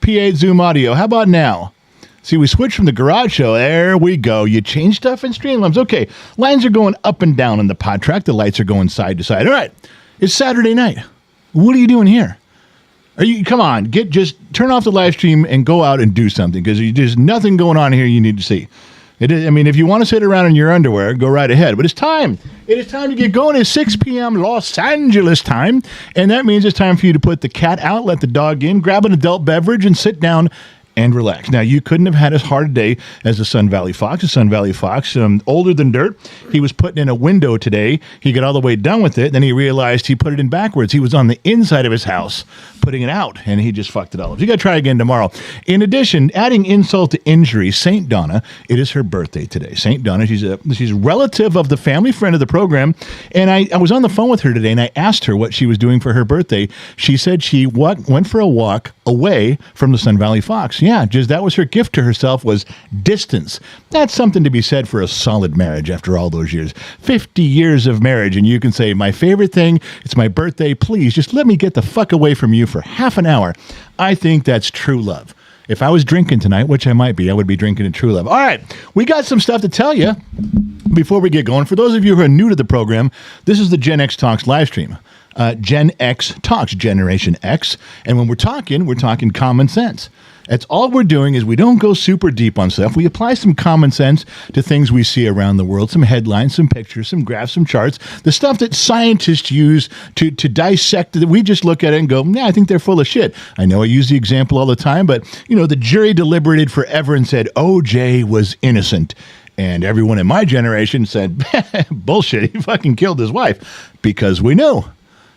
P8 Zoom audio. How about now? See, we switched from the garage show. There we go. You change stuff in Streamlabs. Okay, lines are going up and down on the pod track. The lights are going side to side. All right, it's Saturday night. What are you doing here? Come on, just turn off the live stream and go out and do something, because there's nothing going on here you need to see. If you want to sit around in your underwear, go right ahead. But it's time. It is time to get going. It's 6 p.m. Los Angeles time, and that means it's time for you to put the cat out, let the dog in, grab an adult beverage, and sit down and relax. Now, you couldn't have had as hard a day as the Sun Valley Fox. The Sun Valley Fox, older than dirt. He was putting in a window today. He got all the way done with it. Then he realized he put it in backwards. He was on the inside of his house putting it out, and he just fucked it all up. You got to try again tomorrow. In addition, adding insult to injury, St. Donna, it is her birthday today. St. Donna, she's a relative of the family, friend of the program, and I was on the phone with her today, and I asked her what she was doing for her birthday. She said she went for a walk away from the Sun Valley Fox. Yeah, just that was her gift to herself, was distance. That's something to be said for a solid marriage after all those years. 50 years of marriage, and you can say, my favorite thing, it's my birthday, please just let me get the fuck away from you for half an hour. I think that's true love. If I was drinking tonight, which I might be, I would be drinking in true love. All right, we got some stuff to tell you before we get going. For those of you who are new to the program, this is the Gen X Talks live stream. Gen X Talks, Generation X. And when we're talking common sense. That's all we're doing is we don't go super deep on stuff. We apply some common sense to things we see around the world, some headlines, some pictures, some graphs, some charts, the stuff that scientists use to dissect that we just look at it and go, I think they're full of shit. I know I use the example all the time, but the jury deliberated forever and said OJ was innocent. And everyone in my generation said, bullshit, he fucking killed his wife, because we knew.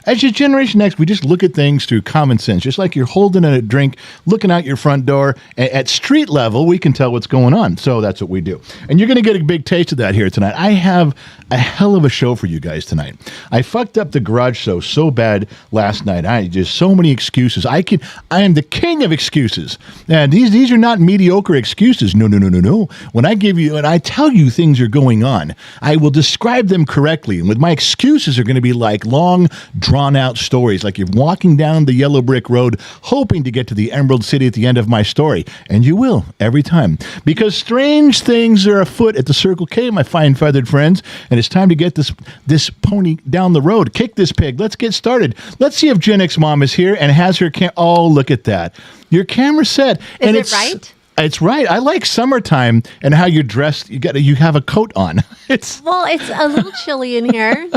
As your Generation X, we just look at things through common sense. Just like you're holding a drink, looking out your front door. At street level, we can tell what's going on. So that's what we do. And you're going to get a big taste of that here tonight. I have a hell of a show for you guys tonight. I fucked up the garage show so bad last night. Just so many excuses. I am the king of excuses. And these are not mediocre excuses. No. When I give you and I tell you things are going on, I will describe them correctly. And with my excuses are going to be like long, drawn-out stories, like you're walking down the yellow brick road hoping to get to the Emerald City at the end of my story. And you will, every time. Because strange things are afoot at the Circle K, my fine feathered friends, and it's time to get this pony down the road. Kick this pig. Let's get started. Let's see if Gen X Mom is here and has her oh, look at that. Your camera's set. Is it right? It's right. I like summertime and how you're dressed. You have a coat on. It's a little chilly in here.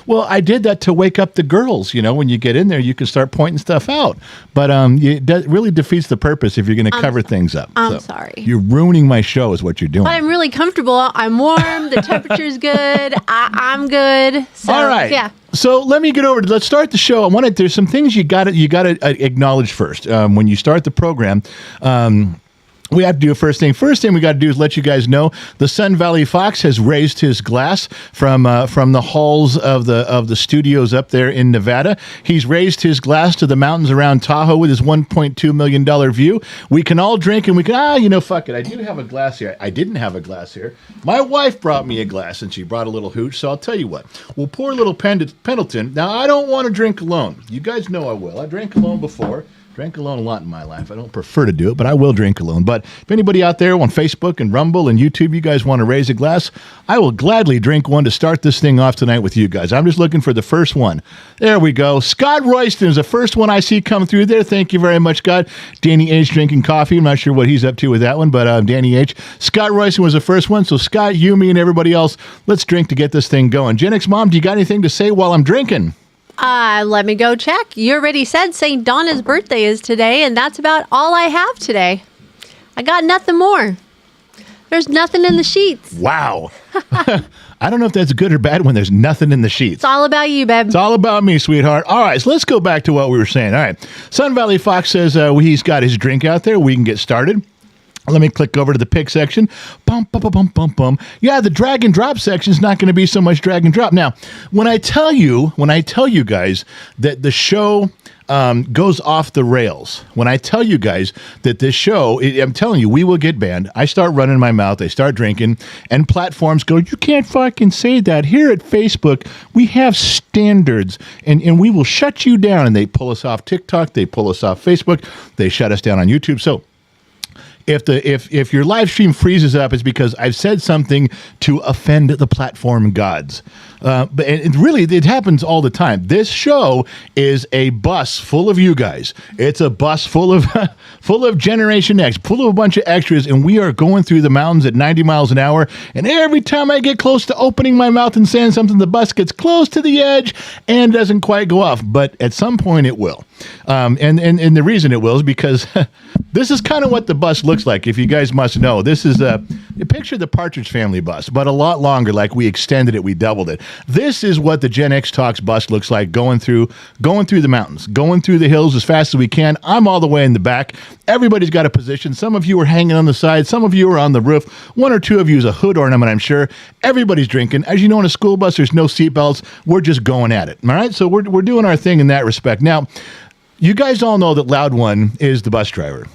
Well, I did that to wake up the girls. When you get in there, you can start pointing stuff out. But it really defeats the purpose if you're going to cover things up. I'm sorry. You're ruining my show is what you're doing. But I'm really comfortable. I'm warm. The temperature's good. I'm good. So, all right. Yeah. So let me get over to. Let's start the show. There's some things you got to acknowledge first when you start the program. We have to do a first thing. First thing we got to do is let you guys know the Sun Valley Fox has raised his glass from the halls of the studios up there in Nevada. He's raised his glass to the mountains around Tahoe with his $1.2 million view. We can all drink and we can, fuck it. I do have a glass here. I didn't have a glass here. My wife brought me a glass and she brought a little hooch. So I'll tell you what. We'll pour a little Pendleton. Now, I don't want to drink alone. You guys know I will. I drank alone before. Drank alone a lot in my life. I don't prefer to do it, but I will drink alone. But if anybody out there on Facebook and Rumble and YouTube, you guys want to raise a glass, I will gladly drink one to start this thing off tonight with you guys. I'm just looking for the first one. There we go. Scott Royston is the first one I see come through there. Thank you very much, Scott. Danny H. drinking coffee. I'm not sure what he's up to with that one, but Danny H. Scott Royston was the first one. So Scott, you, me, and everybody else, let's drink to get this thing going. Gen X Mom, do you got anything to say while I'm drinking? Let me go check. You already said St. Donna's birthday is today, and that's about all I have today. I got nothing more. There's nothing in the sheets. Wow. I don't know if that's good or bad when there's nothing in the sheets. It's all about you, babe. It's all about me, sweetheart. All right, so let's go back to what we were saying. All right. Sun Valley Fox says he's got his drink out there. We can get started. Let me click over to the pick section. Bum, bum, bum, bum, bum, bum. Yeah, the drag and drop section is not going to be so much drag and drop. Now, when I tell you guys that the show goes off the rails, when I tell you guys that this show, I'm telling you, we will get banned. I start running my mouth. I start drinking, and platforms go, you can't fucking say that. Here at Facebook, we have standards, and we will shut you down. And they pull us off TikTok. They pull us off Facebook. They shut us down on YouTube. So if your live stream freezes up, it's because I've said something to offend the platform gods. But really, it happens all the time. This show is a bus full of you guys. It's a bus full of full of Generation X, full of a bunch of extras, and we are going through the mountains at 90 miles an hour. And every time I get close to opening my mouth and saying something, the bus gets close to the edge and doesn't quite go off. But at some point, it will. And the reason it will is because this is kind of what the bus looks like. If you guys must know, this is a picture of the Partridge Family bus, but a lot longer. Like we extended it, we doubled it. This is what the Gen X Talks bus looks like, going through the mountains, going through the hills as fast as we can. I'm all the way in the back. Everybody's got a position. Some of you are hanging on the side. Some of you are on the roof. One or two of you is a hood ornament, I'm sure. Everybody's drinking. As you know, in a school bus, there's no seatbelts. We're just going at it. All right, so we're doing our thing in that respect. Now, you guys all know that Loud One is the bus driver.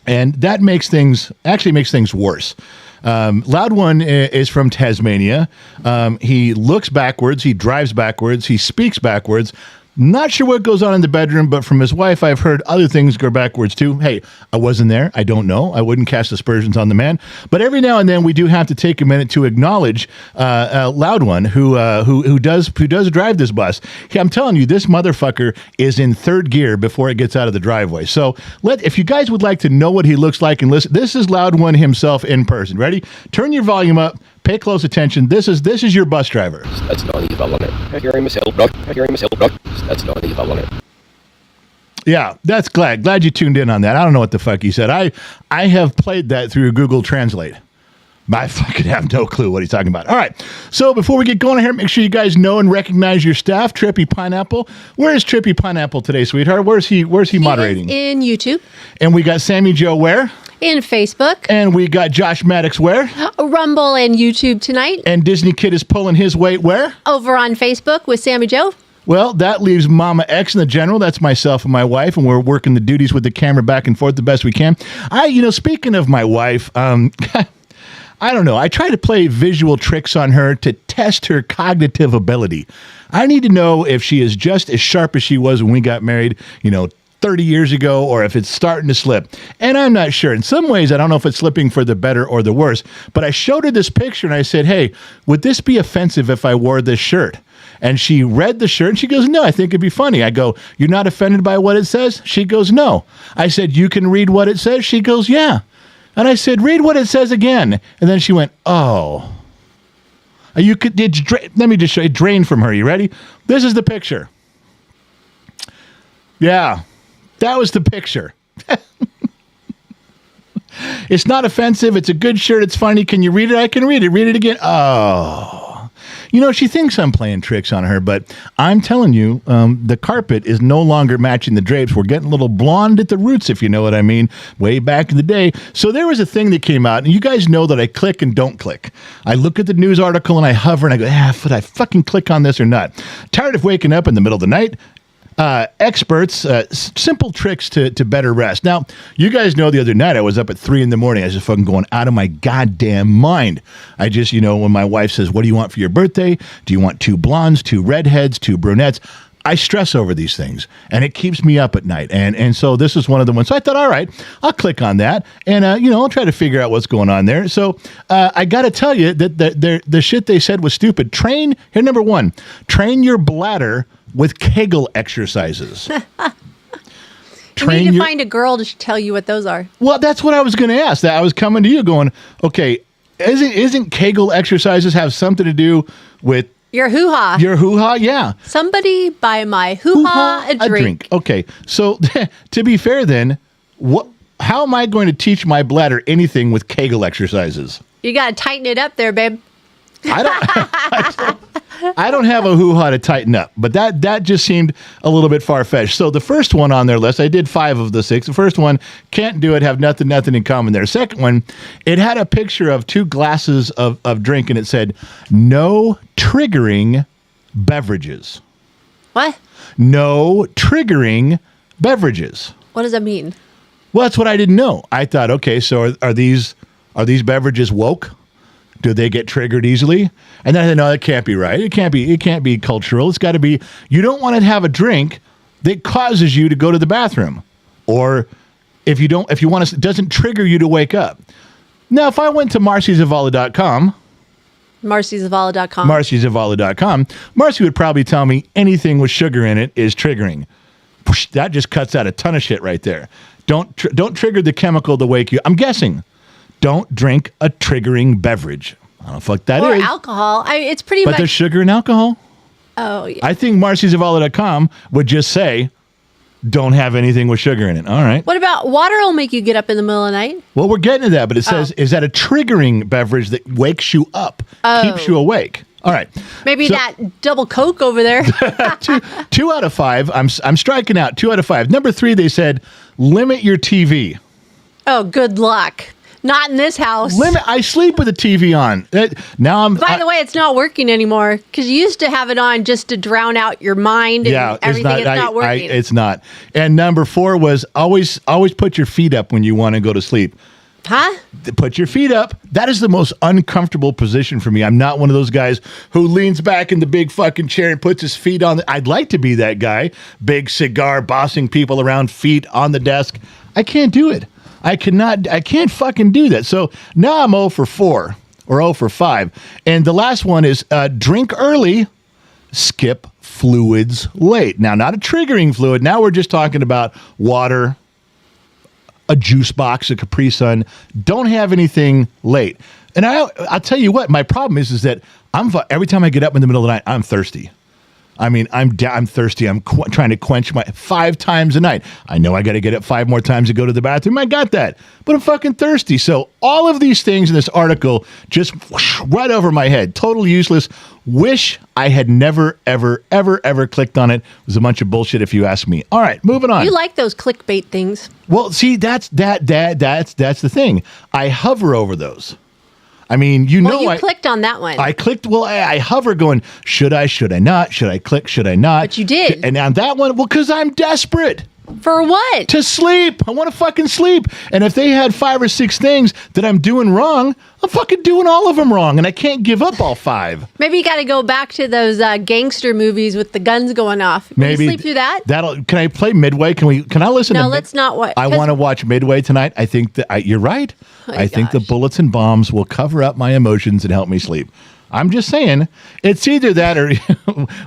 And that makes things worse. Loud One is from Tasmania. He looks backwards. He drives backwards. He speaks backwards. Not sure what goes on in the bedroom, but from his wife, I've heard other things go backwards too. Hey, I wasn't there. I don't know. I wouldn't cast aspersions on the man. But every now and then, we do have to take a minute to acknowledge Loud One, who does drive this bus. I'm telling you, this motherfucker is in third gear before it gets out of the driveway. So if you guys would like to know what he looks like and listen, this is Loud One himself in person. Ready? Turn your volume up. Pay close attention. This is your bus driver. That's not even it. I hear myself, bro. I hear myself, bro. That's not even it. Yeah, that's glad you tuned in on that. I don't know what the fuck he said. I have played that through Google Translate. I fucking have no clue what he's talking about. All right, so before we get going here, make sure you guys know and recognize your staff. Trippy Pineapple. Where is Trippy Pineapple today, sweetheart? Where's he moderating? In YouTube. And we got Sammy Joe where? In Facebook. And we got Josh Maddox where? Rumble and YouTube tonight. And Disney Kid is pulling his weight where? Over on Facebook with Sammy Joe. Well, that leaves Mama X in the general. That's myself and my wife, and we're working the duties with the camera back and forth the best we can. Speaking of my wife, I don't know. I try to play visual tricks on her to test her cognitive ability. I need to know if she is just as sharp as she was when we got married, 30 years ago, or if it's starting to slip. And I'm not sure. In some ways, I don't know if it's slipping for the better or the worse. But I showed her this picture and I said, hey, would this be offensive if I wore this shirt? And she read the shirt and she goes, no, I think it'd be funny. I go, you're not offended by what it says? She goes, no. I said, you can read what it says? She goes, yeah. And I said, read what it says again. And then she went, oh. Let me just show you. It drained from her. You ready? This is the picture. Yeah. That was the picture. It's not offensive. It's a good shirt. It's funny. Can you read it? I can read it. Read it again. Oh. She thinks I'm playing tricks on her, but I'm telling you, the carpet is no longer matching the drapes. We're getting a little blonde at the roots, if you know what I mean, way back in the day. So there was a thing that came out, and you guys know that I click and don't click. I look at the news article, and I hover, and I go, should I fucking click on this or not? Tired of waking up in the middle of the night? Experts, simple tricks to better rest. Now, you guys know the other night I was up at 3 a.m. I was just fucking going out of my goddamn mind. I just, when my wife says, what do you want for your birthday? Do you want 2 blondes, 2 redheads, 2 brunettes? I stress over these things, and it keeps me up at night. And so this is one of the ones. So I thought, all right, I'll click on that, and, I'll try to figure out what's going on there. So I got to tell you that the shit they said was stupid. Number 1, train your bladder with Kegel exercises. You need to find a girl to tell you what those are. Well, that's what I was going to ask. I was coming to you going, okay, isn't Kegel exercises have something to do with your hoo-ha? Your hoo-ha, yeah. Somebody buy my hoo-ha a drink. Okay, so to be fair then, how am I going to teach my bladder anything with Kegel exercises? You got to tighten it up there, babe. I don't have a hoo-ha to tighten up, but that just seemed a little bit far-fetched. So the first one on their list, I did 5 of the 6. The first one, can't do it, have nothing in common there. Second one, it had a picture of 2 glasses of drink, and it said, no triggering beverages. What? No triggering beverages. What does that mean? Well, that's what I didn't know. I thought, okay, so are these beverages woke? Do they get triggered easily? And then I said, no, that can't be right. It can't be cultural. It's got to be, you don't want to have a drink that causes you to go to the bathroom. Or if you want to, it doesn't trigger you to wake up. Now, if I went to marcyzavala.com, marcyzavala.com, Marcy would probably tell me anything with sugar in it is triggering. That just cuts out a ton of shit right there. Don't trigger the chemical to wake you. I'm guessing. Don't drink a triggering beverage. I don't know what that or is. Or alcohol. It's pretty but much. But there's sugar in alcohol? Oh, yeah. I think marcyzavala.com would just say, don't have anything with sugar in it. All right. What about water will make you get up in the middle of the night? Well, we're getting to that, but it says, is that a triggering beverage that wakes you up, keeps you awake? All right. Maybe that double Coke over there. 2 out of 5. I'm striking out 2 out of 5. Number 3, they said, limit your TV. Oh, good luck. Not in this house. I sleep with the TV on. Now By the way, it's not working anymore because you used to have it on just to drown out your mind and everything. It's not working. It's not. And number 4 was always put your feet up when you want to go to sleep. Huh? Put your feet up. That is the most uncomfortable position for me. I'm not one of those guys who leans back in the big fucking chair and puts his feet on. I'd like to be that guy. Big cigar, bossing people around, feet on the desk. I can't do it. I can't fucking do that. So now I'm 0 for 4 or 0 for 5. And the last one is drink early, skip fluids late. Now, not a triggering fluid. Now we're just talking about water, a juice box, a Capri Sun. Don't have anything late. And I'll tell you what, my problem is that every time I get up in the middle of the night, I'm thirsty. I mean, I'm thirsty. I'm trying to quench my 5 times a night. I know I got to get up 5 more times to go to the bathroom. I got that. But I'm fucking thirsty. So all of these things in this article just whoosh, right over my head. Totally useless. Wish I had never, ever, ever, ever clicked on it. It was a bunch of bullshit if you ask me. All right, moving on. You like those clickbait things. Well, see, that's the thing. I hover over those. I mean, you clicked on that one. I clicked. Well, I hover going, should I not? Should I click? Should I not? But you did. And on that one, well, because I'm desperate. For what? To sleep. I want to fucking sleep. And if they had 5 or 6 things that I'm doing wrong, I'm fucking doing all of them wrong. And I can't give up all 5. Maybe you got to go back to those gangster movies with the guns going off. Can you sleep through that? Can I play Midway? Can I listen to No, let's not watch. I want to watch Midway tonight. I think that you're right. I think the bullets and bombs will cover up my emotions and help me sleep. I'm just saying, it's either that or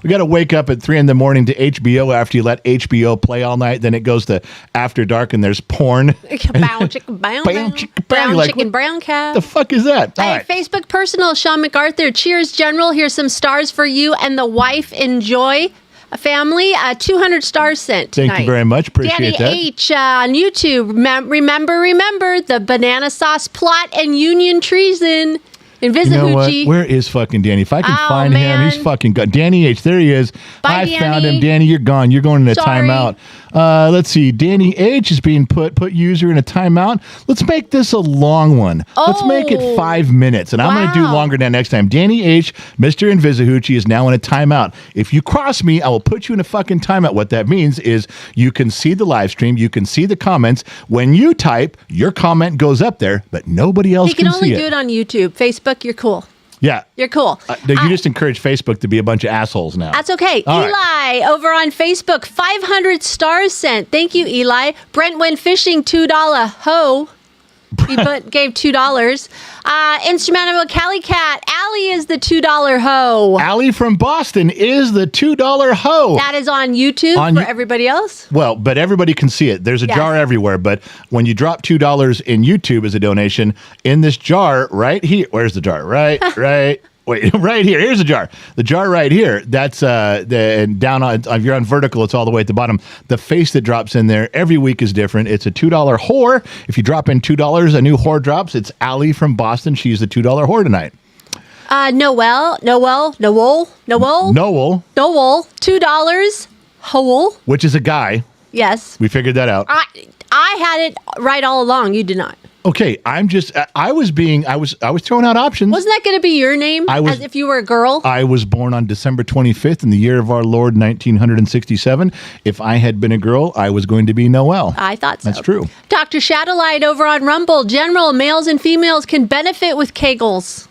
we got to wake up at 3 a.m. to HBO after you let HBO play all night. Then it goes to After Dark and there's porn. Bow, chicken, bow, brown chicken, brown cow. The fuck is that? Hey, right. Facebook personal, Sean MacArthur. Cheers, General. Here's some stars for you and the wife. Enjoy. A family, 200 stars sent tonight. Thank you very much. Appreciate Danny that. H. On YouTube. Remember the banana sauce plot and union treason. In Visahoochee. You know what? Where is fucking Danny? If I can find him, he's fucking gone. Danny H. There he is. Bye, I Danny. found him. Danny, you're gone. You're going in a Sorry. timeout. Let's see. Danny H. is being put user in a timeout. Let's make this a long one. Let's make it 5 minutes. And I'm going to do longer than next time. Danny H., Mr. in Visahoochee, is now in a timeout. If you cross me, I will put you in a fucking timeout. What that means is you can see the live stream. You can see the comments. When you type, your comment goes up there, but nobody else can see it. You can only do it on YouTube. Facebook, you're cool. Yeah. You're cool. You just encourage Facebook to be a bunch of assholes now. That's okay. All Eli right. over on Facebook, 500 stars sent. Thank you, Eli. Brent went fishing, $2 ho. He gave $2. Instrumental Cali Cat. Allie is the $2 ho. Allie from Boston is the $2 ho. That is on YouTube for everybody else? Well, but everybody can see it. There's a jar everywhere. But when you drop $2 in YouTube as a donation, in this jar right here, where's the jar? Right. Wait, right here. Here's the jar. The jar right here. That's and down on. If you're on vertical, it's all the way at the bottom. The face that drops in there every week is different. It's a $2 whore. If you drop in $2, a new whore drops. It's Allie from Boston. She's the $2 whore tonight. Noel, $2. Hole. which is a guy. Yes. We figured that out. I had it right all along. You did not. Okay, I was throwing out options. Wasn't that going to be your name? As if you were a girl? I was born on December 25th in the year of our Lord, 1967. If I had been a girl, I was going to be Noelle. I thought so. That's true. Dr. Shadowlight over on Rumble. General, males and females can benefit with Kegels.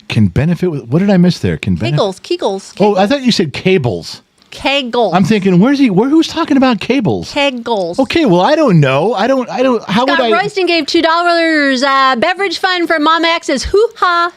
Can benefit with, what did I miss there? Kegels. Oh, I thought you said cables. Kegels. I'm thinking, who's talking about cables? Kegels. Okay, well, I don't know. How would I? Royston gave $2 beverage fund for Mom X's hoo-ha.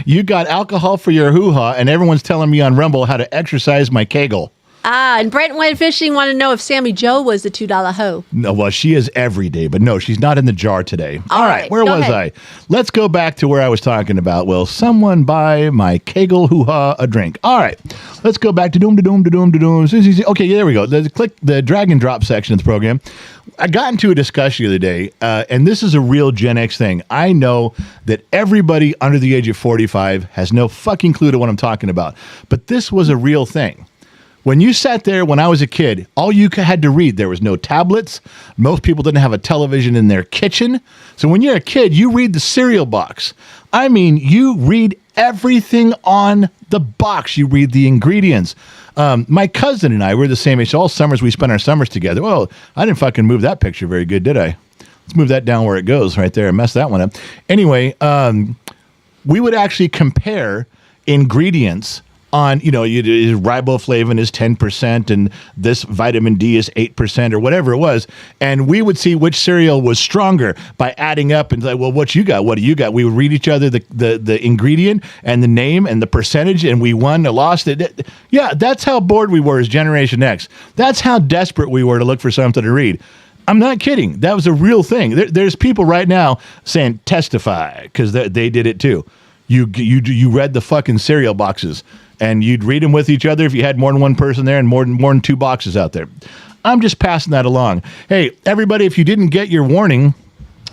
You got alcohol for your hoo-ha, and everyone's telling me on Rumble how to exercise my kegel. And Brent went fishing, wanted to know if Sammy Joe was the $2 hoe. No, well, she is every day, but no, she's not in the jar today. All right, where was I? Let's go back to where I was talking about. Will someone buy my kegel hoo-ha a drink? All right, let's go back to doom. Okay, there we go. The drag and drop section of the program. I got into a discussion the other day, and this is a real Gen X thing. I know that everybody under the age of 45 has no fucking clue to what I'm talking about, but this was a real thing. When you sat there when I was a kid, all you had to read, there was no tablets. Most people didn't have a television in their kitchen. So when you're a kid, you read the cereal box. I mean, you read everything on the box. You read the ingredients. My cousin and I were the same age. All summers, we spent our summers together. Well, I didn't fucking move that picture very good, did I? Let's move that down where it goes right there and mess that one up. Anyway, we would actually compare ingredients on, riboflavin is 10% and this vitamin D is 8% or whatever it was. And we would see which cereal was stronger by adding up and like, well, what you got? What do you got? We would read each other the ingredient and the name and the percentage, and we won or lost it. Yeah, that's how bored we were as Generation X. That's how desperate we were to look for something to read. I'm not kidding. That was a real thing. There's people right now saying testify because they did it too. You read the fucking cereal boxes. And you'd read them with each other if you had more than one person there and more than two boxes out there. I'm just passing that along. Hey, everybody, if you didn't get your warning,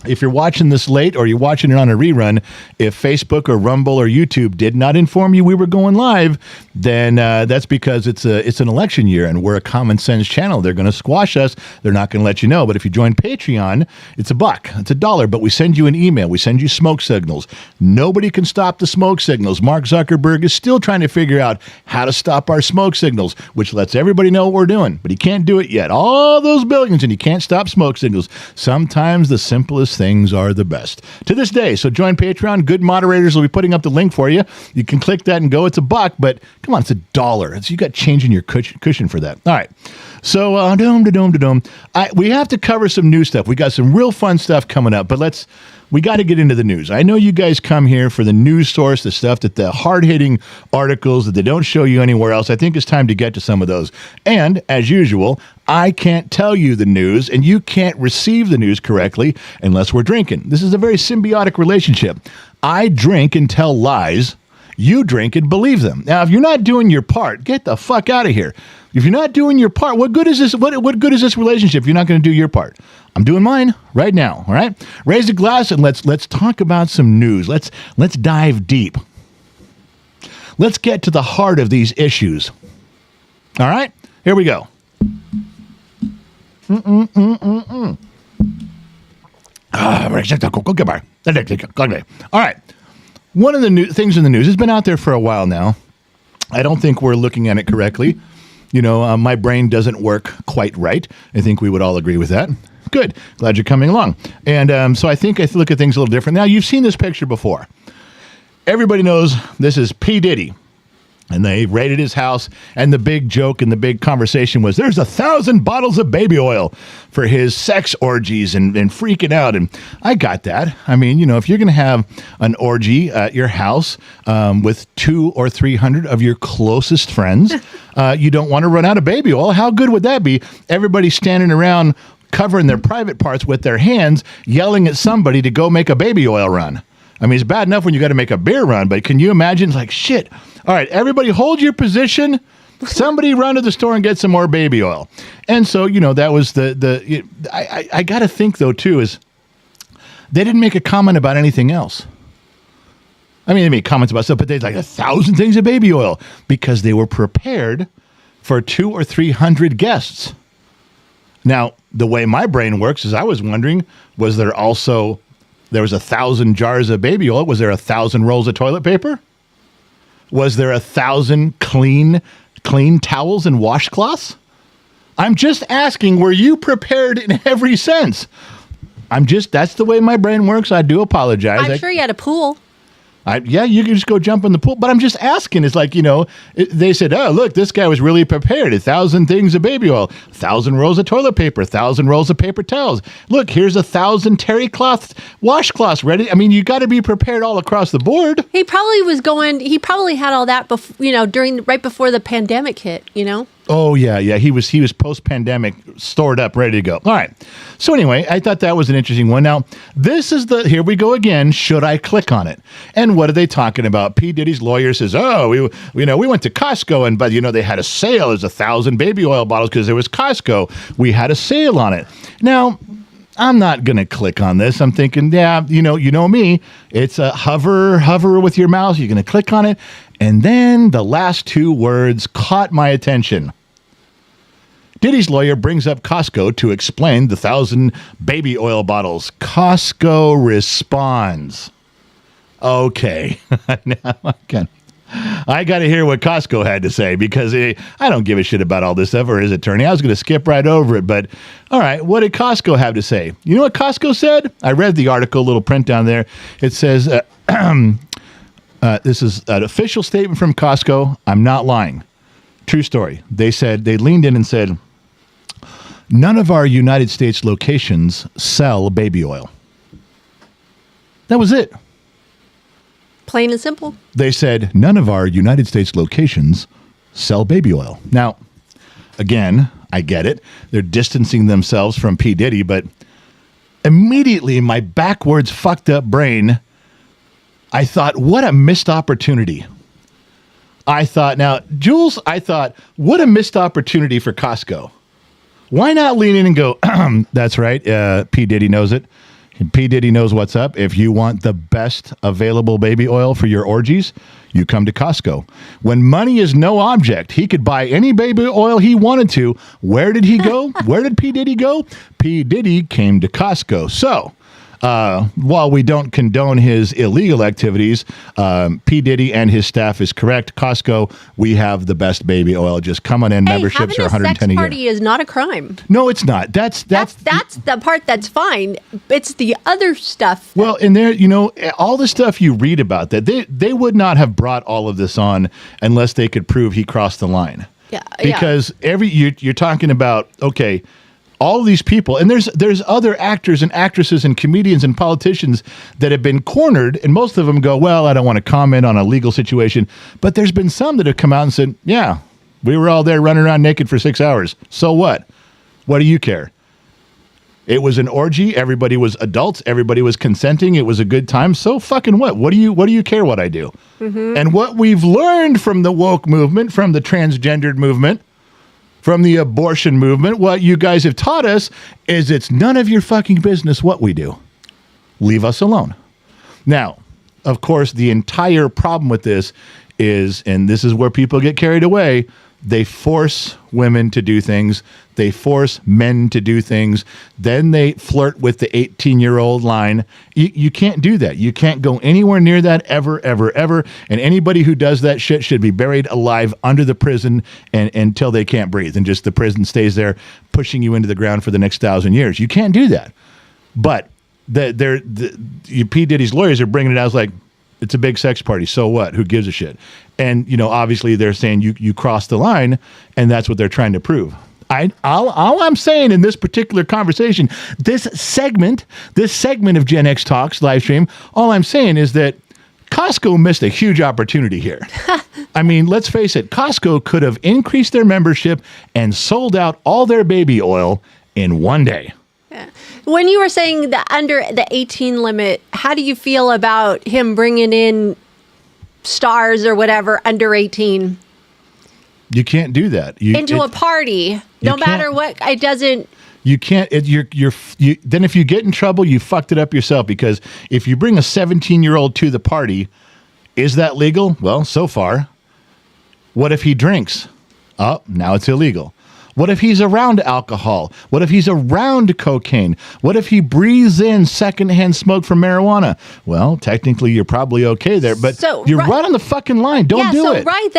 if you're watching this late or you're watching it on a rerun, if Facebook or Rumble or YouTube did not inform you we were going live, then that's because it's an election year and we're a common sense channel. They're going to squash us. They're not going to let you know. But if you join Patreon, it's $1. It's $1. But we send you an email. We send you smoke signals. Nobody can stop the smoke signals. Mark Zuckerberg is still trying to figure out how to stop our smoke signals, which lets everybody know what we're doing. But he can't do it yet. All those billions, and you can't stop smoke signals. Sometimes the simplest things are the best. To this day, so join Patreon. Good moderators will be putting up the link for you. You can click that and go. It's $1, but come on, it's $1. You got change in your cushion for that. All right. So, we have to cover some new stuff. We got some real fun stuff coming up, but we got to get into the news. I know you guys come here for the news source, the stuff the hard-hitting articles that they don't show you anywhere else. I think it's time to get to some of those. And, as usual, I can't tell you the news, and you can't receive the news correctly unless we're drinking. This is a very symbiotic relationship. I drink and tell lies. You drink and believe them. Now, if you're not doing your part, get the fuck out of here. If you're not doing your part, what good is this? What good is this relationship if you're not going to do your part? I'm doing mine right now. All right, raise a glass and let's talk about some news. Let's dive deep. Let's get to the heart of these issues. All right, here we go. All right. One of the new things in the news has been out there for a while now. I don't think we're looking at it correctly. My brain doesn't work quite right. I think we would all agree with that. Good. Glad you're coming along. And so I think I look at things a little different. Now, you've seen this picture before. Everybody knows this is P. Diddy. And they raided his house, and the big joke and the big conversation was there's 1,000 bottles of baby oil for his sex orgies and freaking out. And I got that. I mean, if you're going to have an orgy at your house with 200 or 300 of your closest friends, you don't want to run out of baby oil. How good would that be? Everybody standing around covering their private parts with their hands, yelling at somebody to go make a baby oil run. I mean, it's bad enough when you got to make a beer run, but can you imagine? It's like, shit. All right, everybody hold your position. Somebody run to the store and get some more baby oil. And so, that was I got to think, though, too, is they didn't make a comment about anything else. I mean, they made comments about stuff, but they like 1,000 things of baby oil because they were prepared for 200 or 300 guests. Now, the way my brain works is I was wondering, was there was 1,000 jars of baby oil? Was there 1,000 rolls of toilet paper? Was there 1,000 clean towels and washcloths? I'm just asking, were you prepared in every sense? That's the way my brain works. I do apologize. I'm sure you had a pool. Yeah, you can just go jump in the pool. But I'm just asking. It's like, they said, oh, look, this guy was really prepared. 1,000 things of baby oil, 1,000 rolls of toilet paper, 1,000 rolls of paper towels. Look, here's 1,000 terry cloths, washcloths ready. I mean, you got to be prepared all across the board. He probably had all that right before the pandemic hit, Oh, yeah. He was post-pandemic stored up, ready to go. All right. So anyway, I thought that was an interesting one. Now, here we go again. Should I click on it? And what are they talking about? P. Diddy's lawyer says, oh, we went to Costco, but they had a sale. There's 1,000 baby oil bottles because there was Costco. We had a sale on it. Now, I'm not going to click on this. I'm thinking, yeah, you know me. It's a hover with your mouse. You're going to click on it. And then the last two words caught my attention. Diddy's lawyer brings up Costco to explain the 1,000 baby oil bottles. Costco responds. Okay. Now I got to hear what Costco had to say because I don't give a shit about all this stuff or his attorney. I was going to skip right over it. But all right, what did Costco have to say? You know what Costco said? I read the article, little print down there. It says, this is an official statement from Costco. I'm not lying. True story. They leaned in and said, none of our United States locations sell baby oil. That was it. Plain and simple. They said, none of our United States locations sell baby oil. Now, again, I get it. They're distancing themselves from P. Diddy, but immediately my backwards fucked up brain, I thought, what a missed opportunity. Jules, what a missed opportunity for Costco. Why not lean in and go, that's right, P. Diddy knows it. P. Diddy knows what's up. If you want the best available baby oil for your orgies, you come to Costco. When money is no object, he could buy any baby oil he wanted to. Where did he go? Where did P. Diddy go? P. Diddy came to Costco. So, while we don't condone his illegal activities, P. Diddy and his staff is correct. Costco, we have the best baby oil. Just come on in. Memberships are $110 a year. Having a sex party is not a crime. No, it's not. That's the part that's fine. It's the other stuff. Well, and there, all the stuff you read about that, they would not have brought all of this on unless they could prove he crossed the line. Yeah. Because you're talking about, okay, all of these people, and there's other actors and actresses and comedians and politicians that have been cornered, and most of them go, well, I don't want to comment on a legal situation. But there's been some that have come out and said, yeah, we were all there running around naked for 6 hours. So what? What do you care? It was an orgy. Everybody was adults. Everybody was consenting. It was a good time. So fucking what? What do you care what I do? Mm-hmm. And what we've learned from the woke movement, from the transgendered movement, from the abortion movement, what you guys have taught us is it's none of your fucking business what we do. Leave us alone. Now, of course, the entire problem with this is, and this is where people get carried away, they force women to do things. They force men to do things. Then they flirt with the 18-year-old line. You can't do that. You can't go anywhere near that ever, ever, ever. And anybody who does that shit should be buried alive under the prison until they can't breathe. And just the prison stays there pushing you into the ground for the next 1,000 years. You can't do that. But P. Diddy's lawyers are bringing it out as like, it's a big sex party. So what? Who gives a shit? And, obviously they're saying you crossed the line, and that's what they're trying to prove. All I'm saying in this particular conversation, this segment of Gen X Talks live stream, all I'm saying is that Costco missed a huge opportunity here. I mean, let's face it, Costco could have increased their membership and sold out all their baby oil in one day. Yeah. When you were saying that under the 18 limit, how do you feel about him bringing in stars or whatever under 18? You can't do that. Into a party, no matter what. It doesn't. You can't. Then if you get in trouble, you fucked it up yourself. Because if you bring a 17-year-old to the party, Is that legal? Well, so far. What if he drinks? Oh, now it's illegal. What if he's around alcohol? What if he's around cocaine? What if he breathes in secondhand smoke from marijuana? Well, technically, you're probably okay there, but you're right on the fucking line. Don't do it. Right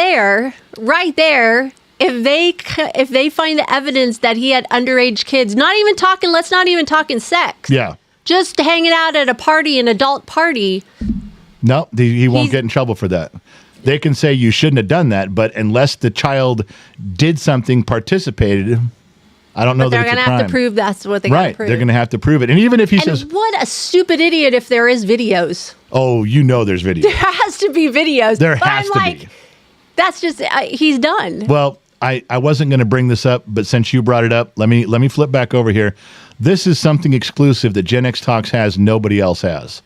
there, if they find the evidence that he had underage kids, let's not even talking sex. Yeah. Just hanging out at a party, an adult party. No, he won't get in trouble for that. They can say you shouldn't have done that, but unless the child did something, participated, I don't know that it's a crime. They're going to have to prove that's what they got to prove. Right, they're going to have to prove it. And even if he says... what a stupid idiot if there is videos. Oh, there's videos. There has to be videos. There has to be. That's just, he's done. Well, I wasn't going to bring this up, but since you brought it up, let me flip back over here. This is something exclusive that Gen X Talks has, nobody else has.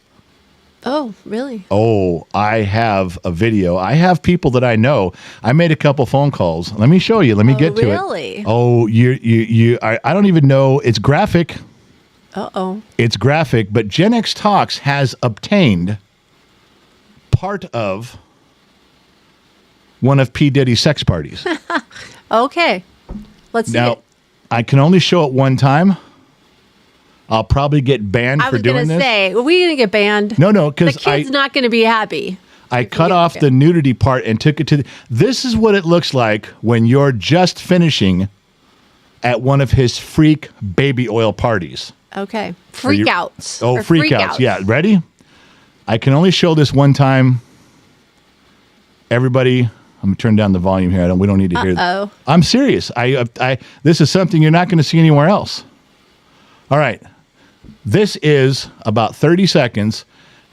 Oh, really? Oh, I have a video. I have people that I know. I made a couple phone calls. Let me show you. Let me get to it. Really? Oh, I don't even know. It's graphic. Uh-oh. It's graphic, but Gen X Talks has obtained part of one of P. Diddy's sex parties. Okay. Let's see now, it. I can only show it one time. I'll probably get banned for doing this. I was going to say, are we going to get banned? No, because the kid's not going to be happy. I cut off the nudity part and took it to this is what it looks like when you're just finishing at one of his freak baby oil parties. Okay. Freakouts. Oh, freakouts. Yeah. Ready? I can only show this one time. Everybody, I'm going to turn down the volume here. We don't need to hear that. I'm serious. This is something you're not going to see anywhere else. All right. This is about 30 seconds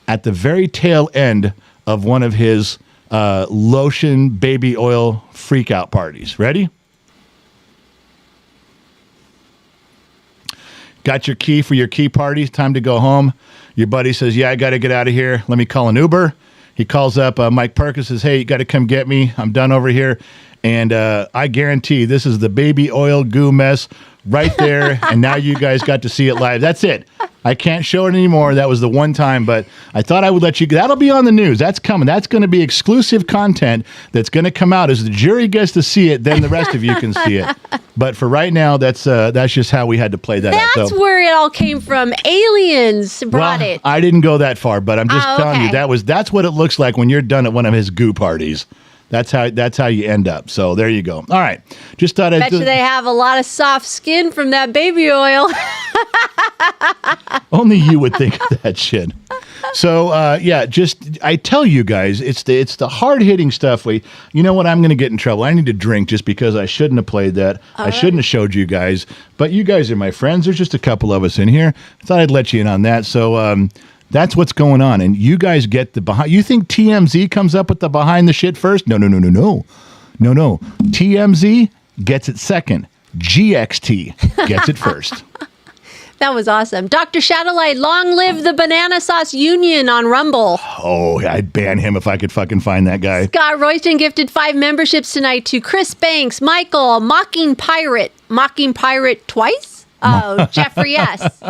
at the very tail end of one of his lotion baby oil freakout parties. Ready? Got your key for your key party. Time to go home. Your buddy says, yeah, I got to get out of here. Let me call an Uber. He calls up Mike Perkins, says, hey, you got to come get me. I'm done over here. And I guarantee this is the baby oil goo mess right there. And now you guys got to see it live. That's it. I can't show it anymore. That was the one time, but I thought I would let you. That'll be on the news. That's coming. That's going to be exclusive content that's going to come out as the jury gets to see it. Then the rest of you can see it. But for right now, that's just how we had to play that out. That's where it all came from. Aliens brought it. I didn't go that far, but I'm just telling you that's what it looks like when you're done at one of his goo parties. That's how you end up. So there you go. All right. Just thought Bet you they have a lot of soft skin from that baby oil. Only you would think of that shit. So I tell you guys, it's the hard hitting stuff. You know what? I'm going to get in trouble. I need to drink just because I shouldn't have played that. I shouldn't have showed you guys. But you guys are my friends. There's just a couple of us in here. I thought I'd let you in on that. So that's what's going on. And you guys get the behind. You think TMZ comes up with the behind the shit first? No. TMZ gets it second. GXT gets it first. That was awesome. Dr. Shadowlight, long live the Banana Sauce Union on Rumble. Oh, I'd ban him if I could fucking find that guy. Scott Royston gifted 5 memberships tonight to Chris Banks, Michael, Mocking Pirate twice? Oh, Jeffrey S.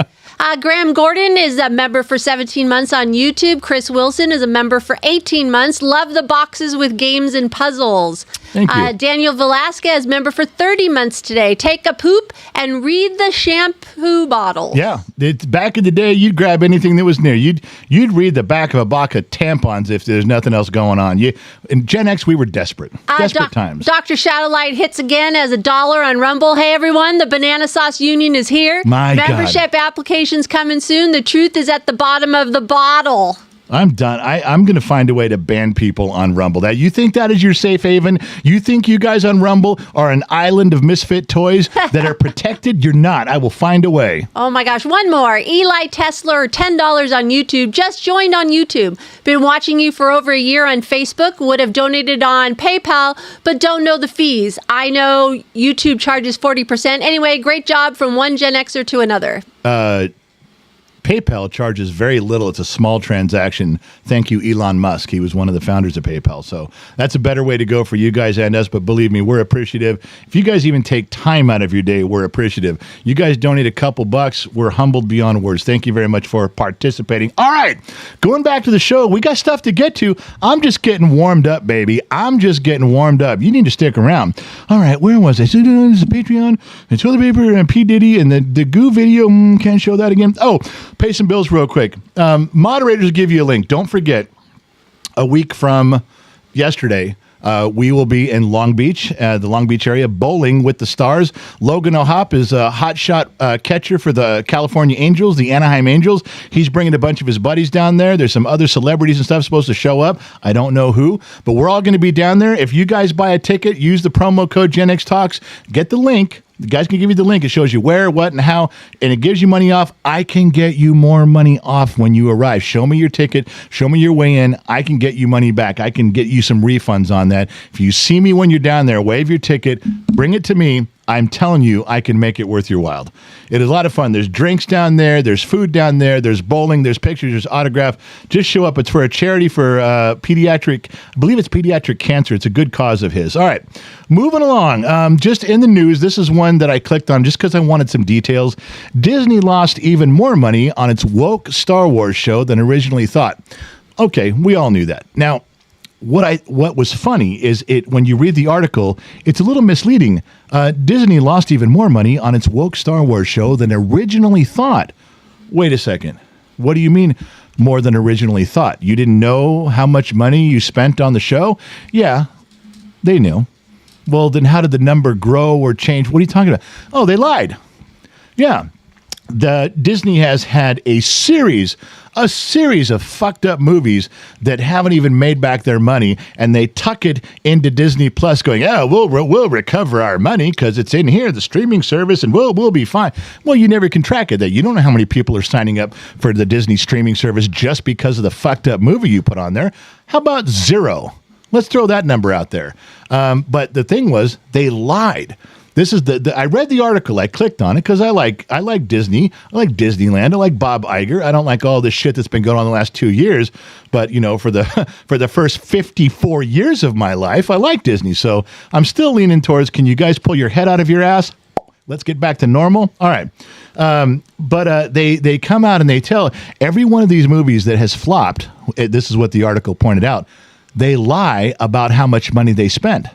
Graham Gordon is a member for 17 months on YouTube. Chris Wilson is a member for 18 months. Love the boxes with games and puzzles. Thank you. Daniel Velasquez, member for 30 months today. Take a poop and read the shampoo bottle. Yeah. Back in the day, you'd grab anything that was near. You'd read the back of a box of tampons if there's nothing else going on. In Gen X, we were desperate. Desperate times. Dr. Shadowlight hits again as $1 on Rumble. Hey, everyone, the Banana Sauce Union is here. My Membership applications coming soon. The truth is at the bottom of the bottle. I'm done. I'm going to find a way to ban people on Rumble. You think that is your safe haven? You think you guys on Rumble are an island of misfit toys that are protected? You're not. I will find a way. Oh my gosh. One more. Eli Tesla, $10 on YouTube. Just joined on YouTube. Been watching you for over a year on Facebook. Would have donated on PayPal, but don't know the fees. I know YouTube charges 40%. Anyway, great job from one Gen Xer to another. PayPal charges very little. It's a small transaction. Thank you, Elon Musk. He was one of the founders of PayPal. So that's a better way to go for you guys and us. But believe me, we're appreciative. If you guys even take time out of your day, we're appreciative. You guys donate a couple bucks. We're humbled beyond words. Thank you very much for participating. All right, going back to the show. We got stuff to get to. I'm just getting warmed up, baby. I'm just getting warmed up. You need to stick around. All right, where was I? So this is Patreon, and toilet paper, and P. Diddy, and the Goo video. Can't show that again. Oh, pay some bills real quick. Moderators give you a link. Don't forget, a week from yesterday, we will be in Long Beach, the Long Beach area, bowling with the stars. Logan O'Hop is a hotshot catcher for the California Angels, the Anaheim Angels. He's bringing a bunch of his buddies down there. There's some other celebrities and stuff supposed to show up. I don't know who, but we're all going to be down there. If you guys buy a ticket, use the promo code GenXTalks, get the link. The guys can give you the link. It shows you where, what, and how, and it gives you money off. I can get you more money off when you arrive. Show me your ticket. Show me your way in. I can get you money back. I can get you some refunds on that. If you see me when you're down there, wave your ticket, bring it to me. I'm telling you, I can make it worth your while. It is a lot of fun. There's drinks down there. There's food down there. There's bowling. There's pictures. There's autograph. Just show up. It's for a charity for pediatric, I believe it's pediatric cancer. It's a good cause of his. All right, moving along. Just in the news, this is one that I clicked on just because I wanted some details. Disney lost even more money on its woke Star Wars show than originally thought. Okay, we all knew that. Now, what was funny is when you read the article, it's a little misleading. Disney lost even more money on its woke Star Wars show than originally thought. Wait a second. What do you mean more than originally thought? You didn't know how much money you spent on the show? Yeah, they knew. Well, then how did the number grow or change? What are you talking about? Oh, they lied. Yeah. Disney has had a series of fucked up movies that haven't even made back their money, and they tuck it into Disney Plus, going, "Oh, we'll recover our money because it's in here, the streaming service, and we'll be fine." Well, you never can track it. That you don't know how many people are signing up for the Disney streaming service just because of the fucked up movie you put on there. How about 0? Let's throw that number out there. But the thing was, they lied. This is I read the article. I clicked on it because I like Disney. I like Disneyland. I like Bob Iger. I don't like all this shit that's been going on the last 2 years. But for the first 54 years of my life, I like Disney. So I'm still leaning towards. Can you guys pull your head out of your ass? Let's get back to normal. All right. But they come out and they tell every one of these movies that has flopped. This is what the article pointed out. They lie about how much money they spent.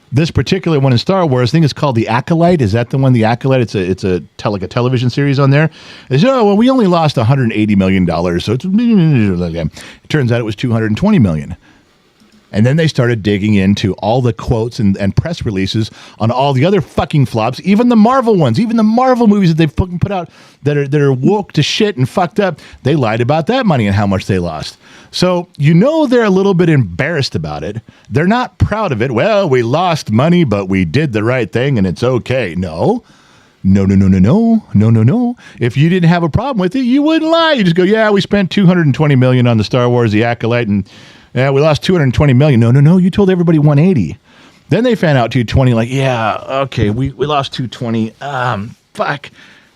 This particular one in Star Wars, I think it's called The Acolyte. Is that the one, The Acolyte? It's a television series on there. They say, oh, well, we only lost $180 million. So it turns out it was $220 million. And then they started digging into all the quotes and press releases on all the other fucking flops, even the Marvel ones, even the Marvel movies that they've fucking put out that are woke to shit and fucked up. They lied about that money and how much they lost. So they're a little bit embarrassed about it. They're not proud of it. Well, we lost money, but we did the right thing and it's okay. No. If you didn't have a problem with it, you wouldn't lie. You just go, yeah, we spent $220 million on the Star Wars, The Acolyte, and yeah, we lost $220 million. No. You told everybody 180. Then they found out 220. Like, yeah, okay, we lost 220. Fuck.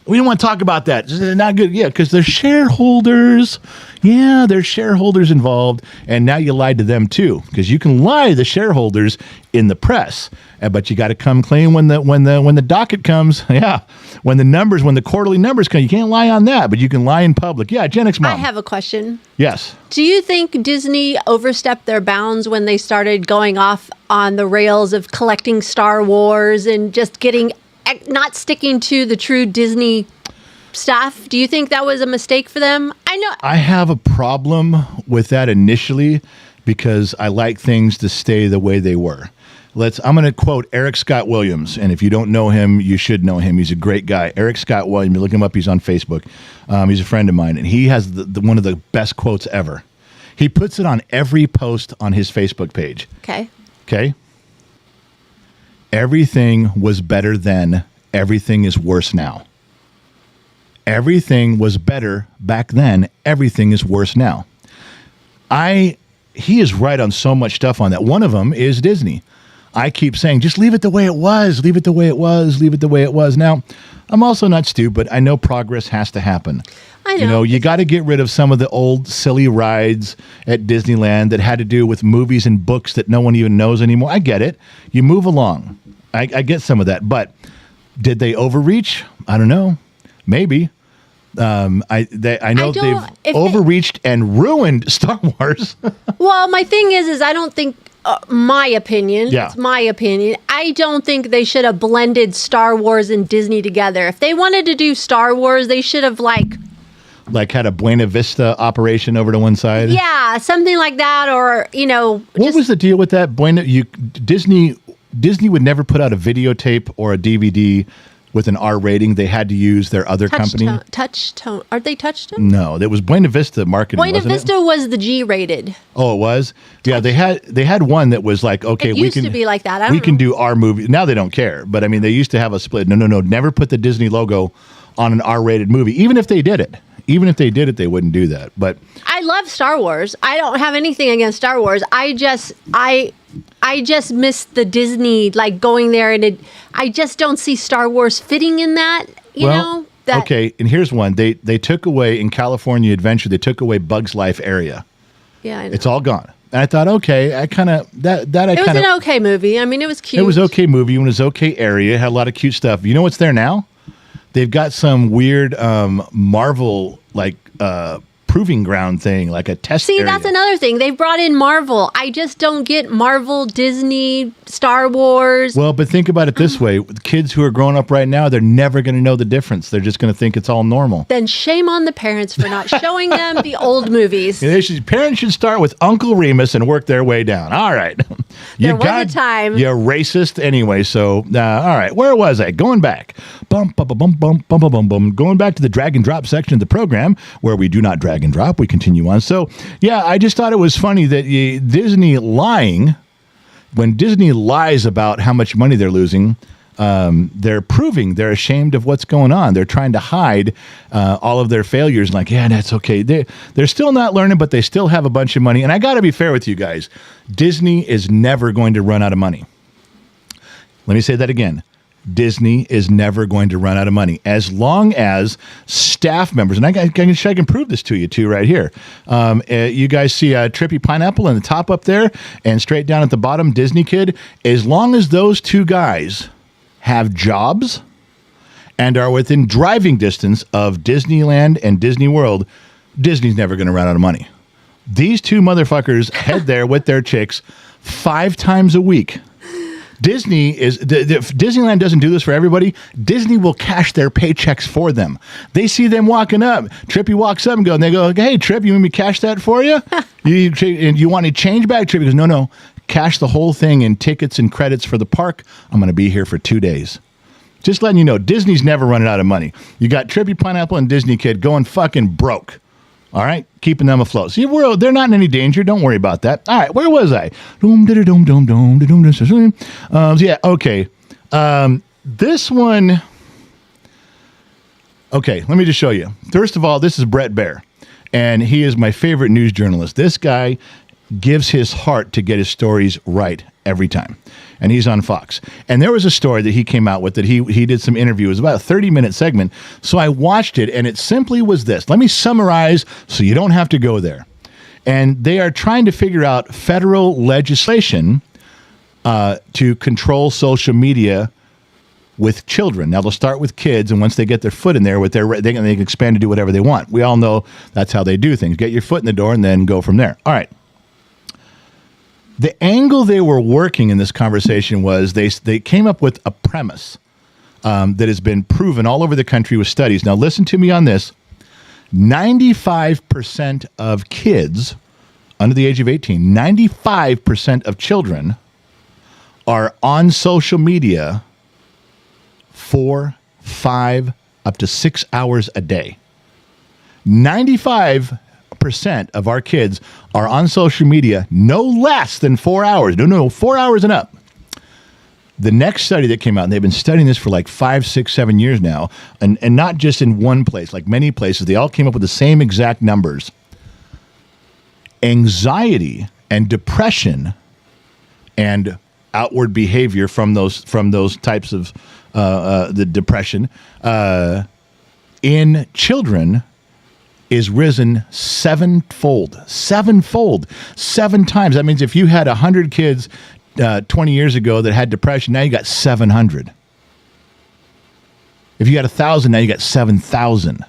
We don't want to talk about that. It's not good. Yeah, because they're shareholders. Yeah, there's shareholders involved, and now you lied to them too, because you can lie to the shareholders in the press, but you got to come clean when the docket comes. Yeah, when the quarterly numbers come, you can't lie on that, but you can lie in public. Yeah, Gen X Mom. I have a question. Yes. Do you think Disney overstepped their bounds when they started going off on the rails of collecting Star Wars and just not sticking to the true Disney stuff? Do you think that was a mistake for them? I have a problem with that initially because I like things to stay the way they were. I'm going to quote Eric Scott Williams, and if you don't know him, you should know him. He's a great guy. Eric Scott Williams, look him up. He's on Facebook. He's a friend of mine, and he has one of the best quotes ever. He puts it on every post on his Facebook page. Okay? Everything was better then. Everything is worse now. Everything was better back then. Everything is worse now. He is right on so much stuff on that. One of them is Disney. I keep saying, just leave it the way it was. Leave it the way it was. Leave it the way it was. Now, I'm also not stupid. I know progress has to happen. I know. You know, you got to get rid of some of the old silly rides at Disneyland that had to do with movies and books that no one even knows anymore. I get it. You move along. I get some of that. But did they overreach? I don't know. Maybe. I know they've overreached and ruined Star Wars. Well, my thing is I don't think, my opinion, it's my opinion, I don't think they should have blended Star Wars and Disney together. If they wanted to do Star Wars, they should have like had a Buena Vista operation over to one side. Yeah, something like that, or what was the deal with that? Disney would never put out a videotape or a DVD with an R rating. They had to use their other company. Touchstone. Aren't they Touchstone? No, that was Buena Vista marketing. Buena Vista was the G rated. Oh, it was? Yeah, they had one that was like, okay, it used to be like that. We can do our movie. Now they don't care, but I mean, they used to have a split. No, never put the Disney logo on an R rated movie, even if they did it. Even if they did it, they wouldn't do that. But I love Star Wars. I don't have anything against Star Wars. I just miss the Disney, like going there, and I just don't see Star Wars fitting in that. You know. Okay, and here's one. They took away in California Adventure. They took away Bugs Life area. Yeah, I know. It's all gone. And I thought, okay, it was an okay movie. I mean, it was cute. It was okay movie. It was okay area. It had a lot of cute stuff. You know what's there now? They've got some weird Marvel proving ground thing, like a test area. That's another thing. They've brought in Marvel. I just don't get Marvel, Disney, Star Wars. Well, but think about it this way. The kids who are growing up right now, they're never going to know the difference. They're just going to think it's all normal. Then shame on the parents for not showing them the old movies. Parents should start with Uncle Remus and work their way down. All right. There was a time. You're racist anyway. So, all right. Where was I? Going back. Going back to the drag and drop section of the program where we do not drag and drop. We continue on. So, yeah, I just thought it was funny that Disney lying, when Disney lies about how much money they're losing, they're proving they're ashamed of what's going on. They're trying to hide all of their failures. Like, yeah, that's okay. They're still not learning, but they still have a bunch of money. And I got to be fair with you guys. Disney is never going to run out of money. Let me say that again. Disney is never going to run out of money as long as staff members, and I can prove this to you too right here. You guys see a Trippy Pineapple in the top up there and straight down at the bottom, Disney Kid. As long as those two guys have jobs and are within driving distance of Disneyland and Disney World, Disney's never going to run out of money. These two motherfuckers head there with their chicks 5 times a week. Disneyland doesn't do this for everybody. Disney will cash their paychecks for them. They see them walking up. Trippy walks up and they go, hey, Tripp, you want me to cash that for you? You want to change back? Trippy goes, no, cash the whole thing in tickets and credits for the park. I'm going to be here for 2 days. Just letting you know, Disney's never running out of money. You got Trippy Pineapple and Disney Kid going fucking broke. All right, keeping them afloat. See, they're not in any danger. Don't worry about that. All right, where was I? Yeah, okay. This one. Okay, let me just show you. First of all, this is Brett Baer, and he is my favorite news journalist. This guy gives his heart to get his stories right every time. And he's on Fox. And there was a story that he came out with that he did some interview. It was about a 30-minute segment. So I watched it, and it simply was this. Let me summarize so you don't have to go there. And they are trying to figure out federal legislation to control social media with children. Now, they'll start with kids, and once they get their foot in there, they can expand to do whatever they want. We all know that's how they do things. Get your foot in the door and then go from there. All right. The angle they were working in this conversation was they came up with a premise that has been proven all over the country with studies. Now, listen to me on this. 95% of kids under the age of 18, 95% of children are on social media 4, 5, up to 6 hours a day. 95% of our kids are on social media no less than 4 hours. No, 4 hours and up. The next study that came out, and they've been studying this for like 5, 6, 7 years now, and not just in one place, like many places, they all came up with the same exact numbers. Anxiety and depression and outward behavior from those types of the depression in children is risen sevenfold, 7 times. That means if you had 100 kids 20 years ago that had depression, now you got 700. If you had 1,000, now you got 7,000.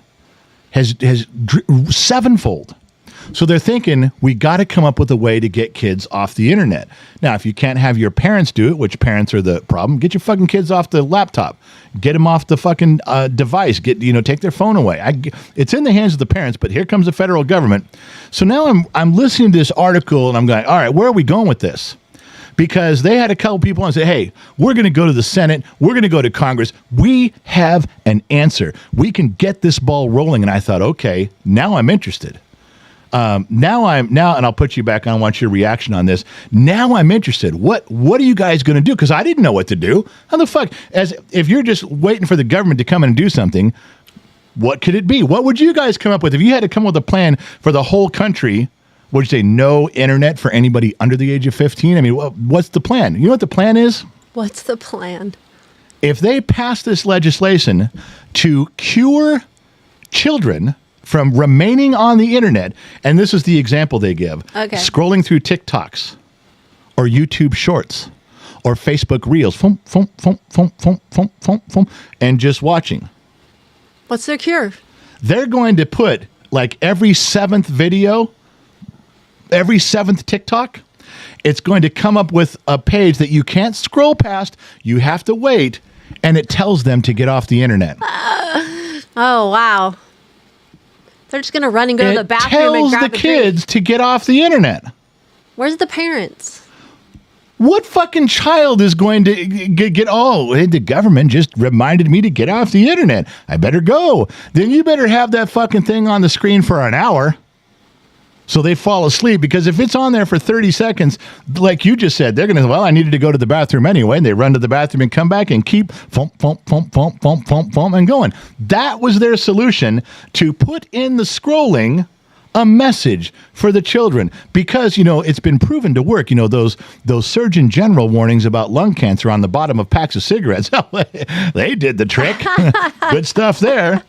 Has sevenfold. So they're thinking, we got to come up with a way to get kids off the internet. Now, if you can't have your parents do it, which parents are the problem, get your fucking kids off the laptop. Get them off the fucking device. Take their phone away. It's in the hands of the parents, but here comes the federal government. So now I'm listening to this article, and I'm going, all right, where are we going with this? Because they had a couple people and say, hey, we're going to go to the Senate. We're going to go to Congress. We have an answer. We can get this ball rolling. And I thought, okay, now I'm interested. Now, and I'll put you back on. I want your reaction on this. Now I'm interested. What are you guys going to do? Because I didn't know what to do. How the fuck? If you're just waiting for the government to come in and do something, what could it be? What would you guys come up with if you had to come up with a plan for the whole country? Would you say no internet for anybody under the age of 15? I mean, what's the plan? You know what the plan is? What's the plan? If they pass this legislation to cure children from remaining on the internet, and this is the example they give, scrolling through TikToks or YouTube Shorts or Facebook Reels, and just watching. What's their cure? They're going to put like every 7th video, every 7th TikTok, it's going to come up with a page that you can't scroll past. You have to wait, and it tells them to get off the internet. Oh, wow. They're just going to run and go to the bathroom and grab the kids to get off the internet. Where's the parents? What fucking child is going to get, the government just reminded me to get off the internet. I better go. Then you better have that fucking thing on the screen for an hour so they fall asleep. Because if it's on there for 30 seconds, like you just said, they're going to, I needed to go to the bathroom anyway. And they run to the bathroom and come back and keep and going. That was their solution, to put in the scrolling a message for the children, because it's been proven to work. Those Surgeon General warnings about lung cancer on the bottom of packs of cigarettes. They did the trick. Good stuff there.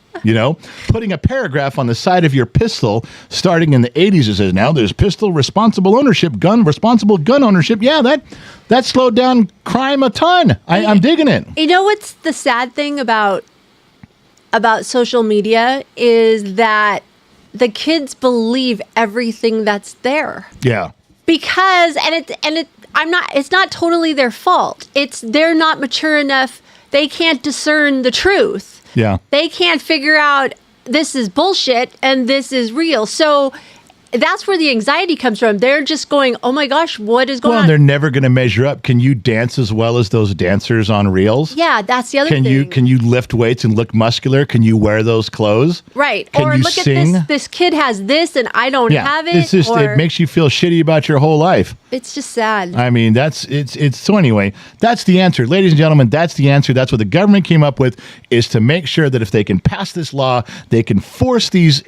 Putting a paragraph on the side of your pistol starting in the 80s that says, now there's pistol responsible ownership, responsible gun ownership. Yeah, that slowed down crime a ton. I'm digging it. You know what's the sad thing about social media is that the kids believe everything that's there. Yeah. Because it's not totally their fault. They're not mature enough. They can't discern the truth. Yeah. They can't figure out this is bullshit and this is real. So that's where the anxiety comes from. They're just going, oh my gosh, what is going on? Well, they're never going to measure up. Can you dance as well as those dancers on Reels? Yeah, that's the other thing. Can you lift weights and look muscular? Can you wear those clothes? Right. Can or you look sing? at this kid has this and I don't have it. It's just, it makes you feel shitty about your whole life. It's just sad. I mean, so anyway, that's the answer. Ladies and gentlemen, that's the answer. That's what the government came up with, is to make sure that if they can pass this law, they can force these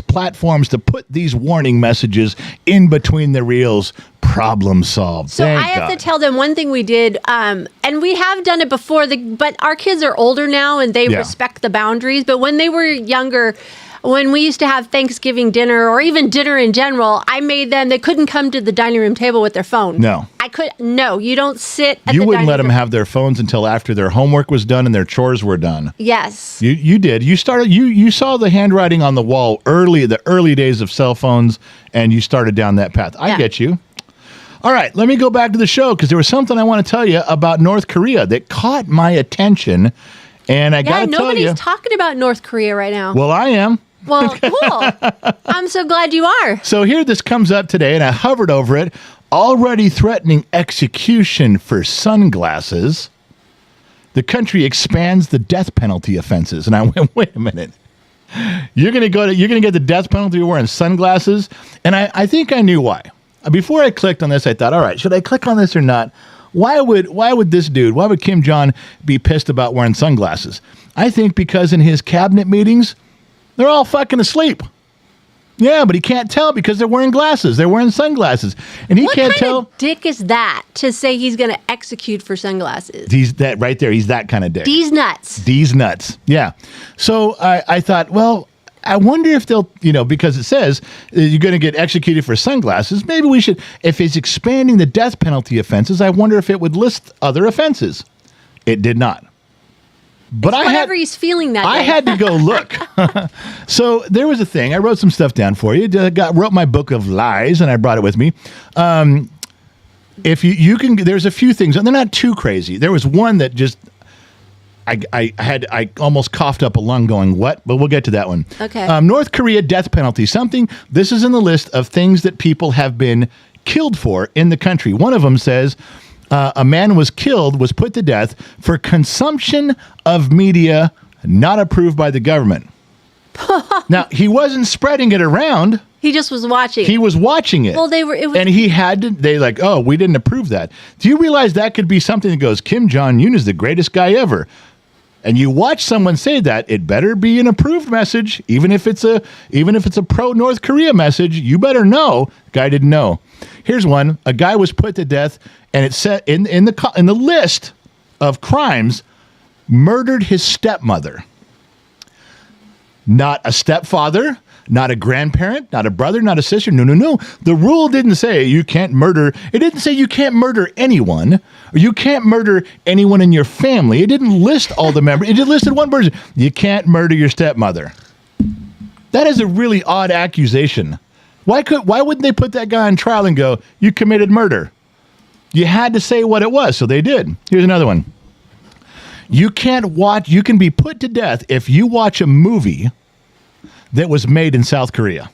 platforms to put these warning messages in between the reels. Problem solved. So I have to tell them one thing we did, and we have done it before, but our kids are older now and they respect the boundaries. But when they were younger, when we used to have Thanksgiving dinner or even dinner in general, I made them, they couldn't come to the dining room table with their phone. No. You don't sit at You the wouldn't dining let them room. have their phones until after their homework was done and their chores were done. Yes. You did. You started. You saw the handwriting on the wall the early days of cell phones, and you started down that path. I get you. All right, let me go back to the show, because there was something I want to tell you about North Korea that caught my attention, and I got to tell you. Nobody's talking about North Korea right now. Well, I am. Well, cool. I'm so glad you are. So here this comes up today, and I hovered over it. Already threatening execution for sunglasses. The country expands the death penalty offenses. And I went, wait a minute. You're gonna get the death penalty for wearing sunglasses? And I think I knew why. Before I clicked on this, I thought, all right, should I click on this or not? Why would this dude, why would Kim Jong be pissed about wearing sunglasses? I think because in his cabinet meetings, they're all fucking asleep. Yeah, but he can't tell because they're wearing glasses. They're wearing sunglasses. And he can't tell. What kind of dick is that to say he's going to execute for sunglasses? He's that right there. He's that kind of dick. D's nuts. D's nuts. Yeah. So I thought, well, I wonder if they'll, because it says you're going to get executed for sunglasses. Maybe we should, if he's expanding the death penalty offenses, I wonder if it would list other offenses. It did not. But whatever he's feeling that day. I had to go look. So there was a thing. I wrote some stuff down for you. Wrote my book of lies, and I brought it with me. If you can, there's a few things, and they're not too crazy. There was one that just, I almost coughed up a lung going, what? But we'll get to that one. Okay. North Korea death penalty. This is in the list of things that people have been killed for in the country. One of them says, a man was put to death for consumption of media not approved by the government. Now, he wasn't spreading it around. He just was watching. He was watching it. Well, and he had to, we didn't approve that. Do you realize that could be something that goes, Kim Jong-un is the greatest guy ever? And you watch someone say that, it better be an approved message, even if it's a pro North Korea message. You better know. Guy didn't know. Here's one: a guy was put to death, and it said in the list of crimes, murdered his stepmother. Not a stepfather, not a grandparent, not a brother, not a sister. No. The rule didn't say you can't murder. It didn't say you can't murder anyone, or you can't murder anyone in your family. It didn't list all the members. It just listed one person. You can't murder your stepmother. That is a really odd accusation. Why wouldn't they put that guy on trial and go, you committed murder? You had to say what it was, so they did. Here's another one. You can be put to death if you watch a movie that was made in South Korea.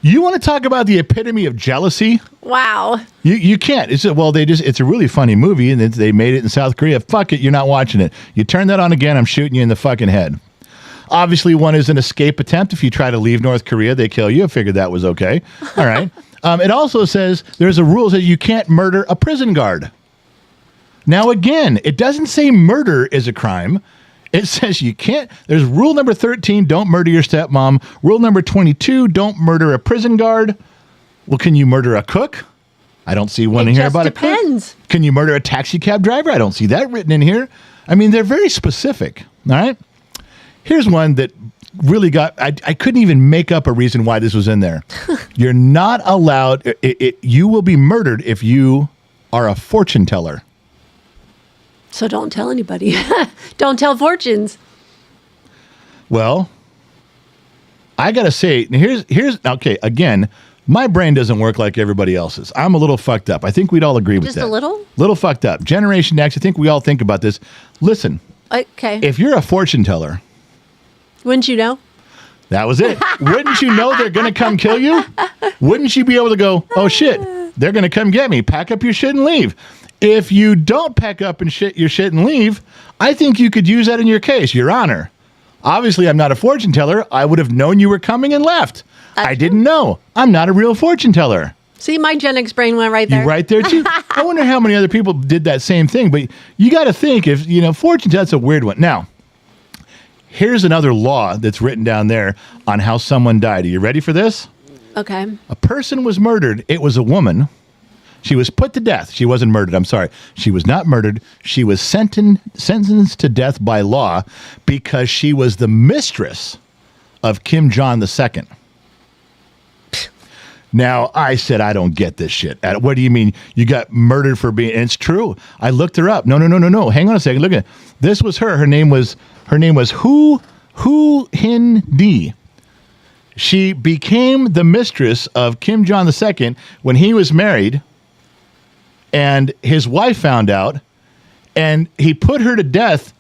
You want to talk about the epitome of jealousy? Wow. You can't. It's a really funny movie, and they made it in South Korea. Fuck it, you're not watching it. You turn that on again, I'm shooting you in the fucking head. Obviously, one is an escape attempt. If you try to leave North Korea, they kill you. I figured that was okay. All right. It also says there's a rule that you can't murder a prison guard. Now, again, it doesn't say murder is a crime. It says you can't. There's rule number 13, don't murder your stepmom. Rule number 22, don't murder a prison guard. Well, can you murder a cook? I don't see one in here about a cook. It depends. Can you murder a taxi cab driver? I don't see that written in here. I mean, they're very specific. All right. Here's one that really got, I couldn't even make up a reason why this was in there. You're not allowed, you will be murdered if you are a fortune teller. So don't tell anybody. Don't tell fortunes. Well, I got to say, here's okay, again, my brain doesn't work like everybody else's. I'm a little fucked up. I think we'd all agree with that. Just a little? Little fucked up. Generation X, I think we all think about this. Listen. Okay. If you're a fortune teller. Wouldn't you know? That was it. Wouldn't you know they're going to come kill you? Wouldn't you be able to go, oh shit, they're going to come get me. Pack up your shit and leave. If you don't pack up and your shit and leave, I think you could use that in your case, Your Honor. Obviously, I'm not a fortune teller. I would have known you were coming and left. I didn't know. I'm not a real fortune teller. See, my Gen X brain went right there. You're right there, too. I wonder how many other people did that same thing. But you got to think, if fortune teller, that's a weird one. Now, here's another law that's written down there on how someone died. Are you ready for this? Okay. A person was murdered. It was a woman. She was put to death. She wasn't murdered. I'm sorry. She was not murdered. She was sentenced to death by law because she was the mistress of Kim Jong II. Now, I said, I don't get this shit. What do you mean you got murdered for being, and it's true. I looked her up. No. Hang on a second. Look at it. This was her. Her name was Hu Hin Di. She became the mistress of Kim Jong II when he was married. And his wife found out, and he put her to death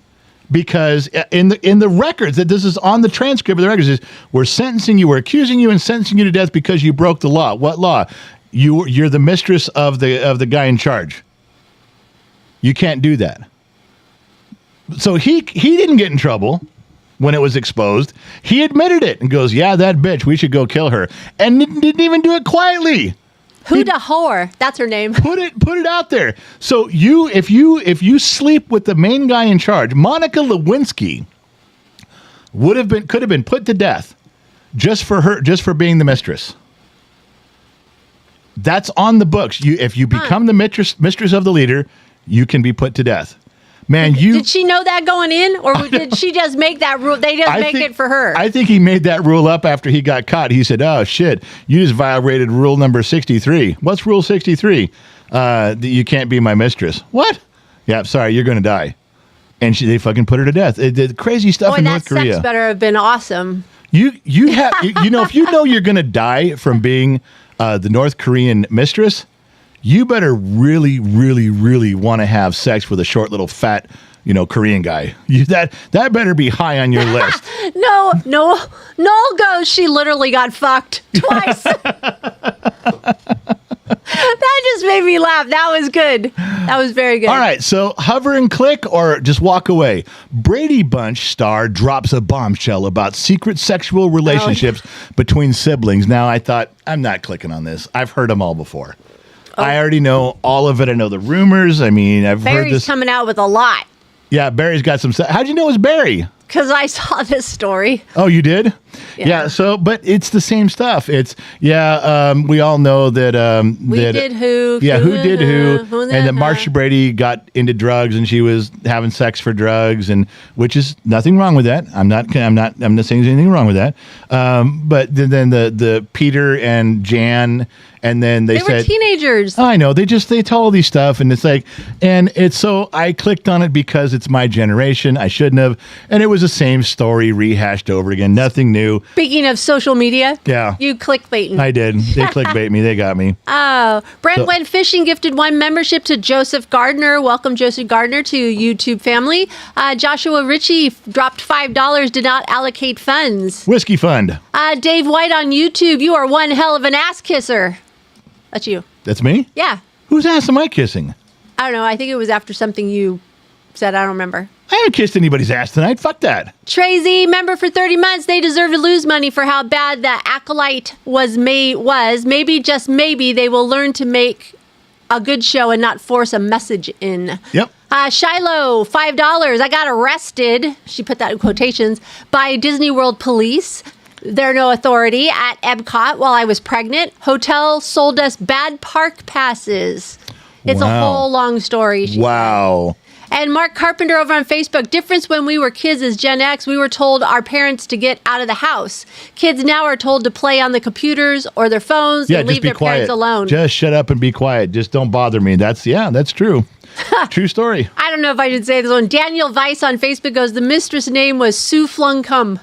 because in the records, that this is on the transcript of the records, is we're accusing you and sentencing you to death because you broke the law. What law? You're the mistress of the guy in charge. You can't do that. So he didn't get in trouble when it was exposed. He admitted it and goes, yeah, that bitch, we should go kill her. And didn't even do it quietly. Who da whore? That's her name. Put it out there. So if you sleep with the main guy in charge, Monica Lewinsky could have been put to death just for being the mistress. That's on the books. If you become the mistress of the leader, you can be put to death. Man, did she know that going in, or did she just make that rule? They just make it for her. I think he made that rule up after he got caught. He said, "Oh shit, you just violated rule number 63. What's rule 63? That you can't be my mistress. What? Yeah, sorry, you're going to die." And they fucking put her to death. It did crazy stuff in North Korea. That sex better have been awesome. You have if you know you're going to die from being the North Korean mistress, you better really, really, really want to have sex with a short little fat, Korean guy. That better be high on your list. No. Noel goes, she literally got fucked twice. That just made me laugh. That was good. That was very good. All right, so hover and click or just walk away. Brady Bunch star drops a bombshell about secret sexual relationships between siblings. Now, I thought, I'm not clicking on this. I've heard them all before. I already know all of it. I know the rumors. I mean, I've heard this. Barry's coming out with a lot. Yeah, Barry's got some. How'd you know it was Barry? Because I saw this story. Oh, you did? Yeah. So, but it's the same stuff. It's, we all know that. Did who? Yeah, who did who. And that Marsha Brady got into drugs and she was having sex for drugs, and which is nothing wrong with that. I'm not saying there's anything wrong with that. But then the Peter and Jan. And then they said, were teenagers. I know. They tell all these stuff. And it's like, so I clicked on it because it's my generation. I shouldn't have. And it was the same story rehashed over again. Nothing new. Speaking of social media. Yeah. You clickbaiting. I did. They clickbait me. They got me. Oh. Brent went fishing, gifted 1 membership to Joseph Gardner. Welcome, Joseph Gardner, to YouTube family. Joshua Ritchie dropped $5, did not allocate funds. Whiskey Fund. Dave White on YouTube. You are one hell of an ass kisser. That's you. That's me? Yeah. Whose ass am I kissing? I don't know. I think it was after something you said. I don't remember. I haven't kissed anybody's ass tonight. Fuck that. Tracy, member for 30 months. They deserve to lose money for how bad the Acolyte was. Maybe, just maybe, they will learn to make a good show and not force a message in. Yep. Shiloh, $5. I got arrested. She put that in quotations. By Disney World police. They're no authority at Epcot while I was pregnant. Hotel sold us bad park passes. It's a whole long story. Wow. And Mark Carpenter over on Facebook. Difference when we were kids as Gen X, we were told our parents to get out of the house. Kids now are told to play on the computers or their phones and leave their parents alone. Just shut up and be quiet. Just don't bother me. That's true. True story. I don't know if I should say this one. Daniel Weiss on Facebook goes, the mistress name was Sue Flung Cum.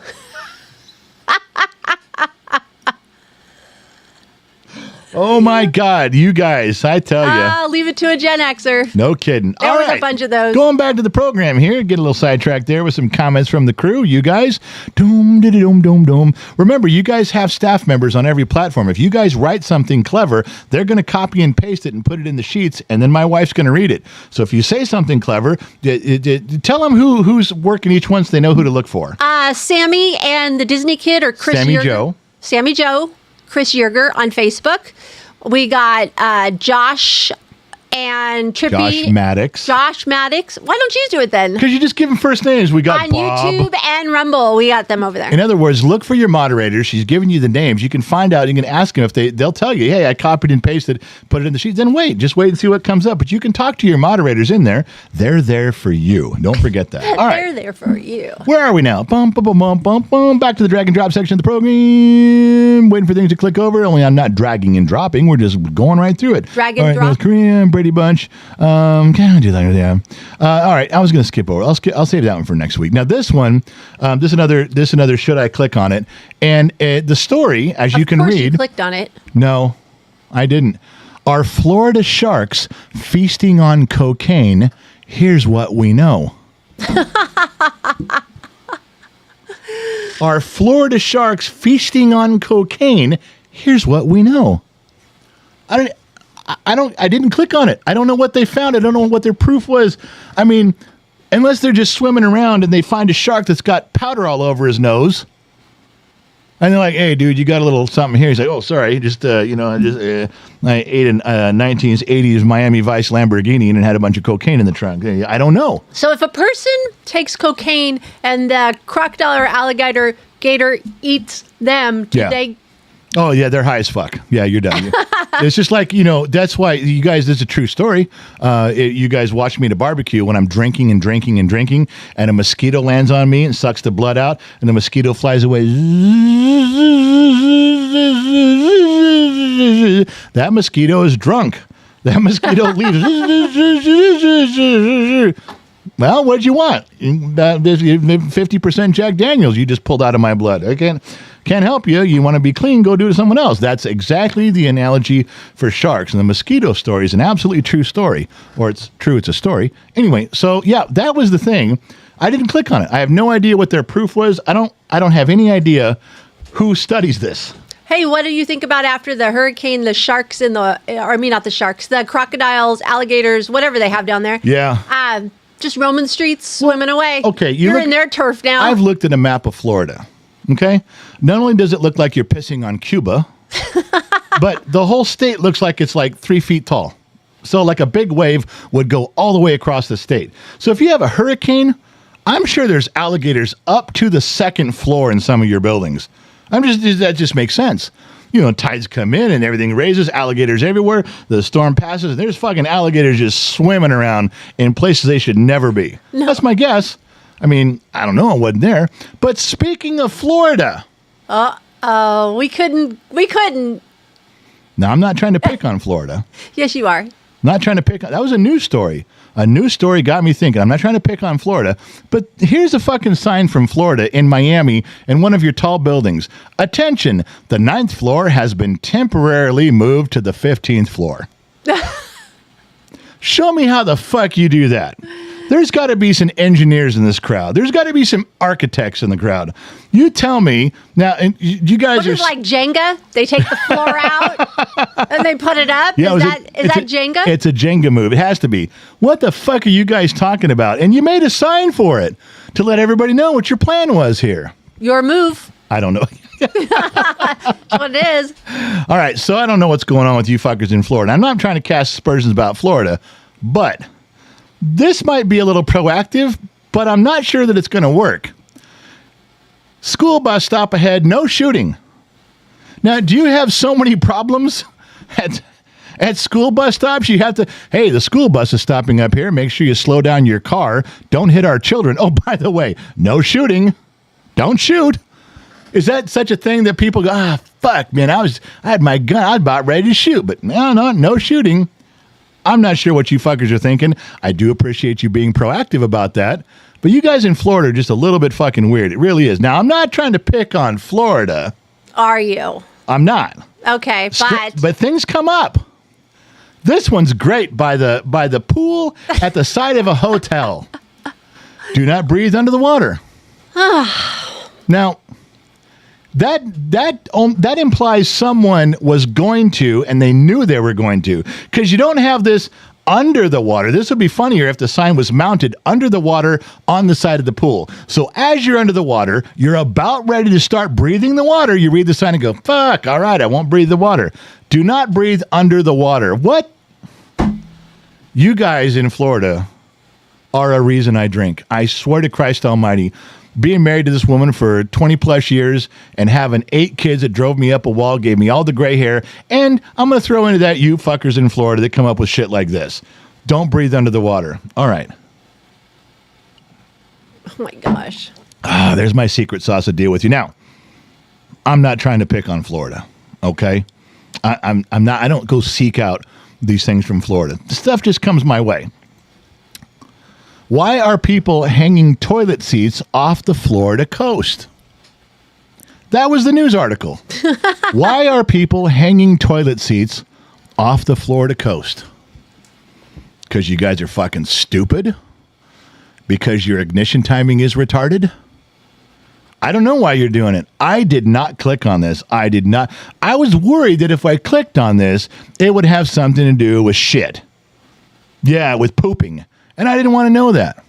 Oh my God, you guys, I tell you. I'll leave it to a Gen Xer. No kidding. There was a bunch of those. Going back to the program here, get a little sidetracked there with some comments from the crew. You guys, doom, diddy, doom, doom, doom. Remember, you guys have staff members on every platform. If you guys write something clever, they're going to copy and paste it and put it in the sheets, and then my wife's going to read it. So if you say something clever, tell them who's working each one so they know who to look for. Sammy and the Disney Kid or Chris Sammy Yerger. Joe. Sammy Joe. Chris Yerger on Facebook. We got Josh and Trippy. Josh Maddox. Why don't you do it then? Because you just give them first names. We got on Bob. YouTube and Rumble. We got them over there. In other words, look for your moderators. She's giving you the names. You can find out. You can ask them if they'll tell you, hey, I copied and pasted, put it in the sheets. Then just wait and see what comes up. But you can talk to your moderators in there. They're there for you. Don't forget that. All right. They're there for you. Where are we now? Bum, bum, bum, bum, bum. Back to the drag and drop section of the program. Waiting for things to click over. Only I'm not dragging and dropping. We're just going right through it. Drag and drop. North Korea, Brady Bunch. Can I do that? Yeah. All right. I was going to skip over. I'll save that one for next week. Now this one, this another. Should I click on it? And the story, as you can read. You clicked on it. No, I didn't. Are Florida sharks feasting on cocaine? Here's what we know. Are Florida sharks feasting on cocaine? Here's what we know. I didn't click on it. I don't know what they found. I don't know what their proof was. I mean, unless they're just swimming around and they find a shark that's got powder all over his nose. And they're like, hey, dude, you got a little something here. He's like, oh, sorry. I ate a 1980s Miami Vice Lamborghini and it had a bunch of cocaine in the trunk. I don't know. So if a person takes cocaine and the crocodile or alligator gator eats them, do Yeah. they? Oh, yeah, they're high as fuck. Yeah, you're done. It's just like, that's why you guys, this is a true story. You guys watch me at a barbecue when I'm drinking and drinking and drinking, and a mosquito lands on me and sucks the blood out, and the mosquito flies away. That mosquito is drunk. That mosquito leaves. Well, what'd you want? 50% Jack Daniels you just pulled out of my blood. I can't help you. You want to be clean, go do it to someone else. That's exactly the analogy for sharks. And the mosquito story is an absolutely true story. Or it's true, it's a story. Anyway, so yeah, that was the thing. I didn't click on it. I have no idea what their proof was. I don't have any idea who studies this. Hey, what do you think about after the hurricane, the sharks not the sharks, the crocodiles, alligators, whatever they have down there? Yeah. Just roaming the streets, swimming away. Okay, you're in their turf now. I've looked at a map of Florida. Okay, not only does it look like you're pissing on Cuba, but the whole state looks like it's like 3 feet tall. So like a big wave would go all the way across the state. So if you have a hurricane, I'm sure there's alligators up to the second floor in some of your buildings. That just makes sense. Tides come in and everything raises, alligators everywhere. The storm passes, and there's fucking alligators just swimming around in places they should never be. No. That's my guess. I mean, I don't know. I wasn't there. But speaking of Florida. We couldn't. Now, I'm not trying to pick on Florida. Yes, you are. Not trying to pick on. That was a news story. A news story got me thinking. I'm not trying to pick on Florida, but here's a fucking sign from Florida in Miami in one of your tall buildings. Attention, the 9th floor has been temporarily moved to the 15th floor. Show me how the fuck you do that. There's got to be some engineers in this crowd. There's got to be some architects in the crowd. You tell me now. And you guys are like Jenga. They take the floor out and they put it up. Yeah, is that Jenga? It's a Jenga move. It has to be. What the fuck are you guys talking about? And you made a sign for it to let everybody know what your plan was here. Your move. I don't know. That's what it is. All right, so I don't know what's going on with you fuckers in Florida. I'm not trying to cast aspersions about Florida, but this might be a little proactive, but I'm not sure that it's going to work. School bus stop ahead, no shooting. Now, do you have so many problems at school bus stops? You have to, hey, the school bus is stopping up here. Make sure you slow down your car. Don't hit our children. Oh, by the way, no shooting. Don't shoot. Is that such a thing that people go, fuck, man, I had my gun. I was about ready to shoot, but no shooting. I'm not sure what you fuckers are thinking. I do appreciate you being proactive about that. But you guys in Florida are just a little bit fucking weird. It really is. Now, I'm not trying to pick on Florida. Are you? I'm not. Okay, but things come up. This one's great by the pool at the side of a hotel. Do not breathe under the water. Now, that implies someone was going to, and they knew they were going to, because you don't have this under the water. This would be funnier if the sign was mounted under the water on the side of the pool. So as you're under the water, you're about ready to start breathing the water. You read the sign and go, fuck, all right, I won't breathe the water. Do not breathe under the water. What? You guys in Florida are a reason I drink. I swear to Christ Almighty. Being married to this woman for 20 plus years and having 8 kids that drove me up a wall, gave me all the gray hair. And I'm going to throw into that you fuckers in Florida that come up with shit like this. Don't breathe under the water. All right. Oh my gosh. There's my secret sauce to deal with you. Now, I'm not trying to pick on Florida. Okay. I'm not, I don't go seek out these things from Florida. The stuff just comes my way. Why are people hanging toilet seats off the Florida coast? That was the news article. Why are people hanging toilet seats off the Florida coast? Because you guys are fucking stupid? Because your ignition timing is retarded? I don't know why you're doing it. I did not click on this. I did not. I was worried that if I clicked on this, it would have something to do with shit. Yeah, with pooping. And I didn't want to know that.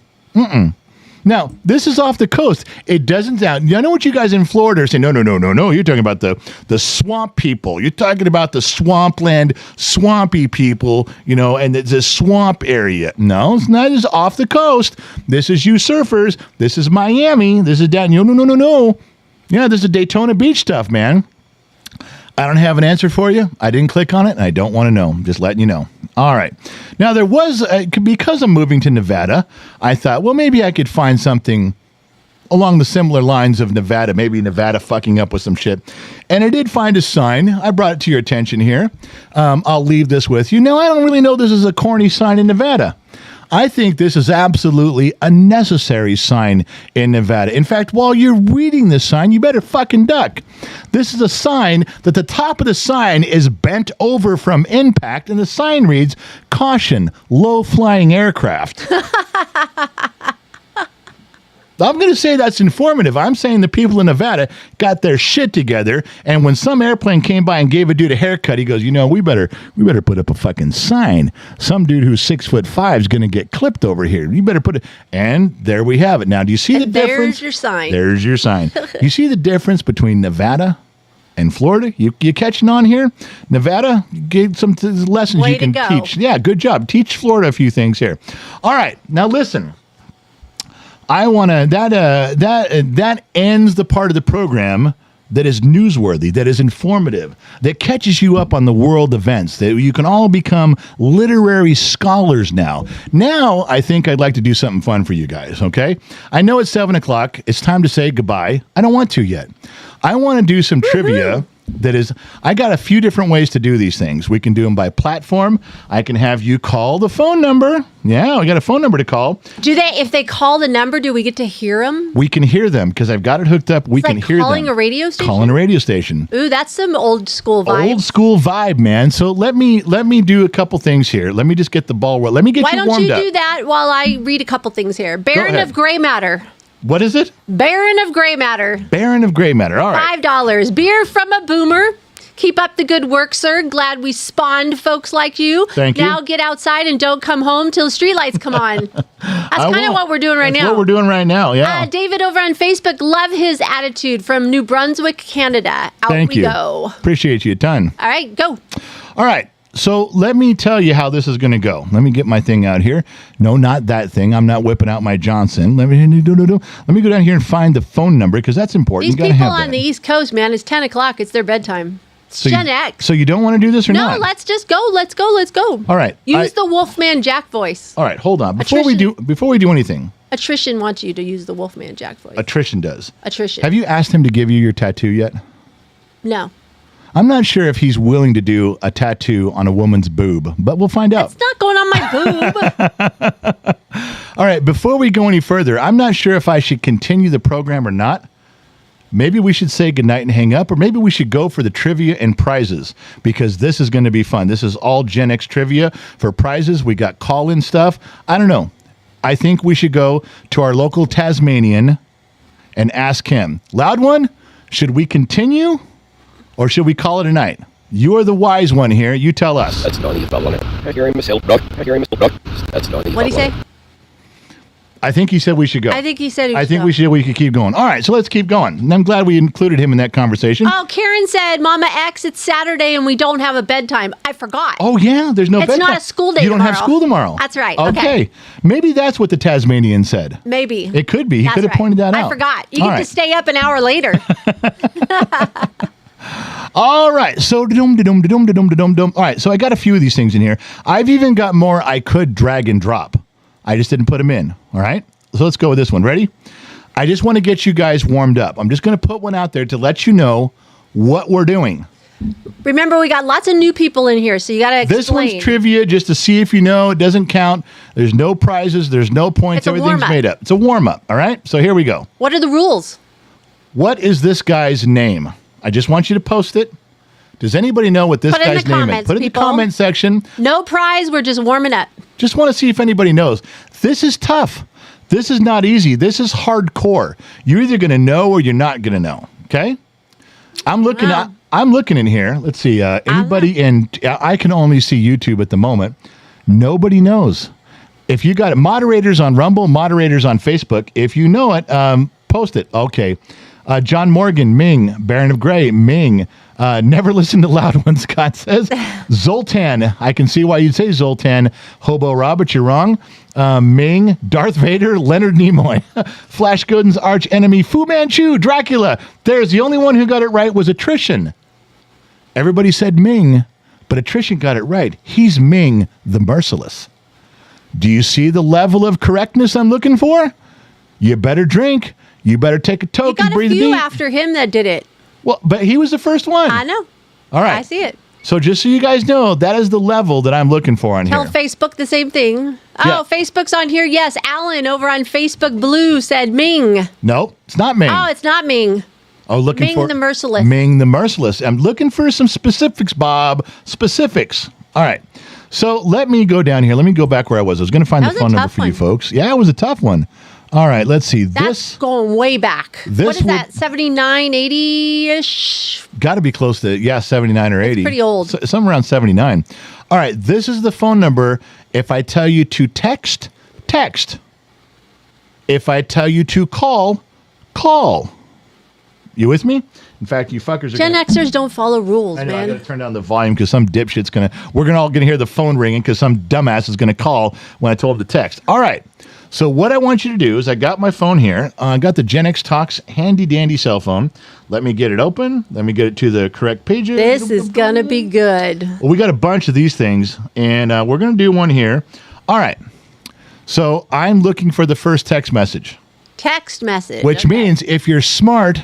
Now, this is off the coast. It doesn't sound... I know what you guys in Florida are saying. No. You're talking about the swamp people. You're talking about the swampland, swampy people, and it's a swamp area. No, it's not just off the coast. This is you surfers. This is Miami. This is down... No. Yeah, there's a Daytona Beach stuff, man. I don't have an answer for you. I didn't click on it, and I don't want to know. I'm just letting you know. All right. Now, there was, because I'm moving to Nevada, I thought, well, maybe I could find something along the similar lines of Nevada, maybe Nevada fucking up with some shit. And I did find a sign. I brought it to your attention here. I'll leave this with you. Now, I don't really know this is a corny sign in Nevada. I think this is absolutely a necessary sign in Nevada. In fact, while you're reading this sign, you better fucking duck. This is a sign that the top of the sign is bent over from impact, and the sign reads, "Caution, low-flying aircraft." I'm going to say that's informative. I'm saying the people in Nevada got their shit together, and when some airplane came by and gave a dude a haircut, he goes, we better put up a fucking sign. Some dude who's 6'5" is going to get clipped over here. You better put it. And there we have it. Now, do you see the difference? There's your sign. There's your sign. You see the difference between Nevada and Florida? You catching on here? Nevada, get some lessons Way you can to go. teach. Yeah, good job. Teach Florida a few things here. All right, now listen. I want to, that ends the part of the program that is newsworthy, that is informative, that catches you up on the world events, that you can all become literary scholars now. Now, I think I'd like to do something fun for you guys, okay? I know it's 7 o'clock. It's time to say goodbye. I don't want to yet. I want to do some trivia. That is, I got a few different ways to do these things. We can do them by platform. I can have you call the phone number. Yeah, we got a phone number to call. If they call the number, do we get to hear them? We can hear them because I've got it hooked up. We can hear them. Calling a radio station? Calling a radio station. Ooh, that's some old school vibe. Old school vibe, man. So let me do a couple things here. Let me just get the ball rolling. Let me get Why you don't warmed you up. do that while I read a couple things here? Baron ahead. of Gray Matter. What is it? Baron of Gray Matter. Baron of Gray Matter. All right. $5. Beer from a boomer. Keep up the good work, sir. Glad we spawned folks like you. Thank you. Now get outside and don't come home till the streetlights come on. That's kind of what we're doing right That's now. what we're doing right now, yeah. David over on Facebook, love his attitude from New Brunswick, Canada. Out Thank we you. go. Appreciate you a ton. All right, go. All right. So let me tell you how this is going to go. Let me get my thing out here. No, not that thing. I'm not whipping out my Johnson. Let me go down here and find the phone number because that's important. These You gotta people have on that. the East Coast, man, it's 10 o'clock. It's their bedtime. It's Gen X. So you don't want to do this or No, not? let's just go. Let's go. Let's go. All right. Use the Wolfman Jack voice. All right, hold on. Before we do anything, Attrition wants you to use the Wolfman Jack voice. Attrition does. Attrition. Have you asked him to give you your tattoo yet? No. I'm not sure if he's willing to do a tattoo on a woman's boob, but we'll find out. It's not going on my boob. All right, before we go any further, I'm not sure if I should continue the program or not. Maybe we should say goodnight and hang up, or maybe we should go for the trivia and prizes, because this is going to be fun. This is all Gen X trivia for prizes. We got call-in stuff. I don't know. I think we should go to our local Tasmanian and ask him. Loud one, should we continue or should we call it a night? You are the wise one here. You tell us. That's not even long. I hear him myself, Brock. I hear him myself, Brock. That's not even What'd he say? I think he said we should go. I think he said we could keep going. All right, so let's keep going. And I'm glad we included him in that conversation. Oh, Karen said, Mama X, it's Saturday and we don't have a bedtime. I forgot. Oh, yeah, there's no It's bedtime. not a school day You don't have tomorrow. school tomorrow. That's right. Okay. Maybe that's what the Tasmanian said. Maybe. It could be. He That's could have right. pointed that out. I forgot. You All get right. to stay up an hour later. All right, so All right, so I got a few of these things in here. I've even got more I could drag and drop. I just didn't put them in. All right, so let's go with this one. Ready? I just want to get you guys warmed up. I'm just going to put one out there to let you know what we're doing. Remember, we got lots of new people in here, so you got to explain. This one's trivia just to see if you know. It doesn't count. There's no prizes. There's no points. It's a Everything's warm-up. made up. It's a warm-up. All right, so here we go. What are the rules? What is this guy's name? I just want you to post it. Does anybody know what this Put it in guy's the name is? comments, Put it in the people. comment section. No prize. We're just warming up. Just want to see if anybody knows. This is tough. This is not easy. This is hardcore. You're either going to know or you're not going to know. Okay? I'm looking in here. Let's see. Anybody in? I can only see YouTube at the moment. Nobody knows. If you got it, moderators on Rumble, moderators on Facebook. If you know it, post it. Okay. John Morgan, Ming. Baron of Gray, Ming. Never listen to loud ones, Scott says. Zoltan, I can see why you'd say Zoltan. Hobo Robert, you're wrong. Ming, Darth Vader, Leonard Nimoy. Flash Gordon's arch enemy, Fu Manchu, Dracula. There's the only one who got it right was Attrition. Everybody said Ming, but Attrition got it right. He's Ming the Merciless. Do you see the level of correctness I'm looking for? You better drink. You better take a toke and breathe deep. You got a few after him that did it. Well, but he was the first one. I know. All right. I see it. So just so you guys know, that is the level that I'm looking for on Tell here. Facebook the same thing. Yeah. Oh, Facebook's on here. Yes, Alan over on Facebook Blue said Ming. No, it's not Ming. Oh, it's not Ming. Oh, looking Ming for the Merciless. Ming the Merciless. I'm looking for some specifics, Bob. Specifics. All right. So let me go down here. Let me go back where I was. I was going to find the phone number for you folks. Yeah, it was a tough one. All right, let's see. That's going way back. What is that, 79, 80-ish? Got to be close to, 79 or 80. That's pretty old. Somewhere around 79. All right, this is the phone number. If I tell you to text, text. If I tell you to call, call. You with me? In fact, you fuckers are Gen Xers don't follow rules, I know, man. I got to turn down the volume because some dipshit's we're all going to hear the phone ringing because some dumbass is going to call when I told him to text. All right. So what I want you to do is I got my phone here. I got the Gen X Talks handy dandy cell phone. Let me get it open. Let me get it to the correct pages. This is going to be good. Well, we got a bunch of these things, and we're going to do one here. All right. So I'm looking for the first text message. Text message. Which means if you're smart,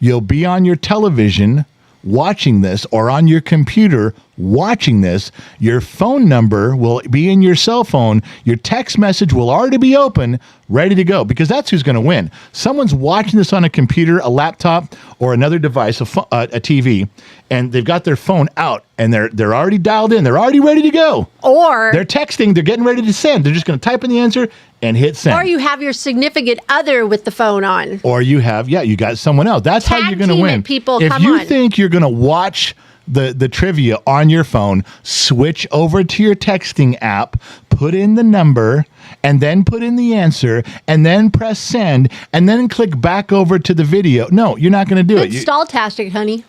you'll be on your television watching this or on your computer watching this. Your phone number will be in your cell phone. Your text message will already be open, ready to go, because that's who's going to win. Someone's watching this on a computer, a laptop, or another device, a TV, and they've got their phone out, and they're already dialed in. They're already ready to go. Or they're texting. They're getting ready to send. They're just going to type in the answer and hit send. Or you have your significant other with the phone on. Or you have, you got someone else. That's how you're going to win. People, if you think you're going to watch the trivia on your phone, switch over to your texting app, put in the number, and then put in the answer, and then press send, and then click back over to the video. No, you're not going to do it. It's stall-tastic, honey.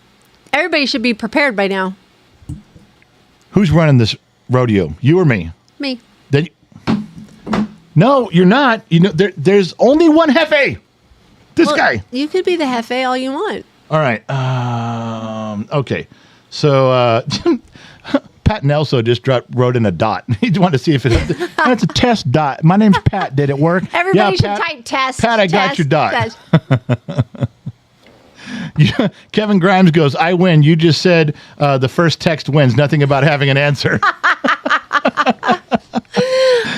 Everybody should be prepared by now. Who's running this rodeo? You or me? Me. No, you're not. You know, there's only one Hefe. This guy. You could be the Hefe all you want. All right. Okay. So Pat Nelson just wrote in a dot. He wanted to see if that's a test dot. My name's Pat. Did it work? Everybody should type test. Pat, I got your dot. Kevin Grimes goes, I win. You just said the first text wins. Nothing about having an answer.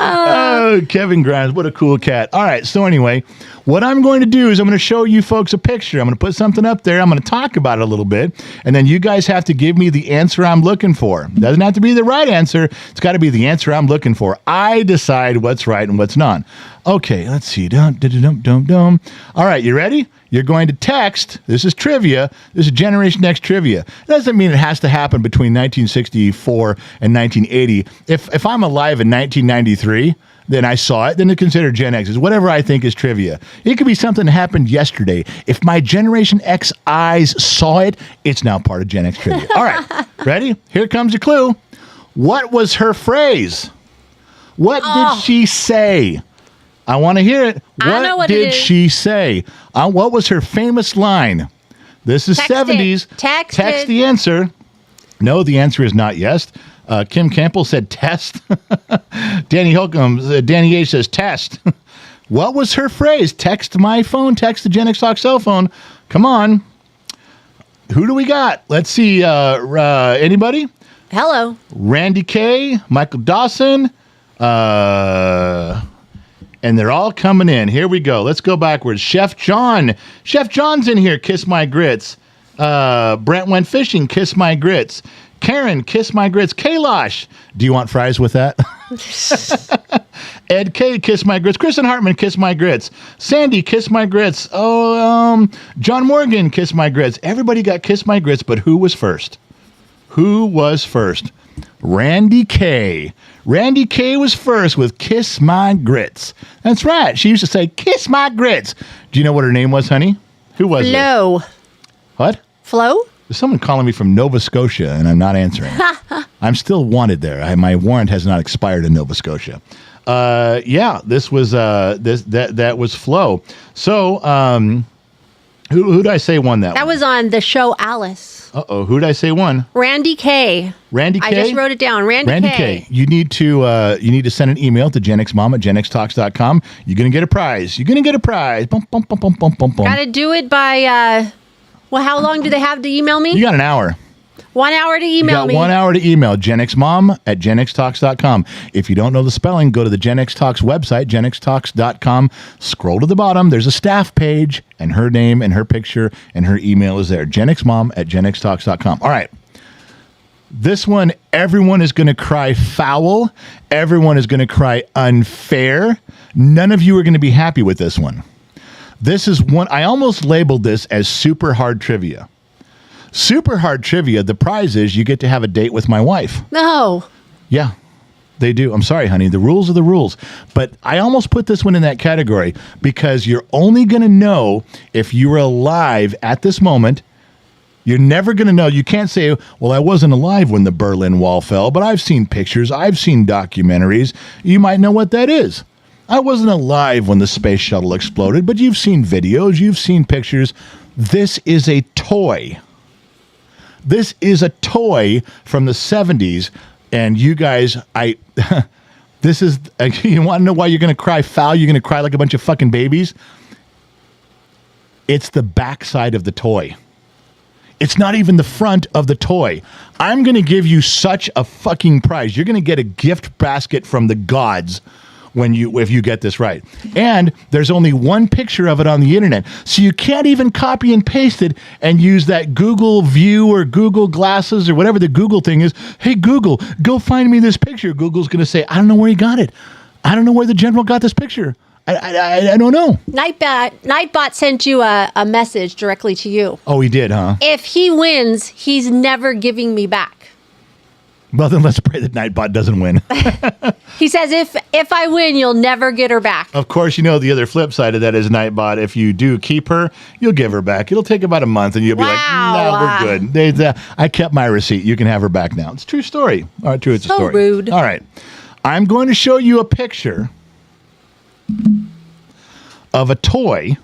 Oh, Kevin Grimes, what a cool cat. All right, so anyway, what I'm going to do is I'm going to show you folks a picture. I'm going to put something up there. I'm going to talk about it a little bit, and then you guys have to give me the answer I'm looking for. It doesn't have to be the right answer. It's got to be the answer I'm looking for. I decide what's right and what's not. Okay, let's see. All right, you ready? You're going to text. This is trivia. This is Generation X trivia. It doesn't mean it has to happen between 1964 and 1980. If I'm alive in 1993, then I saw it, then it's considered Gen X. It's whatever I think is trivia. It could be something that happened yesterday. If my Generation X eyes saw it, it's now part of Gen X trivia. All right, ready? Here comes your clue. What was her phrase? What did she say? I want to hear it. What did she say? What was her famous line? This is 70s. Text the answer. No, the answer is not yes. Kim Campbell said test. Danny Holcomb, Danny H says test. What was her phrase? Text my phone. Text the Gen X Talk cell phone. Come on. Who do we got? Let's see. Anybody? Hello. Randy K, Michael Dawson. And they're all coming in. Here we go. Let's go backwards. Chef John. Chef John's in here. Kiss my grits. Brent went fishing. Kiss my grits. Karen, kiss my grits. Kailash. Do you want fries with that? Ed K, kiss my grits. Kristen Hartman, kiss my grits. Sandy, kiss my grits. John Morgan, kiss my grits. Everybody got kiss my grits, but who was first? Who was first? Randy K. Randy K was first with Kiss My Grits. That's right. She used to say, kiss my grits. Do you know what her name was, honey? Who was it? Flo. What? Flo? There's someone calling me from Nova Scotia, and I'm not answering. I'm still wanted there. My warrant has not expired in Nova Scotia. Yeah, this was that was Flo. So, who did I say won that? That was on the show Alice. Who did I say won? Randy K. Randy K. I just wrote it down. Randy K. You need to send an email to genxmom@genxtalks.com. You're gonna get a prize. You're gonna get a prize. Bum, bum, bum, bum, bum, bum, bum. Got to do it by. Well, how long do they have to email me? You got an hour. 1 hour to email me. 1 hour to email genxmom@genxtalks.com. If you don't know the spelling, go to the Gen X Talks website, genxtalks.com. Scroll to the bottom. There's a staff page, and her name and her picture and her email is there. genxmom@genxtalks.com. All right. This one, everyone is going to cry foul. Everyone is going to cry unfair. None of you are going to be happy with this one. This is one, I almost labeled this as super hard trivia. Super hard trivia, the prize is you get to have a date with my wife. No. Yeah, they do. I'm sorry, honey. The rules are the rules. But I almost put this one in that category because you're only going to know if you were alive at this moment. You're never going to know. You can't say, well, I wasn't alive when the Berlin Wall fell, but I've seen pictures. I've seen documentaries. You might know what that is. I wasn't alive when the space shuttle exploded, but you've seen videos, you've seen pictures. This is a toy. This is a toy from the 70s, and you guys, this is, you want to know why you're going to cry foul? You're going to cry like a bunch of fucking babies? It's the backside of the toy. It's not even the front of the toy. I'm going to give you such a fucking prize. You're going to get a gift basket from the gods if you get this right. And there's only one picture of it on the internet. So you can't even copy and paste it and use that Google View or Google Glasses or whatever the Google thing is. Hey, Google, go find me this picture. Google's going to say, I don't know where he got it. I don't know where the general got this picture. I don't know. Nightbot sent you a message directly to you. Oh, he did, huh? If he wins, he's never giving me back. Well, then let's pray that Nightbot doesn't win. He says, if I win, you'll never get her back. Of course, you know the other flip side of that is Nightbot. If you do keep her, you'll give her back. It'll take about a month, and you'll be like, no, we're good. I kept my receipt. You can have her back now. It's a true story. All right, true, it's a story. So rude. All right. I'm going to show you a picture of a toy.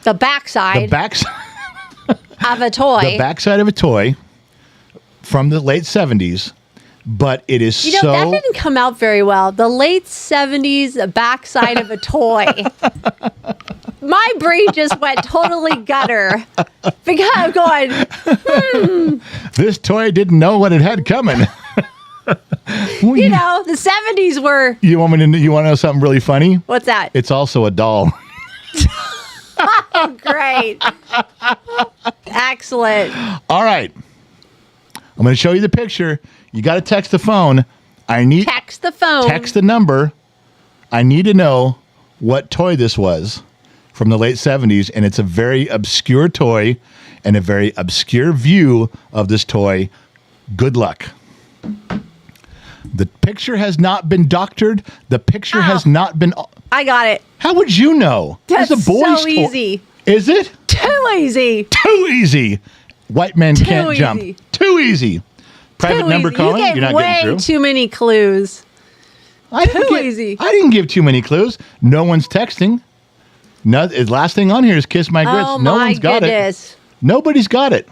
The backside. The backside. Of a toy. The backside of a toy from the late 70s. But it is that didn't come out very well. The late 70s, the backside of a toy. My brain just went totally gutter. Because I'm going, This toy didn't know what it had coming. You know, the 70s were... You want to know something really funny? What's that? It's also a doll. Oh, great. Excellent. All right. I'm going to show you the picture. You got to text the phone. Text the phone. Text the number. I need to know what toy this was from the late 70s, and it's a very obscure toy and a very obscure view of this toy. Good luck. The picture has not been doctored. The picture has not been... I got it. How would you know? That's it's a boy's so easy. Is it? Too easy. Too easy. White men can't jump. Too easy. Private number calling. You gave way too many clues. Too easy. I didn't give too many clues. No one's texting. The last thing on here is Kiss My Grits. Oh, no one's got it. Nobody's got it.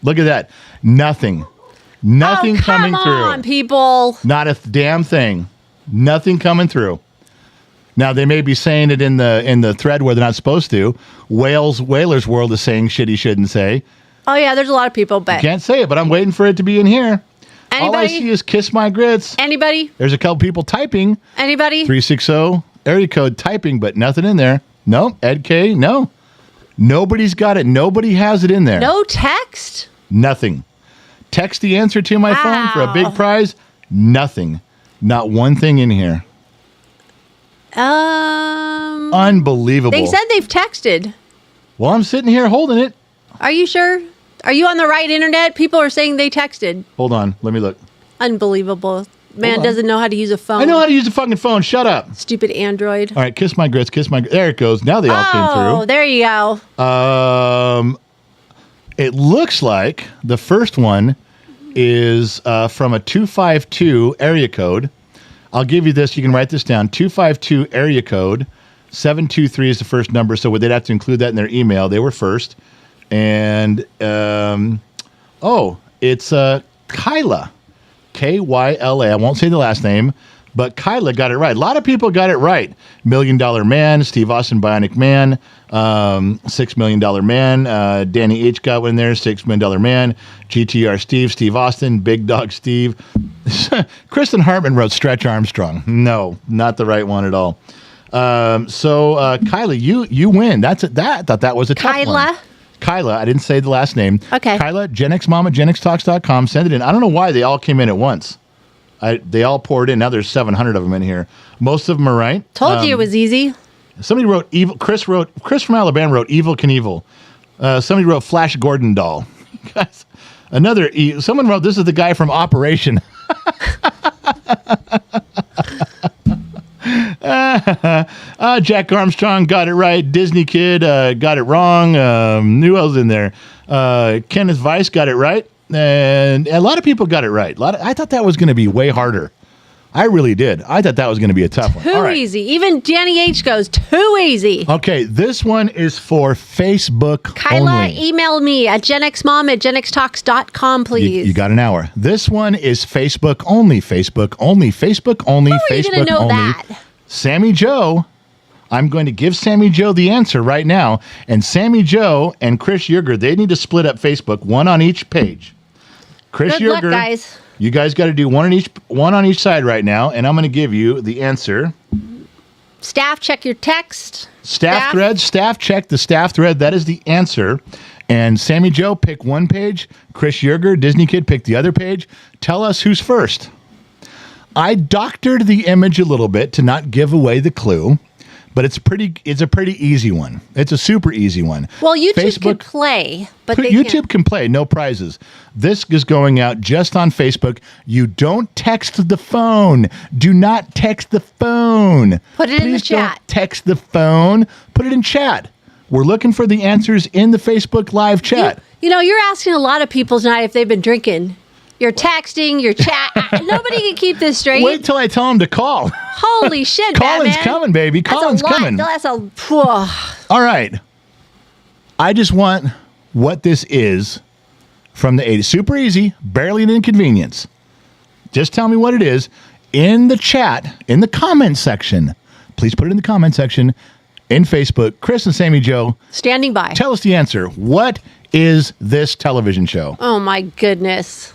Look at that. Nothing. Nothing coming through. Come on, people. Not a damn thing. Nothing coming through. Now, they may be saying it in the thread where they're not supposed to. Whalers World is saying shit he shouldn't say. Oh, yeah, there's a lot of people, but... Can't say it, but I'm waiting for it to be in here. Anybody? All I see is Kiss My Grits. Anybody? There's a couple people typing. Anybody? 360 area code typing, but nothing in there. No. Ed K, no. Nobody's got it. Nobody has it in there. No text? Nothing. Text the answer to my phone for a big prize. Nothing. Not one thing in here. Unbelievable. They said they've texted. Well, I'm sitting here holding it. Are you sure? Are you on the right internet? People are saying they texted. Hold on. Let me look. Unbelievable. Man doesn't know how to use a phone. I know how to use a fucking phone. Shut up. Stupid Android. All right, kiss my grits, there it goes. Now they all came Oh, through. there you go. It looks like the first one is from a 252 area code. I'll give you this. You can write this down. 252 area code. 723 is the first number, so they'd have to include that in their email. They were first. And, it's Kyla. Kyla. I won't say the last name, but Kyla got it right. A lot of people got it right. $1 Million Man, Steve Austin, Bionic Man, $6 Million Man, Danny H got one there, $6 Million Man, GTR Steve, Steve Austin, Big Dog Steve. Kristen Hartman wrote Stretch Armstrong. No, not the right one at all. Kyla, you win. I thought that was a tough one. Kyla, I didn't say the last name. Okay. Kyla, GenXMom@GenXTalks.com. Send it in. I don't know why they all came in at once. They all poured in. Now there's 700 of them in here. Most of them are right. Told you it was easy. Somebody wrote evil. Chris from Alabama wrote Evil Knievel. Somebody wrote Flash Gordon doll. Guys, someone wrote, this is the guy from Operation. Jack Armstrong got it right. Disney Kid got it wrong. Who else in there? Kenneth Weiss got it right. And a lot of people got it right. I thought that was going to be way harder. I really did. I thought that was going to be a tough one. Too easy. Even Danny H goes, too easy. Okay, this one is for Facebook Kyla, only. email me at genxmom@genxtalks.com, please. You got an hour. This one is Facebook only. Facebook only. Facebook only. How are you Facebook going to know only. that? Sammy Joe. I'm going to give Sammy Joe the answer right now. And Sammy Joe and Chris Yerger, they need to split up Facebook, one on each page. Chris Good Yerger, luck, guys. You guys got to do one on each side right now, and I'm going to give you the answer. Staff, check your text. Staff check the staff thread. That is the answer. And Sammy Joe, pick one page. Chris Yerger, Disney Kid, pick the other page. Tell us who's first. I doctored the image a little bit to not give away the clue, but it's a pretty easy one. It's a super easy one. Well, YouTube could play, but YouTube can play, no prizes. This is going out just on Facebook. You don't text the phone. Do not text the phone. Put it in the chat. Don't text the phone. Put it in chat. We're looking for the answers in the Facebook live chat. You're asking a lot of people tonight if they've been drinking. You're texting, you're chat. Nobody can keep this straight. Wait till I tell them to call. Holy shit, Colin's Batman. coming, baby. Colin's coming. That's a... All right. I just want what this is from the 80s. Super easy, barely an inconvenience. Just tell me what it is in the chat, in the comment section. Please put it in the comment section in Facebook. Chris and Sammy Joe. Standing by. Tell us the answer. What is this television show? Oh, my goodness.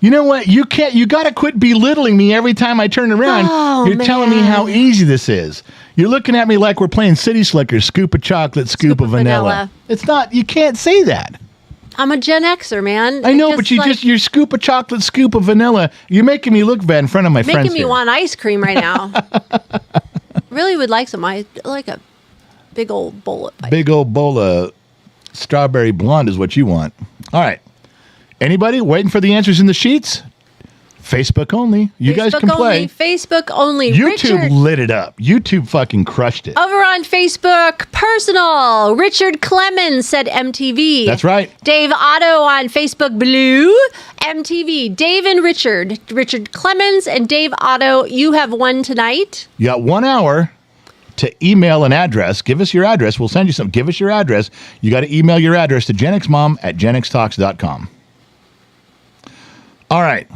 You know what? You got to quit belittling me every time I turn around. Oh, You're telling me how easy this is. You're looking at me like we're playing City Slickers, scoop of chocolate, scoop of vanilla. It's not, you can't say that. I'm a Gen Xer, man. I know, but your scoop of chocolate, scoop of vanilla, you're making me look bad in front of my friends. Making me want ice cream right now. Really would like some ice, like a big old bowl of ice. Big old bowl of strawberry blonde is what you want. All right. Anybody waiting for the answers in the sheets? Facebook only. You guys can play. Facebook only. YouTube Richard, lit it up. YouTube fucking crushed it. over on Facebook, personal. Richard Clemens said MTV. That's right. Dave Otto on Facebook Blue, MTV. Dave and Richard. Richard Clemens and Dave Otto, you have won tonight. You got 1 hour to email an address. Give us your address. We'll send you some. Give us your address. You got to email your address to genxmom@genxtalks.com. All right.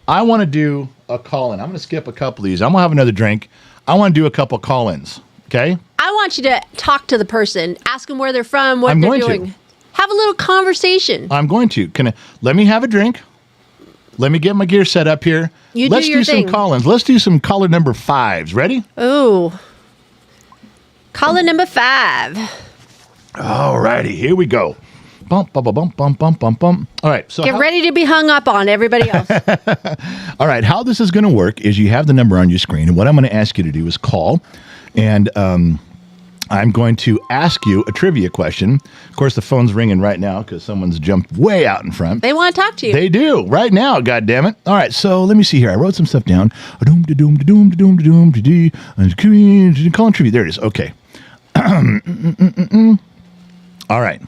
I want to do a call-in. I'm going to skip a couple of these. I'm going to have another drink. I want to do a couple call-ins, okay? I want you to talk to the person. Ask them where they're from, what I'm they're going to. doing. Have a little conversation. I'm going to. Let me have a drink. Let me get my gear set up here. Let's do some call-ins. Let's do some caller number 5s. Ready? Ooh. Caller number 5. All righty. Here we go. Bump, bump, bump, bump, bump, bump, bump. All right. So Get ready to be hung up on, everybody else. All right. How this is going to work is you have the number on your screen, and what I'm going to ask you to do is call, and I'm going to ask you a trivia question. Of course, the phone's ringing right now because someone's jumped way out in front. They want to talk to you. They do right now. God damn it! All right, so let me see here. I wrote some stuff down. Calling trivia. There it is. Okay. All right.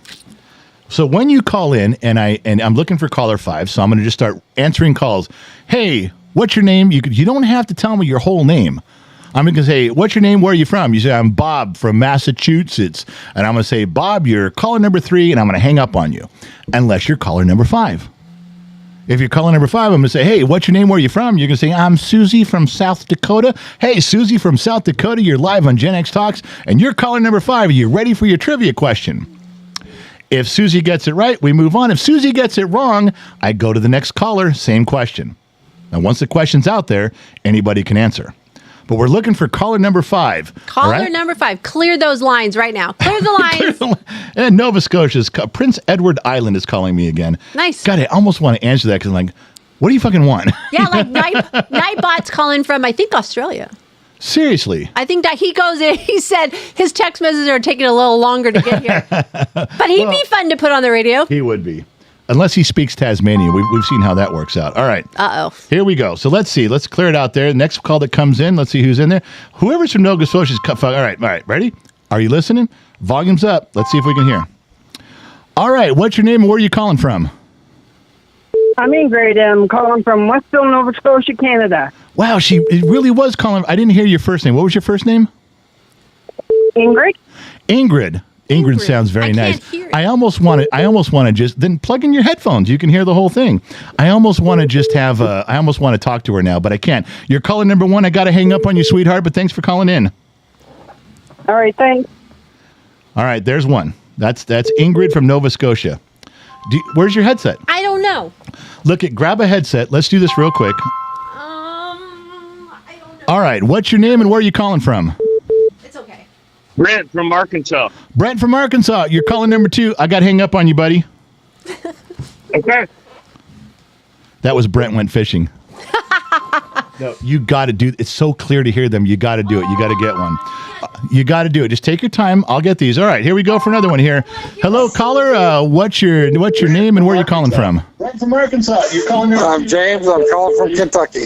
So when you call in, and I'm looking for caller 5, so I'm going to just start answering calls. Hey, what's your name? You don't have to tell me your whole name. I'm going to say, what's your name? Where are you from? You say, I'm Bob from Massachusetts. And I'm going to say, Bob, you're caller number 3, and I'm going to hang up on you. Unless you're caller number 5. If you're caller number 5, I'm going to say, hey, what's your name? Where are you from? You're going to say, I'm Susie from South Dakota. Hey, Susie from South Dakota, you're live on Gen X Talks, and you're caller number 5. Are you ready for your trivia question? If Susie gets it right, we move on. If Susie gets it wrong, I go to the next caller, same question. Now, once the question's out there, anybody can answer. But we're looking for caller number 5. Caller number 5. Clear those lines right now. Clear the lines. And Nova Scotia's Prince Edward Island is calling me again. Nice. God, I almost want to answer that because I'm like, what do you fucking want? Yeah, like Nightbot's calling from, I think, Australia. Seriously. I think that he goes in, he said his text messages are taking a little longer to get here. But he'd be fun to put on the radio. He would be. Unless he speaks Tasmanian. We've seen how that works out. All right. Uh-oh. Here we go. So let's see. Let's clear it out there. Next call that comes in. Let's see who's in there. Whoever's from Nova Scotia is... All right. Ready? Are you listening? Volume's up. Let's see if we can hear. All right. What's your name and where are you calling from? I'm Ingrid. I'm calling from Westville, Nova Scotia, Canada. Wow, it really was calling. I didn't hear your first name. What was your first name? Ingrid. Ingrid sounds very nice. Can't hear it. I almost want to just then plug in your headphones. You can hear the whole thing. I almost want to just have. I almost want to talk to her now, but I can't. You're caller number 1. I got to hang up on you, sweetheart. But thanks for calling in. All right, thanks. All right, there's one. That's Ingrid from Nova Scotia. Where's your headset? I don't know. Grab a headset. Let's do this real quick. I don't know. All right, what's your name and where are you calling from? It's okay. Brent from Arkansas. Brent from Arkansas. You're calling number 2. I got to hang up on you, buddy. Okay. That was Brent went fishing. No, you got to do it. It's so clear to hear them. You got to do it. You got to get one. You got to do it. Just take your time. I'll get these. All right, here we go for another one here. Hello, caller. What's your name and where are you calling from? Brent from Arkansas. You're calling number... I'm James. I'm calling from Kentucky.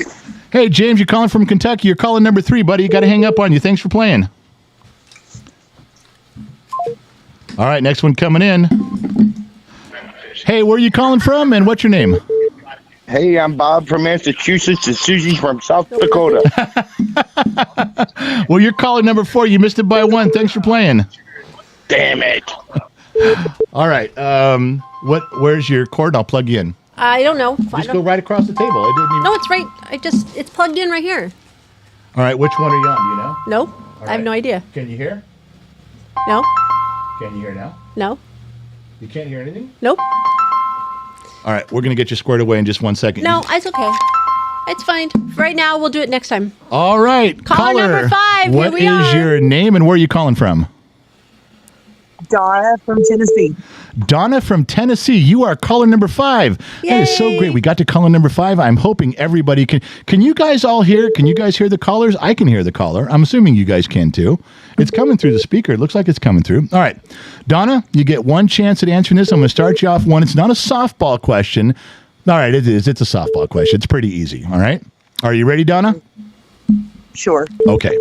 Hey, James, you're calling from Kentucky. You're calling number 3, buddy. You got to hang up on you. Thanks for playing. All right, next one coming in. Hey, where are you calling from and what's your name? Hey, I'm Bob from Massachusetts and Susie from South Dakota. Well, you're calling number 4. You missed it by 1. Thanks for playing. Damn it. All right. Where's your cord? I'll plug you in. I don't know. Just go right across the table. I didn't even... No, it's right. It's plugged in right here. All right, which one are you on? Do you know? Nope. All I have right. no idea. Can you hear? No. Can you hear now? No. You can't hear anything? Nope. All right, we're going to get you squared away in just 1 second. No, it's okay. It's fine. Right now, we'll do it next time. All right, Caller number 5, What here we is are. your name and where are you calling from? Donna from Tennessee. Donna from Tennessee. You are caller number 5. That is so Yay. great. We got to caller number 5. I'm hoping everybody can. Can you guys all hear? Can you guys hear the callers? I can hear the caller. I'm assuming you guys can too. It's coming through the speaker. It looks like it's coming through. All right. Donna, you get 1 chance at answering this. I'm going to start you off one. It's not a softball question. All right, it is. It's a softball question. It's pretty easy. All right. Are you ready, Donna? Sure. Okay.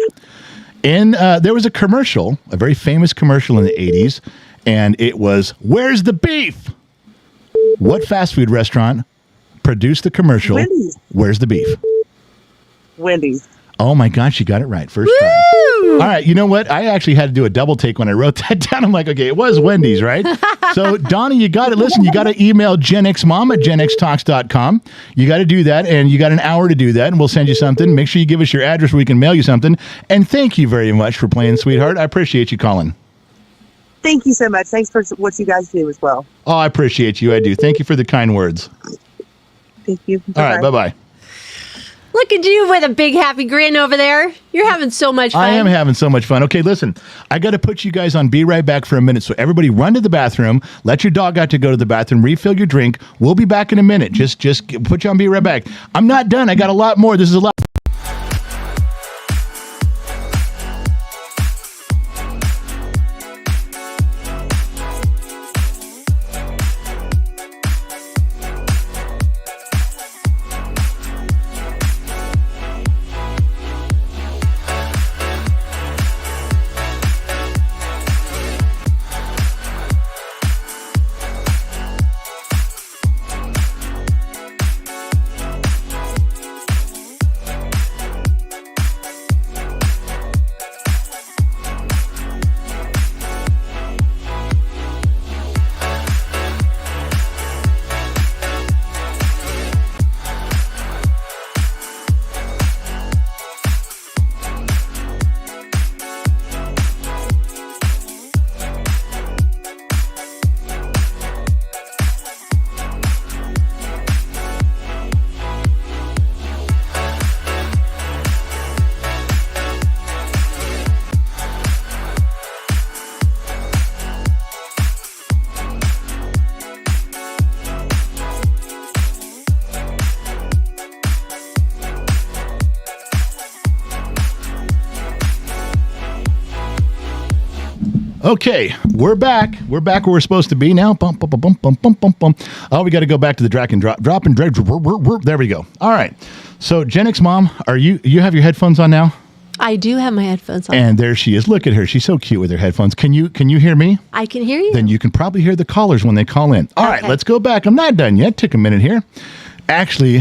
There was a commercial, a very famous commercial in the 80s, and it was, "Where's the beef?" What fast food restaurant produced the commercial, Wendy's. "Where's the beef"? Wendy's. Oh my gosh, you got it right. First try. All right, you know what? I actually had to do a double take when I wrote that down. I'm like, okay, it was Wendy's, right? So, Donna, you got it. Listen, you got to email GenXMom at genxtalks.com. You got to do that, and you got an hour to do that, and we'll send you something. Make sure you give us your address where we can mail you something. And thank you very much for playing, sweetheart. I appreciate you calling. Thank you so much. Thanks for what you guys do as well. Oh, I appreciate you. I do. Thank you for the kind words. Thank you. All right, bye-bye. Look at you with a big happy grin over there. You're having so much fun. I am having so much fun. Okay, listen, I got to put you guys on Be Right Back for a minute. So everybody run to the bathroom. Let your dog out to go to the bathroom. Refill your drink. We'll be back in a minute. Just put you on Be Right Back. I'm not done. I got a lot more. This is a lot. Okay, we're back. We're back where we're supposed to be now. Bump, bump, bump, bump, bump, bump, bump. Oh, we got to go back to the drag and drop, drop and drag. There we go. All right. So, Gen X mom, you have your headphones on now? I do have my headphones on. And there she is. Look at her. She's so cute with her headphones. Can you hear me? I can hear you. Then you can probably hear the callers when they call in. All right, let's go back. I'm not done yet. Took a minute here. Actually,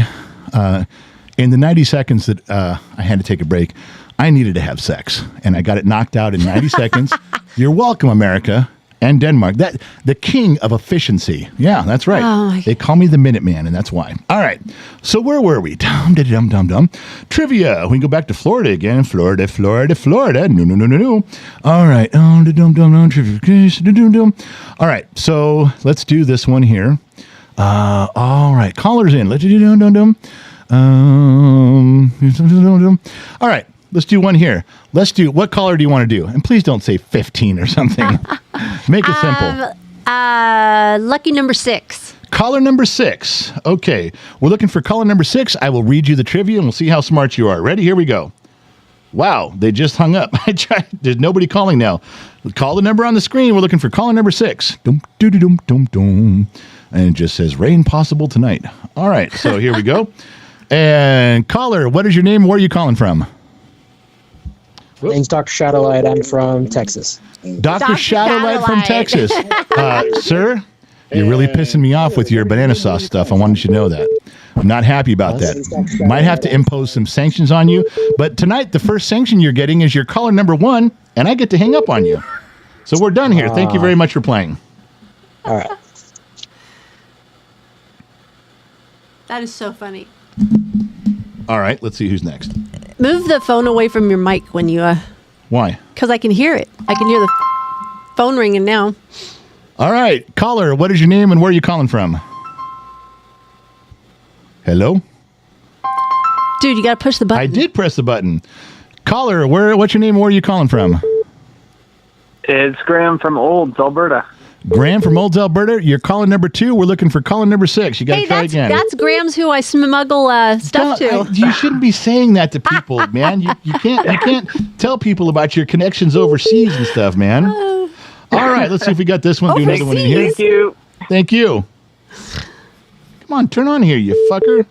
in the 90 seconds that I had to take a break, I needed to have sex, and I got it knocked out in 90 seconds. You're welcome, America and Denmark. That the king of efficiency. Yeah, that's right. Oh, they call me the Minuteman, and that's why. All right. So where were we? Dum. Trivia. We can go back to Florida again. Florida. No. All right. Trivia. All right. So let's do this one here. All right. Callers in. Let's do all right. Let's do one here. Let's do, what caller do you want to do? And please don't say 15 or something. Make it simple. Lucky number 6. Caller number 6. Okay. We're looking for caller number 6. I will read you the trivia and we'll see how smart you are. Ready? Here we go. Wow. They just hung up. There's nobody calling now. Call the number on the screen. We're looking for caller number 6. And it just says rain possible tonight. All right. So here we go. And caller, what is your name? Where are you calling from? My name's Dr. Shadowlight. I'm from Texas. Dr. Shadowlight from Texas. Sir, you're really pissing me off with your banana sauce stuff. I wanted you to know that. I'm not happy about that. Might have to impose some sanctions on you. But tonight, the first sanction you're getting is your caller number 1, and I get to hang up on you. So we're done here. Thank you very much for playing. All right. That is so funny. All right, let's see who's next. Move the phone away from your mic when you... Why? Because I can hear it. I can hear the phone ringing now. All right, caller, what is your name and where are you calling from? Hello? Dude, you got to push the button. I did press the button. Caller, what's your name and where are you calling from? It's Graham from Olds, Alberta. Graham from Olds, Alberta. You're calling number 2. We're looking for caller number 6. You got to try again. That's Graham's who I smuggle stuff to. You shouldn't be saying that to people, man. You can't tell people about your connections overseas and stuff, man. All right, let's see if we got this one. Do another one in here. Thank you. Thank you. Come on, turn on here, you fucker.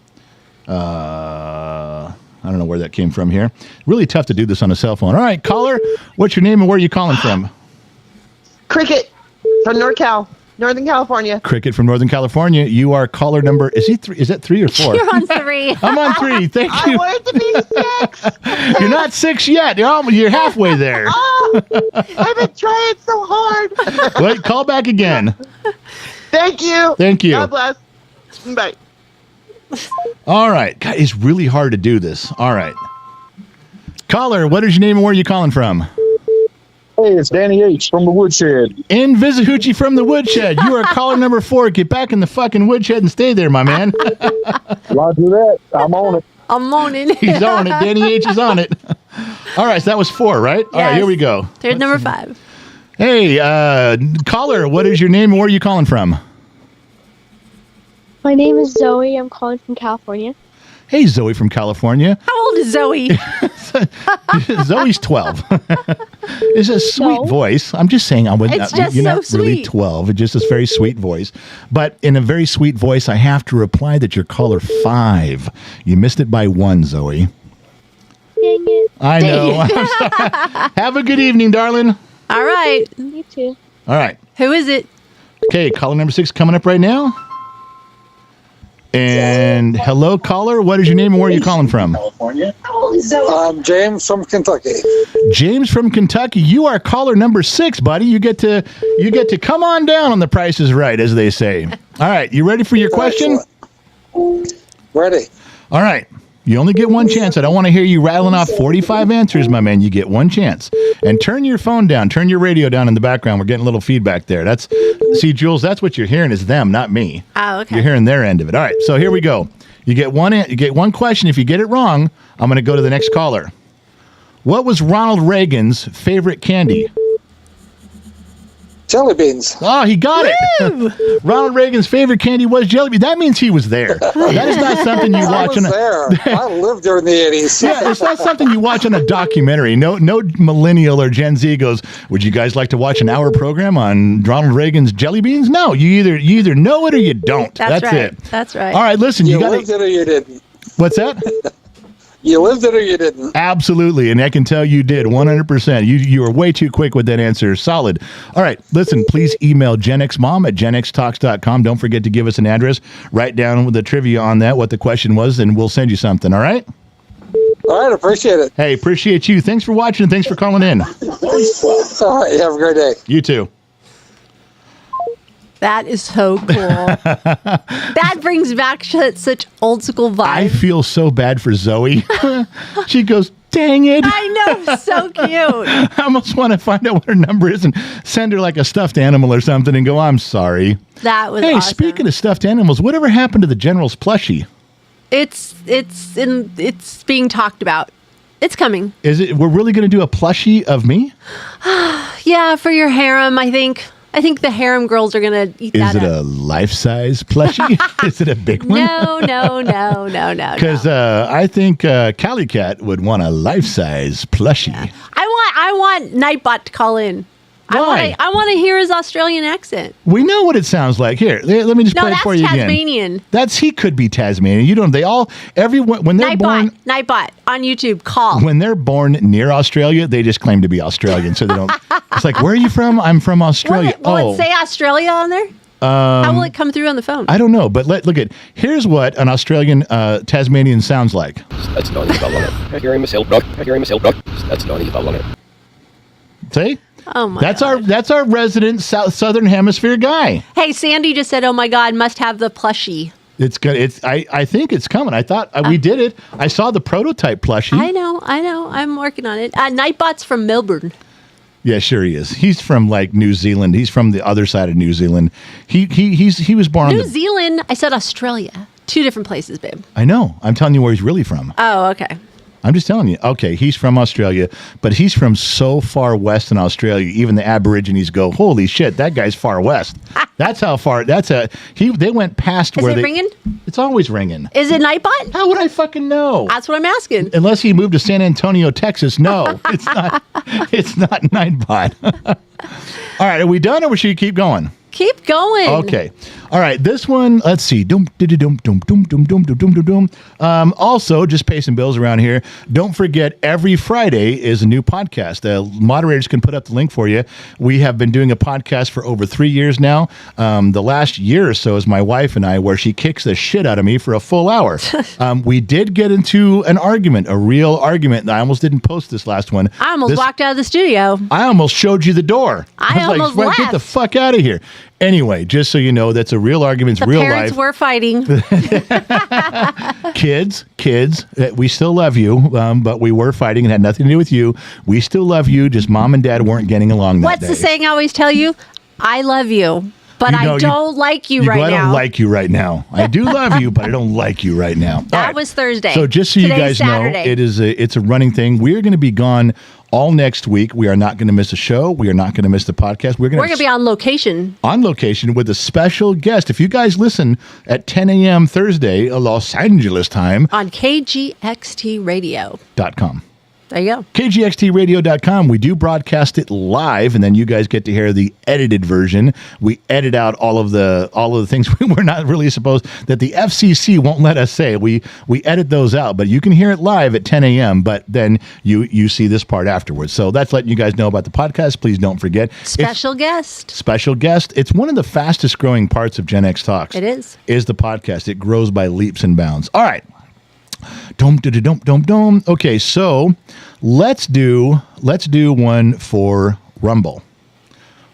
I don't know where that came from here. Really tough to do this on a cell phone. All right, caller, what's your name and where are you calling from? Cricket from Northern California. Cricket from Northern California. You are caller number, is that 3 or 4? You're on 3. I'm on 3. Thank you. I wanted to be 6. You're not 6 yet. You're halfway there. Oh, I've been trying so hard. Wait, call back again. Thank you. Thank you. God bless. Bye. All right. God, it's really hard to do this. All right. Caller, what is your name and where are you calling from? Hey, it's Danny H. from the Woodshed. Invisihuchi from the Woodshed. You are caller number 4. Get back in the fucking woodshed and stay there, my man. Roger that. I'm on it. I'm on it. He's on it. Danny H. is on it. All right, so that was 4, right? All right, here we go. There's number 5. Hey, caller, what is your name and where are you calling from? My name is Zoe. I'm calling from California. Hey, Zoe from California. How old is Zoe? Zoe's 12. It's a sweet voice. I'm just saying, It's just you're so not really sweet. 12. It's just a very sweet voice. But in a very sweet voice, I have to reply that you're caller 5. You missed it by 1, Zoe. Dang it. I know. I'm sorry. Have a good evening, darling. All right. You too. All right. Who is it? Okay, caller number 6 coming up right now. And hello, caller. What is your name and where are you calling from? California. I'm James from Kentucky. James from Kentucky. You are caller number 6, buddy. You get to come on down on The Price is Right, as they say. All right, you ready for your question? Ready. All right. You only get one chance. I don't want to hear you rattling off 45 answers, my man. You get one chance. And turn your phone down. Turn your radio down in the background. We're getting a little feedback there. See, Jules, that's what you're hearing is them, not me. Oh, okay. You're hearing their end of it. All right, so here we go. You get one question. If you get it wrong, I'm going to go to the next caller. What was Ronald Reagan's favorite candy? Jelly beans. Oh, he got it. Ronald Reagan's favorite candy was jelly bean. That means he was there. That is not something you watch I was there. I lived during the 80s. Yeah, it's not something you watch on a documentary. No millennial or Gen Z goes, would you guys like to watch an hour program on Ronald Reagan's jelly beans? No, you either know it or you don't. That's right. it. That's right. All right, listen, You lived it or you didn't. What's that? You lived it or you didn't. Absolutely, and I can tell you did 100%. You were way too quick with that answer. Solid. All right, listen, please email GenXMom at genxtalks.com. Don't forget to give us an address. Write down the trivia on that, what the question was, and we'll send you something, all right? All right, appreciate it. Hey, appreciate you. Thanks for watching, and thanks for calling in. All right, have a great day. You too. That is so cool. That brings back such old school vibes. I feel so bad for Zoe. She goes, dang it. I know, so cute. I almost want to find out what her number is and send her like a stuffed animal or something and go, I'm sorry. That was Hey, awesome. speaking of stuffed animals, whatever happened to the General's plushie? It's being talked about. It's coming. Is it? We're really going to do a plushie of me? Yeah, for your harem, I think. I think the harem girls are going to eat Is that it up. a life-size plushie? Is it a big one? No. Because I think Cali Cat would want a life-size plushie. Yeah. I want Nightbot to call in. Why? I want to hear his Australian accent. We know what it sounds like. Here, let me just play it for you Tasmanian. again. He could be Tasmanian. You don't. Everyone when they're born. Nightbot on YouTube. Call. When they're born near Australia, they just claim to be Australian, so they don't. It's like, where are you from? I'm from Australia. Will it say Australia on there? How will it come through on the phone? I don't know, but look at. Here's what an Australian Tasmanian sounds like. That's not even on it. I hear myself, bro. That's not even on it. See? Oh my God. That's our resident Southern Hemisphere guy. Hey, Sandy just said, "Oh my God, must have the plushie." It's good. I think it's coming. I thought we did it. I saw the prototype plushie. I know. I'm working on it. Nightbot's from Melbourne. Yeah, sure he is. He's from like New Zealand. He's from the other side of New Zealand. He was born New Zealand. I said Australia. Two different places, babe. I know. I'm telling you where he's really from. Oh, okay. I'm just telling you. Okay, he's from Australia, but he's from so far west in Australia. Even the Aborigines go, "Holy shit, that guy's far west." That's how far. They went past where they. Is it ringing? It's always ringing. Is it Nightbot? How would I fucking know? That's what I'm asking. Unless he moved to San Antonio, Texas. No, it's not. It's not Nightbot. All right, are we done, or should we keep going? Keep going. Okay. All right. This one, let's see. Also, just pay some bills around here. Don't forget, every Friday is a new podcast. The moderators can put up the link for you. We have been doing a podcast for over 3 years now. The last year or so is my wife and I, where she kicks the shit out of me for a full hour. We did get into an argument, a real argument. I almost didn't post this last one. I almost walked out of the studio. I almost showed you the door. I was almost like, get the fuck out of here. Anyway, just so you know, that's a real argument. It's real life. The parents were fighting. Kids, we still love you, but we were fighting. It had nothing to do with you. We still love you. Just mom and dad weren't getting along that day. What's the saying I always tell you? I love you, but I don't like you right now. I don't like you right now. I do love you, but I don't like you right now. That was Thursday. So just so you guys know, it's a running thing. We're going to be gone all next week. We are not going to miss a show. We are not going to miss the podcast. We're going to be on location. On location with a special guest. If you guys listen at 10 a.m. Thursday, Los Angeles time. On KGXTradio.com. There you go. KGXTradio.com. We do broadcast it live, and then you guys get to hear the edited version. We edit out all of the things we're not really supposed, that the FCC won't let us say. We edit those out, but you can hear it live at 10 a.m., but then you see this part afterwards. So that's letting you guys know about the podcast. Please don't forget. Special guest. It's one of the fastest growing parts of Gen X Talks. It is. Is the podcast. It grows by leaps and bounds. All right. Okay, so let's do one for Rumble.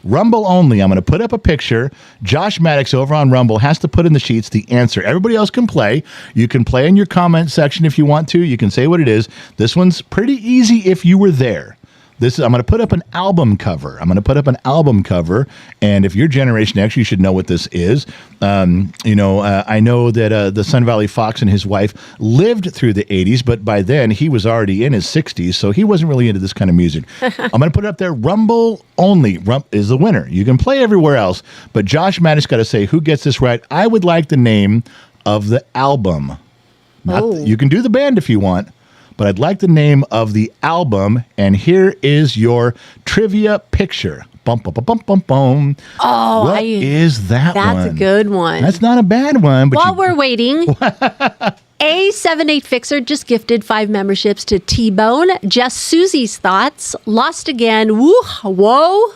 Rumble only. I'm going to put up a picture. Josh Maddox over on Rumble has to put in the sheets the answer. Everybody else can play. You can play in your comment section if you want to. You can say what it is. This one's pretty easy if you were there. I'm going to put up an album cover. And if you're Generation X, you should know what this is. I know that the Sun Valley Fox and his wife lived through the 80s, but by then he was already in his 60s, so he wasn't really into this kind of music. I'm going to put it up there. Rumble only is the winner. You can play everywhere else, but Josh Maddox got to say who gets this right. I would like the name of the album. You can do the band if you want, but I'd like the name of the album, and here is your trivia picture. Bum, bum, bum, bum, bum, bum. Oh, what is that one? That's a good one. That's not a bad one. But While we're waiting, A78 Fixer just gifted 5 memberships to T-Bone, Just Susie's Thoughts, Lost Again, Woo, Whoa,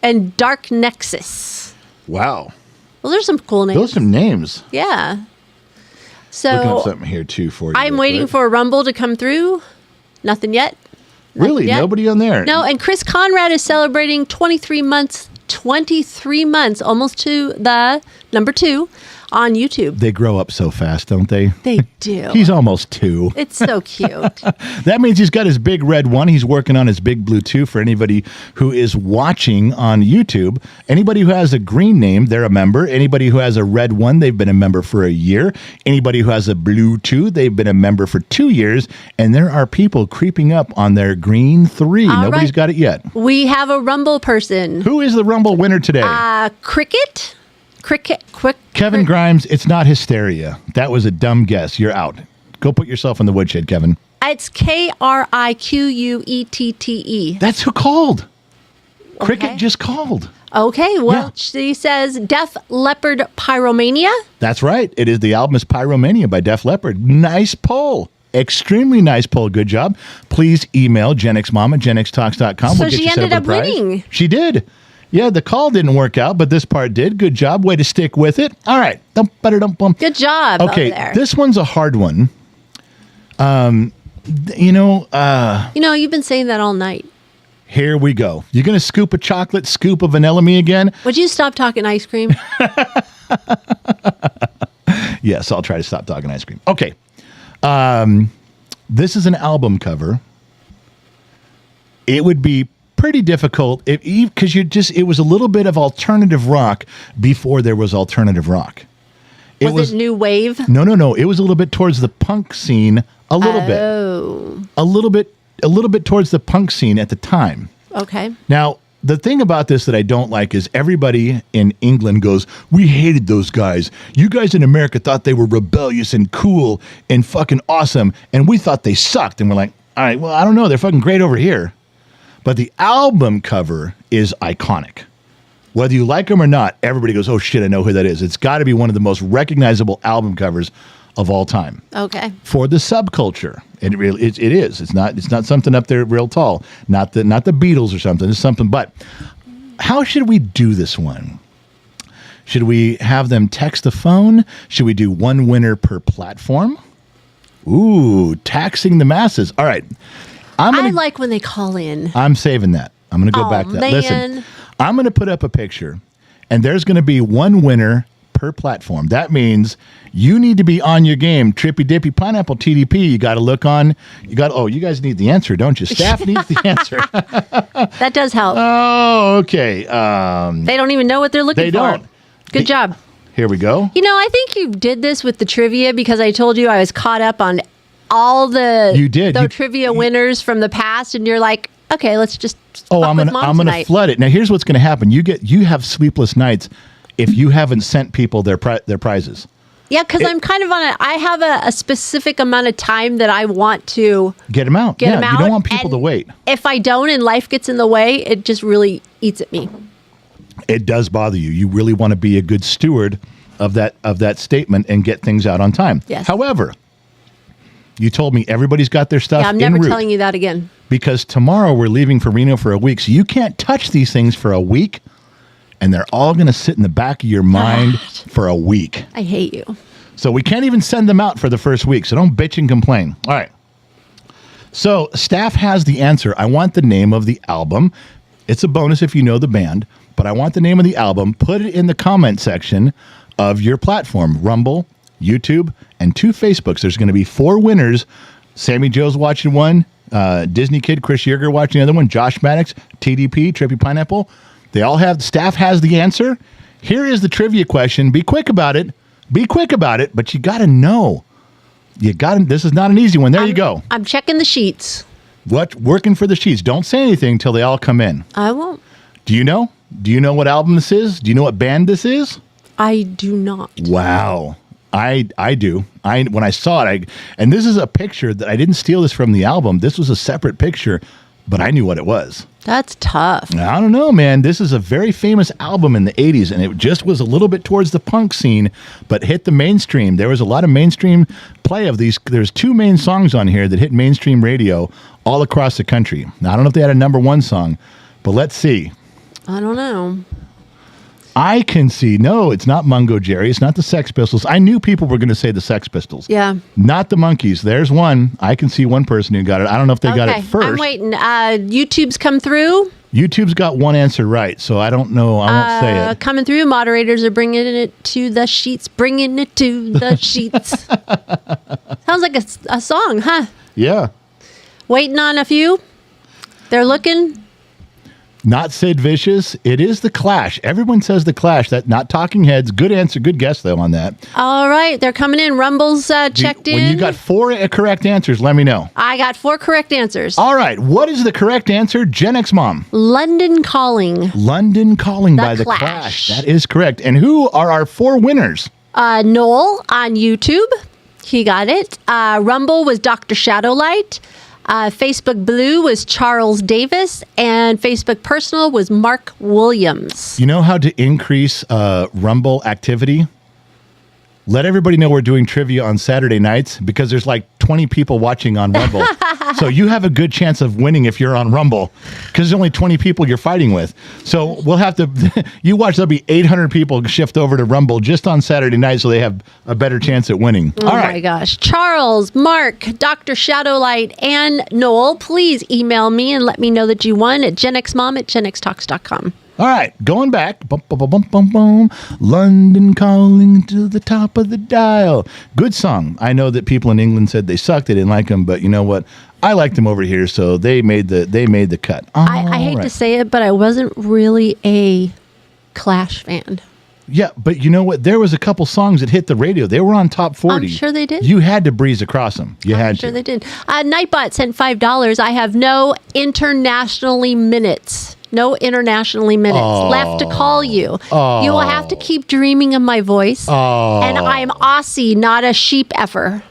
and Dark Nexus. Wow. Well, there's some cool names. Those are some names. Yeah. So looking up something here too for you. I'm waiting for a Rumble to come through. Nothing yet. Really? Nobody on there? No, and Chris Conrad is celebrating 23 months, almost to the number 2 on YouTube. They grow up so fast, don't they? They do. He's almost 2. It's so cute. That means he's got his big red 1. He's working on his big blue 2 for anybody who is watching on YouTube. Anybody who has a green name, they're a member. Anybody who has a red 1, they've been a member for a year. Anybody who has a blue 2, they've been a member for 2 years. And there are people creeping up on their green 3. Nobody's got it yet. We have a Rumble person. Who is the Rumble winner today? Cricket. Kevin Grimes, it's not hysteria. That was a dumb guess. You're out. Go put yourself in the woodshed, Kevin. It's Kriquette. That's who called. Okay. Cricket just called. Okay, well, She says Def Leppard Pyromania. That's right. It is the album is Pyromania by Def Leppard. Nice poll. Extremely nice poll. Good job. Please email GenXMom at GenXTalks.com. So she ended up winning. She did. Yeah, the call didn't work out, but this part did. Good job. Way to stick with it. All right. Good job. Okay, this one's a hard one. You've been saying that all night. Here we go. You're going to scoop a chocolate, scoop a vanilla me again? Would you stop talking ice cream? Yes, I'll try to stop talking ice cream. Okay. This is an album cover. It would be pretty difficult because it was a little bit of alternative rock before there was alternative rock. Was it new wave? No. It was a little bit towards the punk scene. A little bit towards the punk scene at the time. Okay. Now, the thing about this that I don't like is everybody in England goes, we hated those guys. You guys in America thought they were rebellious and cool and fucking awesome, and we thought they sucked. And we're like, all right, well, I don't know. They're fucking great over here. But the album cover is iconic. Whether you like them or not, everybody goes, oh shit, I know who that is. It's got to be one of the most recognizable album covers of all time. Okay. For the subculture. It is. It's not something up there real tall. Not the Beatles or something. It's something. But how should we do this one? Should we have them text the phone? Should we do one winner per platform? Ooh, taxing the masses. All right. I like when they call in. I'm saving that. I'm going to go back to that. Man. Listen, I'm going to put up a picture, and there's going to be one winner per platform. That means you need to be on your game. Trippy Dippy Pineapple TDP. You got to look on. You guys need the answer, don't you? Staff needs the answer. That does help. Oh, okay. They don't even know what they're looking for. They don't. Good job. Here we go. I think you did this with the trivia because I told you I was caught up on all the trivia winners from the past, and you're like, okay, let's just I'm gonna flood it. Now here's what's gonna happen. You have sleepless nights if you haven't sent people their prizes. Yeah, because I'm kind of I have a specific amount of time that I want to get them out. Them out. You don't want people to wait. If I don't and life gets in the way, it just really eats at me. It does bother you. You really want to be a good steward of that statement and get things out on time. Yes. However, you told me everybody's got their stuff. Yeah, I'm never telling you that again. Because tomorrow we're leaving for Reno for a week, so you can't touch these things for a week, and they're all going to sit in the back of your mind for a week. I hate you. So we can't even send them out for the first week, so don't bitch and complain. All right. So staff has the answer. I want the name of the album. It's a bonus if you know the band, but I want the name of the album. Put it in the comment section of your platform, Rumble, YouTube, and 2 Facebooks. There's going to be 4 winners. Sammy Joe's watching one. Disney Kid, Chris Yeager watching the other one, Josh Maddox, TDP, Trippy Pineapple. They all have, staff has the answer. Here is the trivia question. Be quick about it. Be quick about it, but you got to know. This is not an easy one. There you go. I'm checking the sheets. Working for the sheets. Don't say anything until they all come in. I won't. Do you know? Do you know what album this is? Do you know what band this is? I do not. Wow. I do. When I saw it, and this is a picture that I didn't steal this from the album. This was a separate picture, but I knew what it was. That's tough. I don't know, man. This is a very famous album in the 80s, and it just was a little bit towards the punk scene, but hit the mainstream. There was a lot of mainstream play of these. There's 2 main songs on here that hit mainstream radio all across the country. Now, I don't know if they had a number 1 song, but let's see. I don't know. I can see. No, it's not Mungo Jerry. It's not the Sex Pistols. I knew people were going to say the Sex Pistols. Yeah. Not the Monkees. There's one. I can see one person who got it. I don't know if they got it first. I'm waiting. YouTube's come through. YouTube's got one answer right, so I don't know. I won't say it. Coming through. Moderators are bringing it to the sheets. Bringing it to the sheets. Sounds like a song, huh? Yeah. Waiting on a few. They're looking. Not Sid Vicious. It is The Clash. Everyone says The Clash. That not Talking Heads. Good answer. Good guess, though, on that. All right. They're coming in. Rumble's checked in. When you got 4 correct answers, let me know. I got 4 correct answers. All right. What is the correct answer, Gen X Mom? London Calling. London Calling by The Clash. That is correct. And who are our 4 winners? Noel on YouTube. He got it. Rumble was Dr. Shadowlight. Facebook Blue was Charles Davis, and Facebook Personal was Mark Williams. You know how to increase Rumble activity? Let everybody know we're doing trivia on Saturday nights because there's like 20 people watching on Rumble. So you have a good chance of winning if you're on Rumble because there's only 20 people you're fighting with. So we'll have to, you watch, there'll be 800 people shift over to Rumble just on Saturday night so they have a better chance at winning. Oh, all right. My gosh. Charles, Mark, Dr. Shadowlight, and Noel, please email me and let me know that you won at genxmom@genxtalks.com. All right, going back. Bum, bum, bum, bum, bum. London Calling to the top of the dial. Good song. I know that people in England said they sucked. They didn't like them, but you know what? I liked them over here, so they made the cut. I hate to say it, but I wasn't really a Clash fan. Yeah, but you know what? There was a couple songs that hit the radio. They were on top 40. I'm sure they did. You had to breeze across them. I'm sure they did. Nightbot sent $5. I have no internationally minutes. No internationally minutes left to call you. You will have to keep dreaming of my voice. And I'm Aussie, not a sheep effer.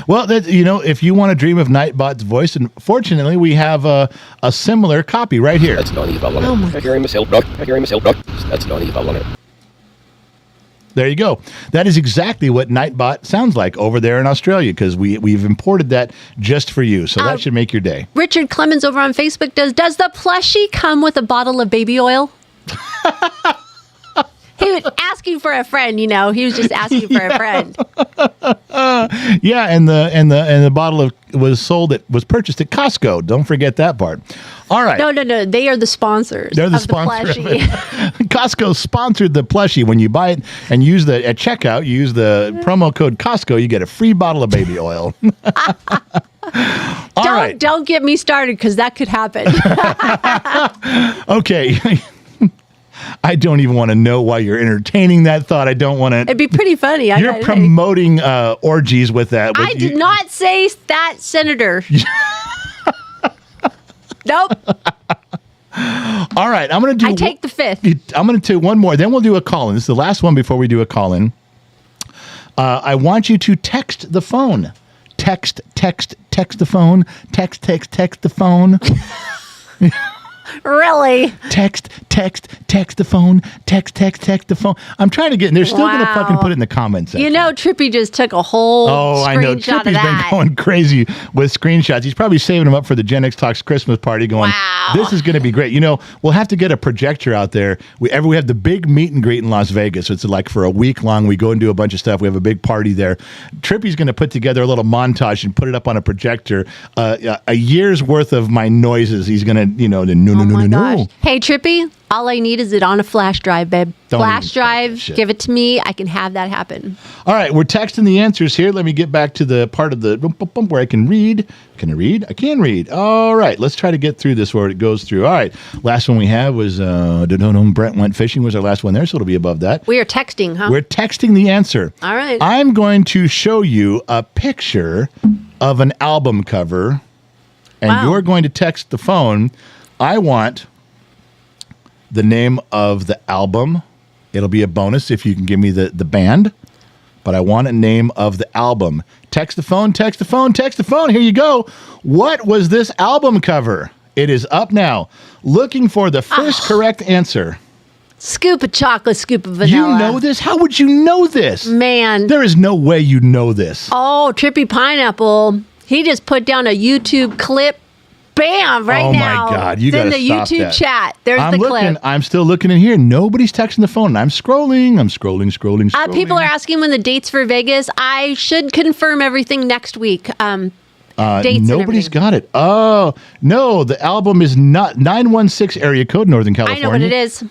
Well, if you want to dream of Nightbot's voice, and fortunately, we have a similar copy right here. That's not evil on it. I hear him myself, bro. I hear him myself, bro. That's not evil on it. There you go. That is exactly what Nightbot sounds like over there in Australia because we've imported that just for you. So that should make your day. Richard Clemens over on Facebook does the plushie come with a bottle of baby oil? He was asking for a friend, He was just asking for a friend. Yeah, and the bottle was purchased at Costco. Don't forget that part. All right. No. They are the sponsors. They're the sponsor. Costco sponsored the plushie. When you buy it and at checkout, you use the promo code Costco, you get a free bottle of baby oil. Don't get me started because that could happen. Okay. I don't even want to know why you're entertaining that thought. I don't want to. It'd be pretty funny. You're promoting orgies with that. I did not say that, Senator. Nope. All right. I'm going to do. I take the 5th. I'm going to do one more. Then we'll do a call-in. This is the last one before we do a call-in. I want you to text the phone. Text the phone. Text the phone. Really? Text the phone. Text the phone. I'm trying to get, and they're still going to fucking put it in the comments section. Trippy just took a whole screenshot I know. Trippy's of that. Been going crazy with screenshots. He's probably saving them up for the Gen X Talks Christmas party going, this is going to be great. We'll have to get a projector out there. We have the big meet and greet in Las Vegas. So it's like for a week long, we go and do a bunch of stuff. We have a big party there. Trippy's going to put together a little montage and put it up on a projector. A year's worth of my noises. He's going to, no. Hey, Trippy, All I need is it on a flash drive, babe. Don't Flash even start that drive, shit. give it to me. I can have that happen. All right, we're texting the answers here. Let me get back to the part of the where I can read. Can I read? I can read. All right, let's try to get through this where it goes through. All right, last one we have was Brent went fishing was our last one there, so it'll be above that. We are texting, huh? We're texting the answer. All right. I'm going to show you a picture of an album cover, and Wow. you're going to text the phone. I want the name of the album. It'll be a bonus if you can give me the band, but I want a name of the album. Text the phone, text the phone, text the phone. Here you go. What was this album cover? It is up now. Looking for the first correct answer. Scoop of chocolate, scoop of vanilla. You know this? How would you know this? Man. There is no way you know this. Oh, Trippy Pineapple. He just put down a YouTube clip. Bam! Right now. Oh my God! You it's got in to the stop YouTube that. chat. There's I'm the looking. clip. I'm still looking in here. Nobody's texting the phone. I'm scrolling. Scrolling. People are asking when the dates for Vegas. I should confirm everything next week. Dates and nobody's everything. got it. Oh no, the album is not 916 area code, Northern California. I know what it is.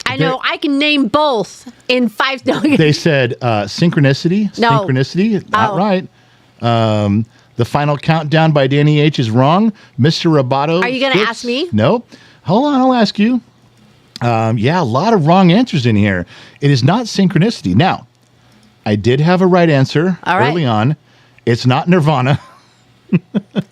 I know. I can name both in 5. No. They said synchronicity. No. Synchronicity. Not Oh. right. The final countdown by Danny H is wrong. Mr. Roboto. Are you going to ask me? No. Hold on, I'll ask you. Yeah, a lot of wrong answers in here. It is not synchronicity. Now, I did have a right answer All right. early on. It's not Nirvana.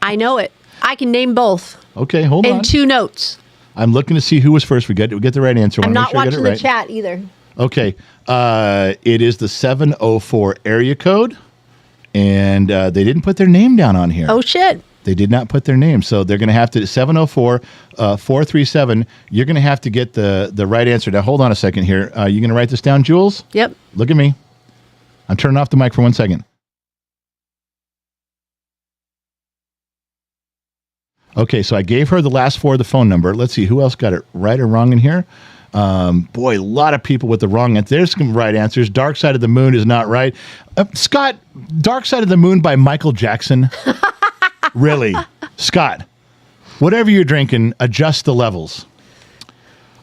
I know it. I can name both Okay, hold in on. 2 notes. I'm looking to see who was first. We get the right answer. I I'm wanna not make sure I get watching it the right. chat either. Okay. It is the 704 area code. And they didn't put their name down on here. Oh, shit. They did not put their name. So they're going to have to, 704 437, you're going to have to get the right answer. Now, hold on a second here. You going to write this down, Jules? Yep. Look at me. I'm turning off the mic for 1 second. Okay, so I gave her the last 4 of the phone number. Let's see, who else got it right or wrong in here? Boy, a lot of people with the wrong answer. There's some right answers. Dark Side of the Moon is not right. Scott, Dark Side of the Moon by Michael Jackson. Really? Scott, whatever you're drinking, adjust the levels.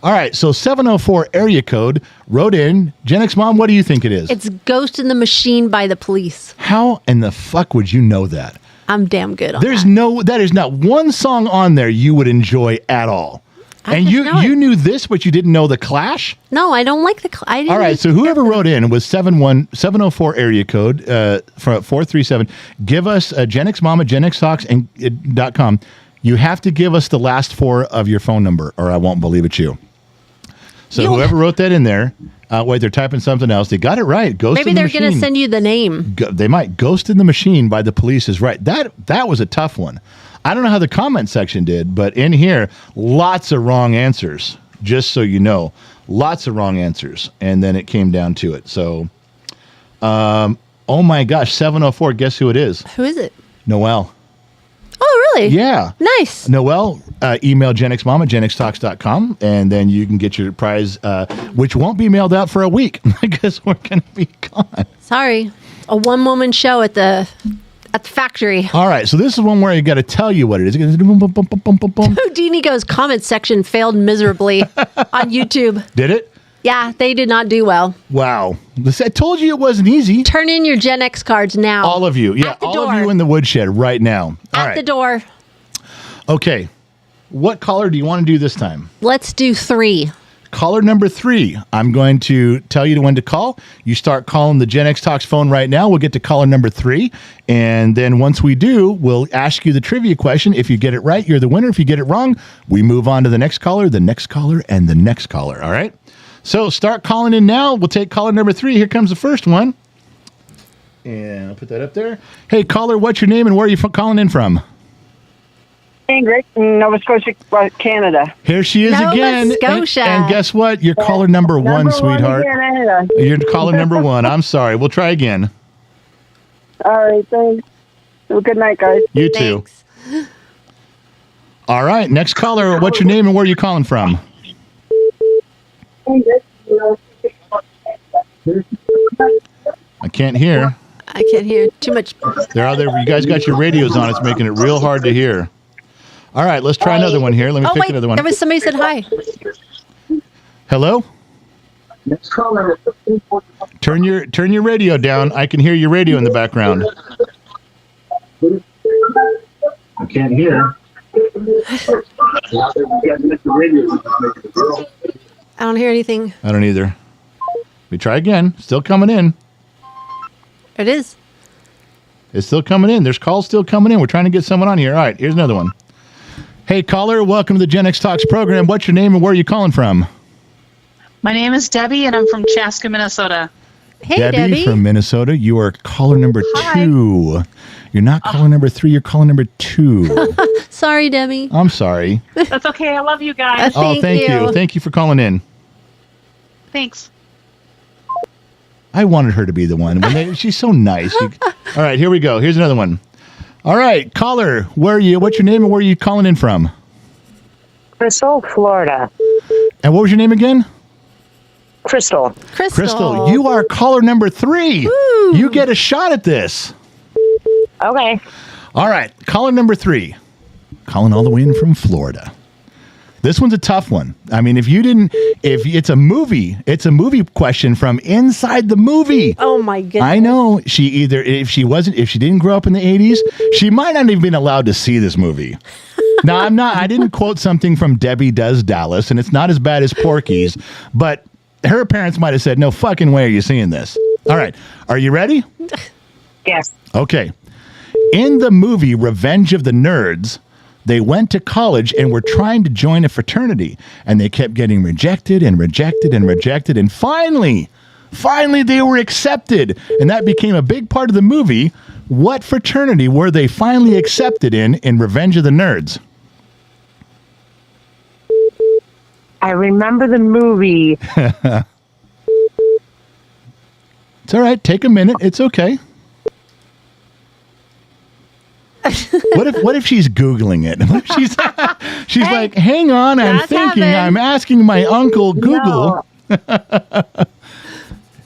All right, so 704 area code wrote in. Gen X Mom, what do you think it is? It's Ghost in the Machine by the Police. How in the fuck would you know that? I'm damn good on There's that. that is not one song on there you would enjoy at all. And you knew this, but you didn't know the Clash? No, I don't like the... I didn't All right, so whoever wrote in was 704 area code for 437. Give us Gen X Mom at genxtalks.com. You have to give us the last 4 of your phone number, or I won't believe it's you. So whoever wrote that in there, wait, they're typing something else. They got it right. Ghost Maybe in the they're Machine. going to send you the name. They might. Ghost in the Machine by the Police is right. That was a tough one. I don't know how the comment section did, but in here, lots of wrong answers, just so you know. Lots of wrong answers. And then it came down to it. So, oh my gosh, 704, guess who it is? Who is it? Noelle. Oh, really? Yeah. Nice. Noelle, email genxmom at genxtalks.com, and then you can get your prize, which won't be mailed out for a week because we're going to be gone. Sorry. A one-woman show at the factory. All right, so this is one where you got to tell you what it is. Houdini goes, comment section failed miserably on YouTube. Did it? Yeah, they did not do well. Wow. I told you it wasn't easy. Turn in your Gen X cards now. All of you. Yeah, all of you in the woodshed right now. All right. The door. Okay. What caller do you want to do this time? Let's do 3. Caller number 3. I'm going to tell you when to call. You start calling the Gen X Talks phone right now. We'll get to caller number 3. And then once we do, we'll ask you the trivia question. If you get it right, you're the winner. If you get it wrong, we move on to the next caller, and the next caller. All right? So start calling in now. We'll take caller number 3. Here comes the first one. And I'll put that up there. Hey, caller, what's your name and where are you calling in from? Ingrid, Nova Scotia, Canada. Here she is Nova again. Scotia. And guess what? You're caller number 1, sweetheart. Again, You're caller number 1. I'm sorry. We'll try again. All right, thanks. Have a good night, guys. You too. All right. Next caller, what's your name and where are you calling from? I can't hear. I can't hear too much. They're out there. You guys got your radios on. It's making it real hard to hear. All right, let's try another one here. Let me pick wait, another one. there was somebody said hi. Hello? Turn your radio down. I can hear your radio in the background. I can't hear. I don't hear anything. I don't either. We try again. Still coming in. It is. It's still coming in. There's calls still coming in. We're trying to get someone on here. All right, here's another one. Hey, caller, welcome to the Gen X Talks program. What's your name and where are you calling from? My name is Debbie, and I'm from Chaska, Minnesota. Hey, Debbie from Minnesota. You are caller number 2. You're not caller number 3. You're caller number 2. Sorry, Debbie. I'm sorry. That's okay. I love you guys. Thank you. Thank you for calling in. Thanks. I wanted her to be the one. She's so nice. All right, here we go. Here's another one. All right, caller, where are you? What's your name and where are you calling in from? Crystal, Florida. And what was your name again? Crystal. Crystal, you are caller number 3. Woo. You get a shot at this. Okay. All right, caller number 3. Calling all the way in from Florida. This one's a tough one. I mean, if it's a movie question from inside the movie. Oh my goodness. I know if she didn't grow up in the 80s, she might not even been allowed to see this movie. Now, I didn't quote something from Debbie Does Dallas, and it's not as bad as Porky's, but her parents might have said, no fucking way are you seeing this. All right. Are you ready? Yes. Okay. In the movie Revenge of the Nerds, they went to college and were trying to join a fraternity, and they kept getting rejected and rejected and rejected, and finally they were accepted, and that became a big part of the movie. What fraternity were they finally accepted in Revenge of the Nerds? I remember the movie. It's all right. Take a minute. It's okay. What if she's Googling it? What if she's like, hang on, I'm thinking. I'm asking my uncle Google. No.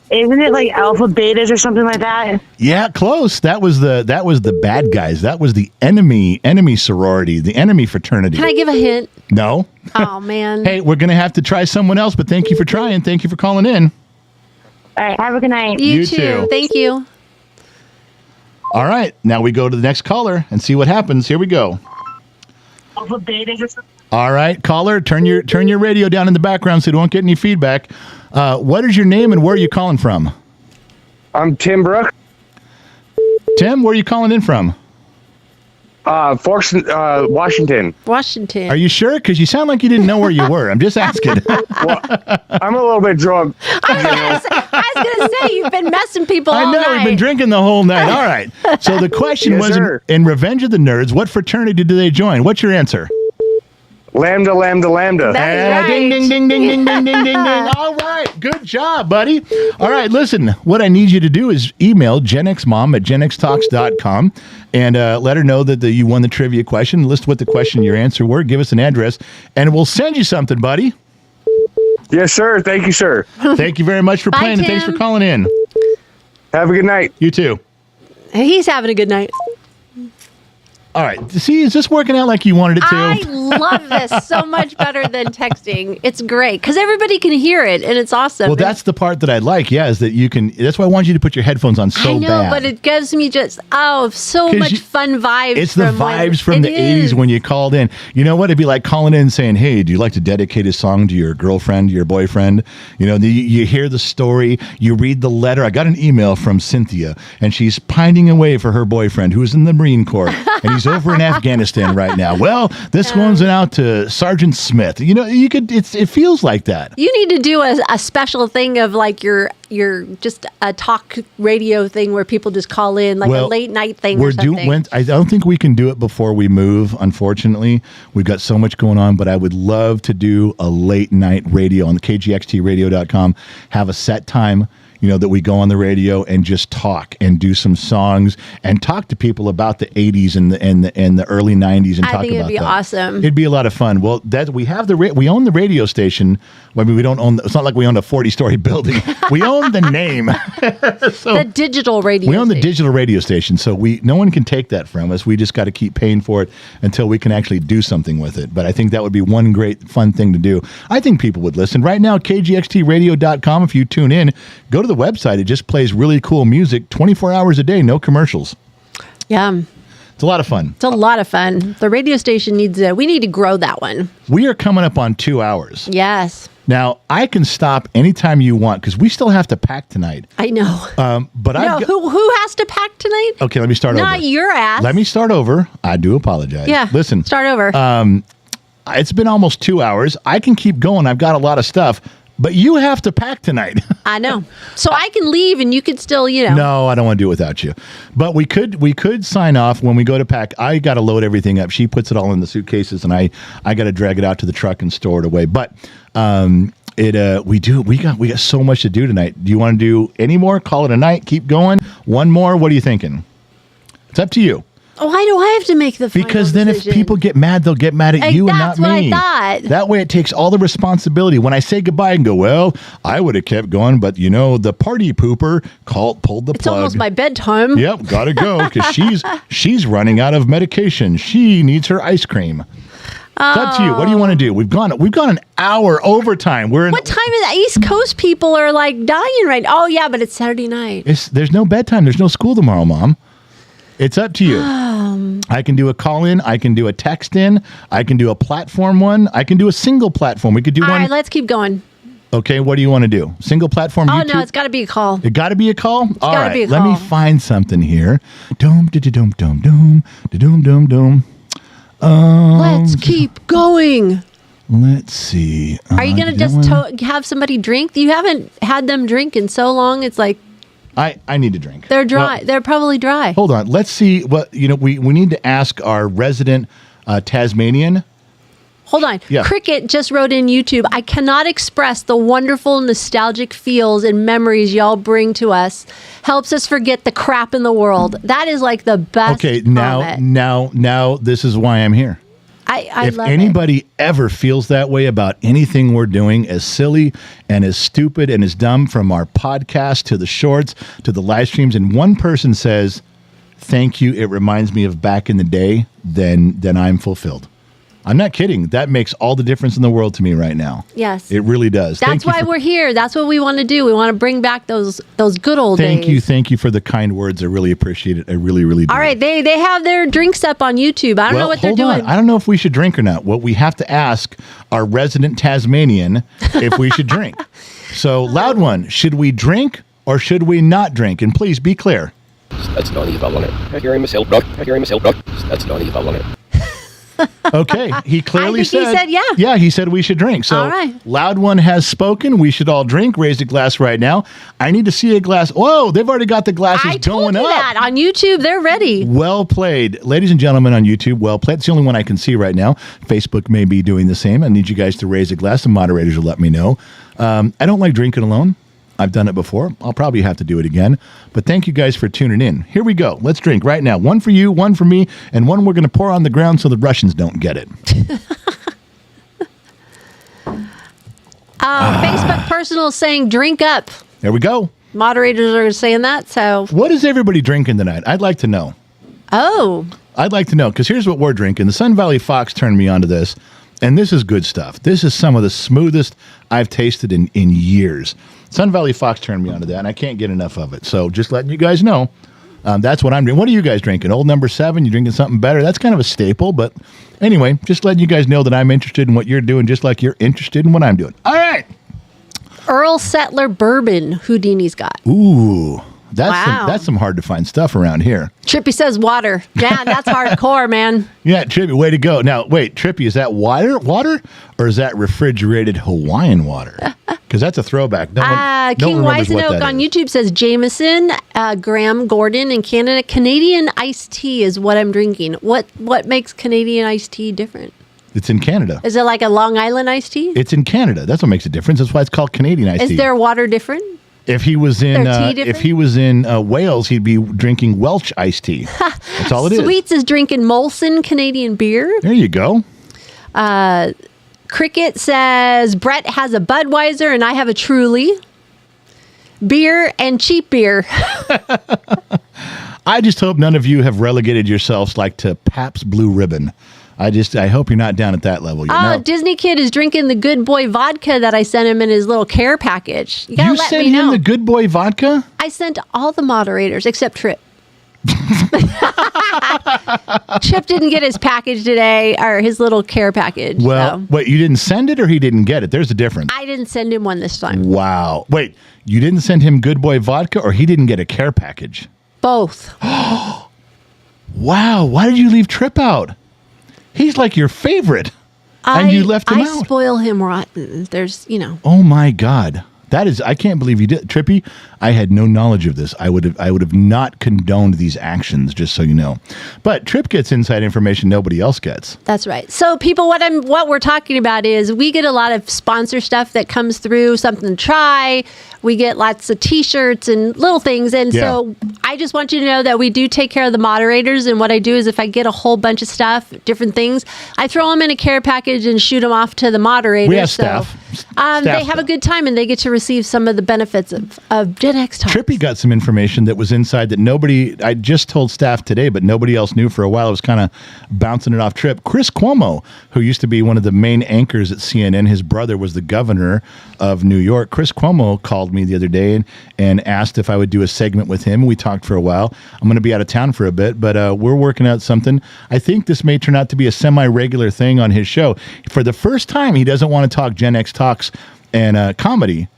Isn't it like Alpha Betas or something like that? Yeah, close. That was the bad guys. That was the enemy sorority, the enemy fraternity. Can I give a hint? No. Oh, man. Hey, we're going to have to try someone else, but thank you for trying. Thank you for calling in. All right, have a good night. You too. Thank you. All right, now we go to the next caller and see what happens. Here we go. Alpha Betas or something? All right, caller, turn your radio down in the background so you don't get any feedback. What is your name and where are you calling from? I'm Tim Brook. Tim, where are you calling in from? Washington. Washington. Are you sure? Because you sound like you didn't know where you were. I'm just asking. Well, I'm a little bit drunk. I was going to say, you've been messing people all night. I know, we've been drinking the whole night. All right. So the question Yes, was, sir. in Revenge of the Nerds, what fraternity did they join? What's your answer? Lambda, lambda, lambda. That is right. Ding, ding, ding, ding, ding, ding, ding, ding, ding. All right. Good job, buddy. All right. Listen, what I need you to do is email genxmom@genxtalks.com and let her know that you won the trivia question. List what the question your answer were. Give us an address, and we'll send you something, buddy. Yes, sir. Thank you, sir. Thanks very much for Bye, playing, and thanks Tim. for calling in. Have a good night. You too. He's having a good night. All right. See, is this working out like you wanted it to? I love this so much better than texting. It's great because everybody can hear it, and it's awesome. Well, that's the part that I like. Yeah, is that you can. That's why I want you to put your headphones on so I know, bad. but it gives me just so 'Cause much fun vibes. It's the vibes from the 80s is. when you called in. You know what? It'd be like calling in and saying, hey, do you like to dedicate a song to your girlfriend, your boyfriend? You know, you hear the story, you read the letter. I got an email from Cynthia, and she's pining away for her boyfriend who's in the Marine Corps, and he's over in Afghanistan right now. Well, this one's out to Sergeant Smith. You know, you could. It feels like that. You need to do a special thing of like your just a talk radio thing where people just call in, like a late night thing or something. I don't think we can do it before we move, unfortunately. We've got so much going on, but I would love to do a late night radio on the KGXTradio.com. Have a set time. that we go on the radio and just talk and do some songs and talk to people about the 80s and the early 90s and talk about that. I think it'd be awesome. It'd be a lot of fun. Well, we own the radio station. I mean, we don't own. It's not like we own a 40-story building. We own the name. The digital radio. We own the digital radio station, so no one can take that from us. We just got to keep paying for it until we can actually do something with it. But I think that would be one great fun thing to do. I think people would listen. Right now, kgxtradio.com, if you tune in, go to the website. It just plays really cool music 24 hours a day, no commercials. Yeah. It's a lot of fun. It's a lot of fun. The radio station we need to grow that one. We are coming up on 2 hours. Yes. Now, I can stop anytime you want because we still have to pack tonight. I know. Who has to pack tonight? Okay, let me start over. Not your ass. Let me start over. I do apologize. Yeah. Listen. Start over. It's been almost 2 hours. I can keep going. I've got a lot of stuff. But you have to pack tonight. I know. So I can leave and you could still, No, I don't want to do it without you. But we could sign off when we go to pack. I got to load everything up. She puts it all in the suitcases and I got to drag it out to the truck and store it away. But we got so much to do tonight. Do you want to do any more? Call it a night. Keep going. One more. What are you thinking? It's up to you. Why do I have to make the final Because then decision? if people get mad, they'll get mad at you and not me. That's what I thought. That way it takes all the responsibility. When I say goodbye and go, well, I would have kept going, but the party pooper pulled the plug. It's almost my bedtime. Yep, gotta go because she's running out of medication. She needs her ice cream. It's up to you. What do you want to do? We've gone an hour overtime. What time is the East Coast people are like dying right now? Oh yeah, but it's Saturday night. There's no bedtime. There's no school tomorrow, Mom. It's up to you. I can do a call in. I can do a text in. I can do a platform one. I can do a single platform. We could do one. All right, let's keep going. Okay, what do you want to do? Single platform YouTube? No, it's got to be a call. It got to be a call? All gotta be a let me call. find something here. Doom, doom, doom, doom, doom, doom, doom. Let's keep going. Let's see. Are you going to just have somebody drink? You haven't had them drink in so long. It's like I need to drink. they're dry. Well, they're probably dry. Hold on. Let's see what we need to ask our resident Tasmanian. Hold on. Yeah. Cricket just wrote in YouTube, I cannot express the wonderful nostalgic feels and memories y'all bring to us. Helps us forget the crap in the world. That is like the best comment. Now this is why I'm here. I if love anybody ever feels that way about anything we're doing, as silly and as stupid and as dumb, from our podcast to the shorts to the live streams, and one person says, thank you, it reminds me of back in the day, then I'm fulfilled. I'm not kidding. That makes all the difference in the world to me right now. Yes. It really does. That's why we're here. That's what we want to do. We want to bring back those good old days. Thank you for the kind words. I really appreciate it. I really, really do. All right, they have their drinks up on YouTube. I don't know what they're doing. I don't know if we should drink or not. What we have to ask our resident Tasmanian if we should drink. So, loud one, should we drink or should we not drink? And please be clear. That's not even on it. I hear myself, bro. That's not even on it. Okay, he clearly I think he said yeah. Yeah, he said we should drink. So, all right. Loud one has spoken. We should all drink. Raise a glass right now. I need to see a glass. Whoa, they've already got the glasses going up. That on YouTube, they're ready. Well played. Ladies and gentlemen on YouTube, well played. It's the only one I can see right now. Facebook may be doing the same. I need you guys to raise a glass. The moderators will let me know. I don't like drinking alone. I've done it before. I'll probably have to do it again. But thank you guys for tuning in. Here we go. Let's drink right now. One for you, one for me, and one we're going to pour on the ground so the Russians don't get it. Facebook personal saying drink up. There we go. Moderators are saying that. So what is everybody drinking tonight? I'd like to know. Oh. I'd like to know, because here's what we're drinking. The Sun Valley Fox turned me onto this, and this is good stuff. This is some of the smoothest I've tasted in years. Sun Valley Fox turned me onto that, and I can't get enough of it. So just letting you guys know, that's what I'm doing. What are you guys drinking? Old Number 7? You drinking something better? That's kind of a staple, but anyway, just letting you guys know that I'm interested in what you're doing, just like you're interested in what I'm doing. All right. Earl Settler Bourbon Houdini's got. Ooh. That's some hard to find stuff around here. Trippy says water. Yeah, that's hardcore, man. Yeah, Trippy, way to go. Now, wait, Trippy, is that water, or is that refrigerated Hawaiian water? Because that's a throwback. King Wisenoak on YouTube says Jameson, Graham Gordon in Canada. Canadian iced tea is what I'm drinking. What makes Canadian iced tea different? It's in Canada. Is it like a Long Island iced tea? It's in Canada. That's what makes it different. That's why it's called Canadian iced tea. Is their water different? If he was in Their tea Wales, he'd be drinking Welsh iced tea. That's all it is. Sweets is drinking Molson Canadian beer. There you go. Cricket says Brett has a Budweiser and I have a Truly. Beer and cheap beer. I just hope none of you have relegated yourselves like to Pabst Blue Ribbon. I hope you're not down at that level. Disney Kid is drinking the Good Boy vodka that I sent him in his little care package. You gotta let sent me know. him the Good Boy vodka? I sent all the moderators except Trip. Chip didn't get his package today, or his little care package. Well, so. wait, you didn't send it or he didn't get it? There's a difference. I didn't send him one this time. Wow. Wait, you didn't send him Good Boy vodka or he didn't get a care package? Both. Wow. Why did you leave Trip out? He's like your favorite. And you left him out. I spoil him rotten. There's, Oh my God. I can't believe you did. Trippy, I had no knowledge of this. I would have not condoned these actions, just so you know. But Trip gets inside information nobody else gets. That's right. So people, what we're talking about is we get a lot of sponsor stuff that comes through, something to try. We get lots of T-shirts and little things. And so I just want you to know that we do take care of the moderators. And what I do is if I get a whole bunch of stuff, different things, I throw them in a care package and shoot them off to the moderators. We have staff. They have a good time and they get to receive some of the benefits of Gen X Talks. Trippy got some information that was inside that I just told staff today, but nobody else knew for a while. I was kind of bouncing it off Trip. Chris Cuomo, who used to be one of the main anchors at CNN, his brother was the governor of New York. Chris Cuomo called me the other day and asked if I would do a segment with him. We talked for a while. I'm going to be out of town for a bit, but we're working out something. I think this may turn out to be a semi-regular thing on his show. For the first time, he doesn't want to talk Gen X Talks and comedy.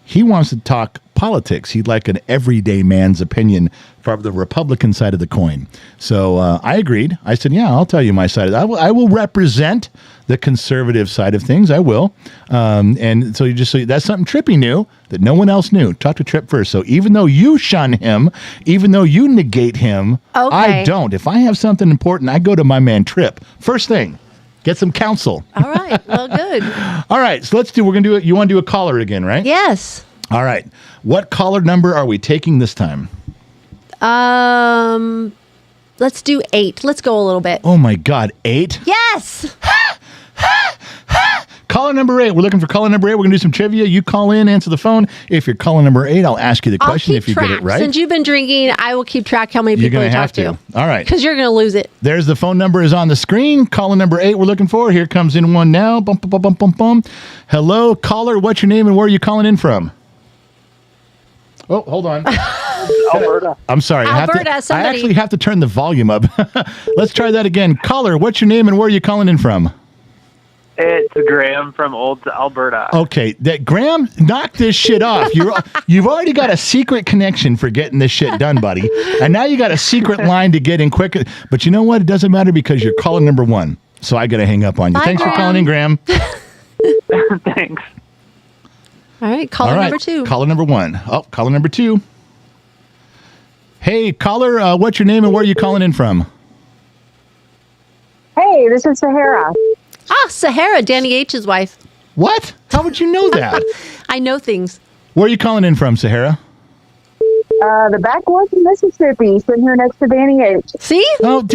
He wants to talk politics. He'd like an everyday man's opinion from the Republican side of the coin. So I agreed. I said, yeah, I'll tell you my side. I will represent the conservative side of things. I will. And so that's something Trippy knew that no one else knew. Talk to Trip first. So even though you shun him, even though you negate him, I don't. If I have something important, I go to my man Trip. First thing. Get some counsel. All right. Well, good. All right. So we're going to do it. You want to do a caller again, right? Yes. All right. What caller number are we taking this time? Let's do 8. Let's go a little bit. Oh my God. 8? Yes. Caller number 8. We're looking for caller number 8. We're going to do some trivia. You call in, answer the phone. If you're caller number 8, I'll ask you the question if you get it right. Since you've been drinking, I will keep track how many people you talk to. All right. Because you're going to lose it. There's the phone number is on the screen. Caller number 8 we're looking for. Here comes in one now. Bum, bum, bum, bum, bum. Hello, caller. What's your name and where are you calling in from? Oh, hold on. Alberta. I'm sorry. Alberta, I actually have to turn the volume up. Let's try that again. Caller, what's your name and where are you calling in from? It's Graham from Old Alberta. Okay, Graham, knock this shit off. You've already got a secret connection for getting this shit done, buddy. And now you got a secret line to get in quicker. But you know what? It doesn't matter because you're caller number 1. So I got to hang up on you. Bye, Thanks Graham. for calling in, Graham. Thanks. All right, caller number 2. Caller number 1. Oh, caller number 2. Hey, caller, what's your name and where are you calling in from? Hey, this is Sahara. Ah, Sahara, Danny H's wife. What? How would you know that? I know things. Where are you calling in from, Sahara? The backwoods of Mississippi, sitting here next to Danny H. See? Oh,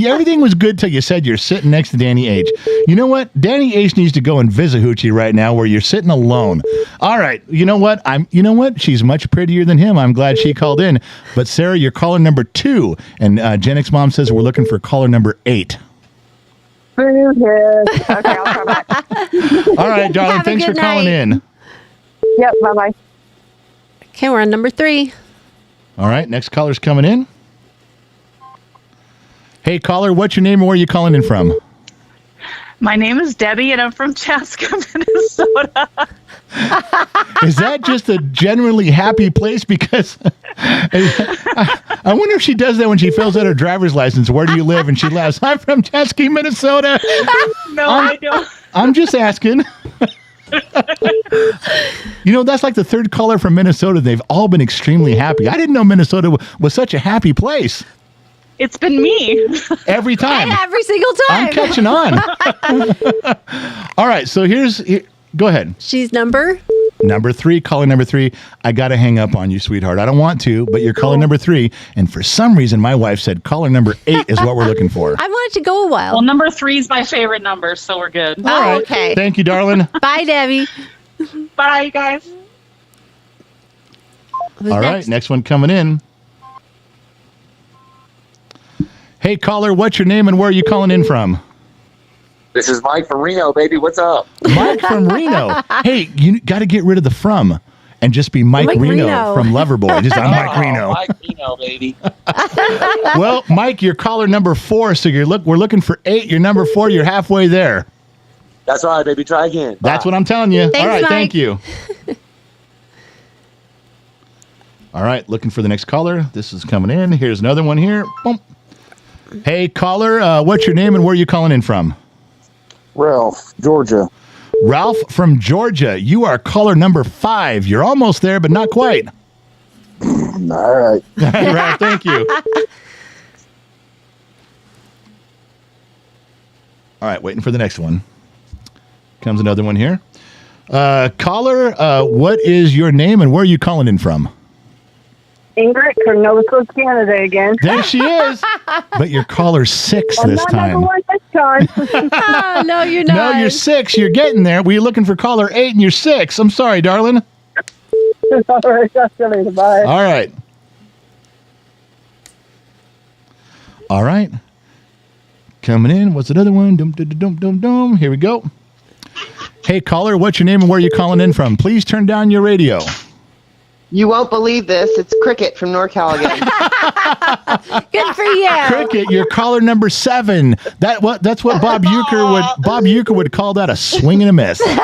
everything was good till you said you're sitting next to Danny H. You know what? Danny H needs to go and visit Hoochie right now where you're sitting alone. All right. You know what? She's much prettier than him. I'm glad she called in. But Sarah, you're caller number 2. And Gen X Mom says we're looking for caller number 8. Okay, I'll come back. All right, darling. Thanks for calling in. Yep, bye-bye. Okay, we're on number 3. All right, next caller's coming in. Hey, caller, what's your name and where are you calling in from? My name is Debbie, and I'm from Chaska, Minnesota. Is that just a genuinely happy place? Because I wonder if she does that when she fills out her driver's license. Where do you live? And she laughs, I'm from Chaska, Minnesota. No, I don't. I'm just asking. That's like the third caller from Minnesota. They've all been extremely happy. I didn't know Minnesota was such a happy place. It's been me. Every time. Every single time. I'm catching on. All right, so go ahead. She's number Number 3, caller number 3. I got to hang up on you, sweetheart. I don't want to, but you're caller number 3. And for some reason, my wife said caller number 8 is what we're looking for. I wanted to go a while. Well, number 3 is my favorite number, so we're good. Oh, All right. okay. Thank you, darling. Bye, Debbie. Bye, guys. Who's All right, next one coming in. Hey, caller, what's your name and where are you calling in from? This is Mike from Reno, baby. What's up? Mike from Reno. Hey, you got to get rid of the from and just be Mike Reno from Loverboy. Just I'm Mike Reno. Mike Reno, baby. Well, Mike, you're caller number 4, so we're looking for 8. You're number 4. You're halfway there. That's all right, baby. Try again. Bye. That's what I'm telling you. Thanks, all right, Mike. thank you. All right, looking for the next caller. This is coming in. Here's another one here. Boom. Hey, caller, what's your name and where are you calling in from? Ralph, Georgia. Ralph from Georgia. You are caller number 5. You're almost there, but not quite. All right. Ralph, thank you. All right, waiting for the next one. Comes another one here. Caller, what is your name and where are you calling in from? Ingrid from Nova Scotia, Canada again. There she is. But you're caller 6 I'm this not time. number 1 this time. Oh, no, you're not. No, you're 6. You're getting there. We're looking for caller 8 and you're 6. I'm sorry, darling. All right, talk to you later. Bye. All right. All right. Coming in. What's another one? Dum, dum, dum, dum, dum. Here we go. Hey, caller, what's your name and where are you calling in from? Please turn down your radio. You won't believe this. It's Cricket from NorCal again. Good for you. Cricket, you're caller number 7. That's what Bob Euchre would call that a swing and a miss. Swing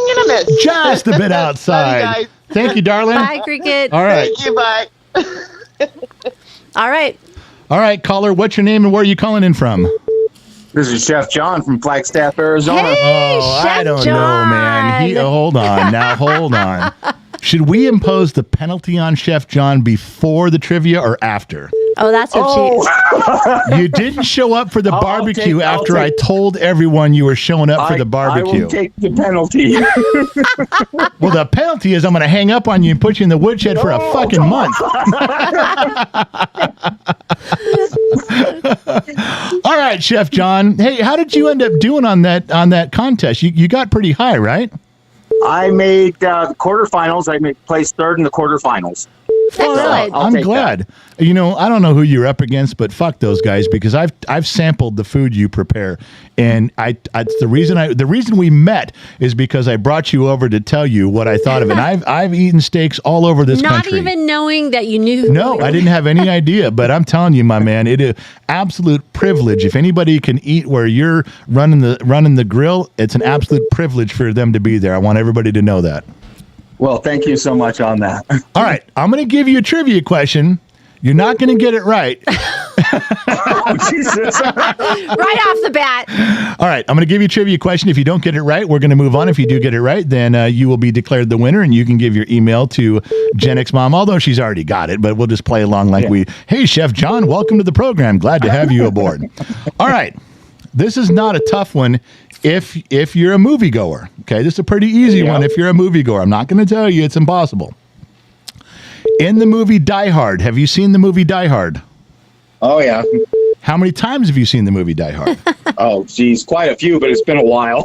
and a miss. Just a bit outside. Love you guys. Thank you, darling. Bye, Cricket. All right. Thank you. Bye. All right. All right, caller, what's your name and where are you calling in from? This is Chef John from Flagstaff, Arizona. Hey, Oh, Chef I don't John. know, man. Hold on. Now, hold on. Should we impose the penalty on Chef John before the trivia or after? Oh, that's what You didn't show up for the barbecue after I told everyone you were showing up for the barbecue. I will take the penalty. Well, the penalty is I'm going to hang up on you and put you in the woodshed for a fucking month. All right, Chef John. Hey, how did you end up doing on that contest? You got pretty high, right? I made the quarterfinals. I placed 3rd in the quarterfinals. Excellent. I'm glad. You know, I don't know who you're up against, but fuck those guys because I've sampled the food you prepare, and the reason we met is because I brought you over to tell you what I thought of it. And I've eaten steaks all over this country. Not even knowing that you knew. No, I didn't have any idea, but I'm telling you, my man, it is absolute privilege. If anybody can eat where you're running the grill, it's an absolute privilege for them to be there. I want everybody to know that. Well, thank you so much on that. All right, I'm going to give you a trivia question. You're not going to get it right. Oh, Jesus. Right off the bat. All right, I'm going to give you a trivia question. If you don't get it right, we're going to move on. If you do get it right, then you will be declared the winner, and you can give your email to Gen X Mom, although she's already got it, but we'll just play along like hey, Chef John, welcome to the program. Glad to have you aboard. All right, this is not a tough one if you're a moviegoer. Okay, this is a pretty easy one if you're a moviegoer. I'm not going to tell you it's impossible. In the movie Die Hard, have you seen the movie Die Hard? Oh, yeah. How many times have you seen the movie Die Hard? Oh, geez, quite a few, but it's been a while.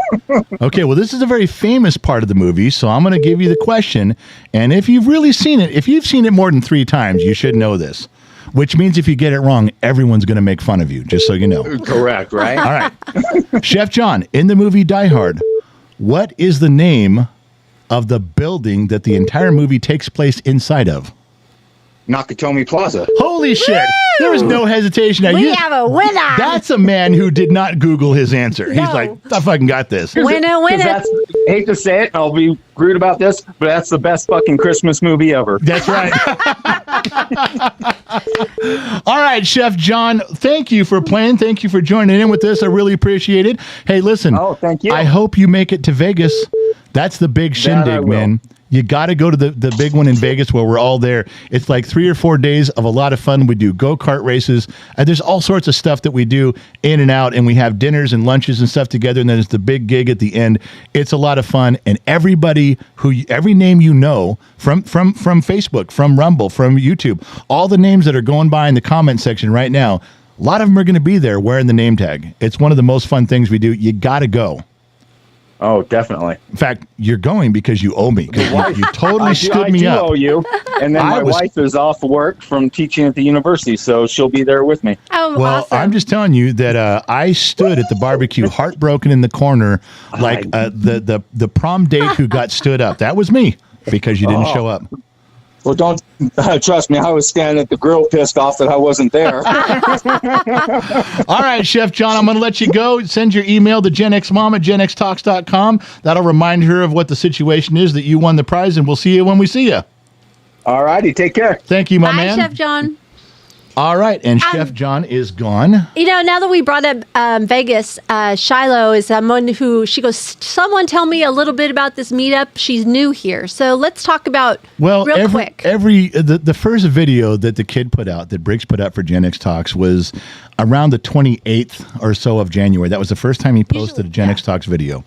Okay, well, this is a very famous part of the movie, so I'm going to give you the question. And if you've really seen it, if you've seen it more than 3 times, you should know this. Which means if you get it wrong, everyone's going to make fun of you, just so you know. Correct, right? All right. Chef John, in the movie Die Hard, what is the name of the building that the entire movie takes place inside of? Nakatomi Plaza. Holy shit. There was no hesitation. Now, We have a winner. That's a man who did not Google his answer. He's like, I fucking got this. Winner. Hate to say it, and I'll be rude about this, but that's the best fucking Christmas movie ever. That's right. All right, Chef John, thank you for playing. Thank you for joining in with us. I really appreciate it. Hey, listen. Oh, thank you. I hope you make it to Vegas. That's the big shindig, man. You got to go to the big one in Vegas where we're all there. It's like 3 or 4 days of a lot of fun. We do go-kart races. And there's all sorts of stuff that we do in and out, and we have dinners and lunches and stuff together, and then it's the big gig at the end. It's a lot of fun, and every name you know from Facebook, from Rumble, from YouTube, all the names that are going by in the comment section right now, a lot of them are going to be there wearing the name tag. It's one of the most fun things we do. You got to go. Oh, definitely. In fact, you're going because you owe me. You totally stood me up. I do owe you. And then my wife is off work from teaching at the university, so she'll be there with me. Oh, well, awesome. I'm just telling you that I stood at the barbecue, heartbroken in the corner, like the prom date who got stood up. That was me because you didn't show up. Well, don't trust me. I was standing at the grill pissed off that I wasn't there. All right, Chef John, I'm going to let you go. Send your email to GenXMom at GenXTalks.com. That'll remind her of what the situation is, that you won the prize, and we'll see you when we see you. All righty. Take care. Thank you, my man. Bye, Chef John. All right, and Chef John is gone. You know, now that we brought up Vegas, Shiloh is someone who, she goes, someone tell me a little bit about this meetup. She's new here. So let's talk about real quick. The first video that the kid put out, that Briggs put out for Gen X Talks, was around the 28th or so of January. That was the first time he posted a Gen X Talks video.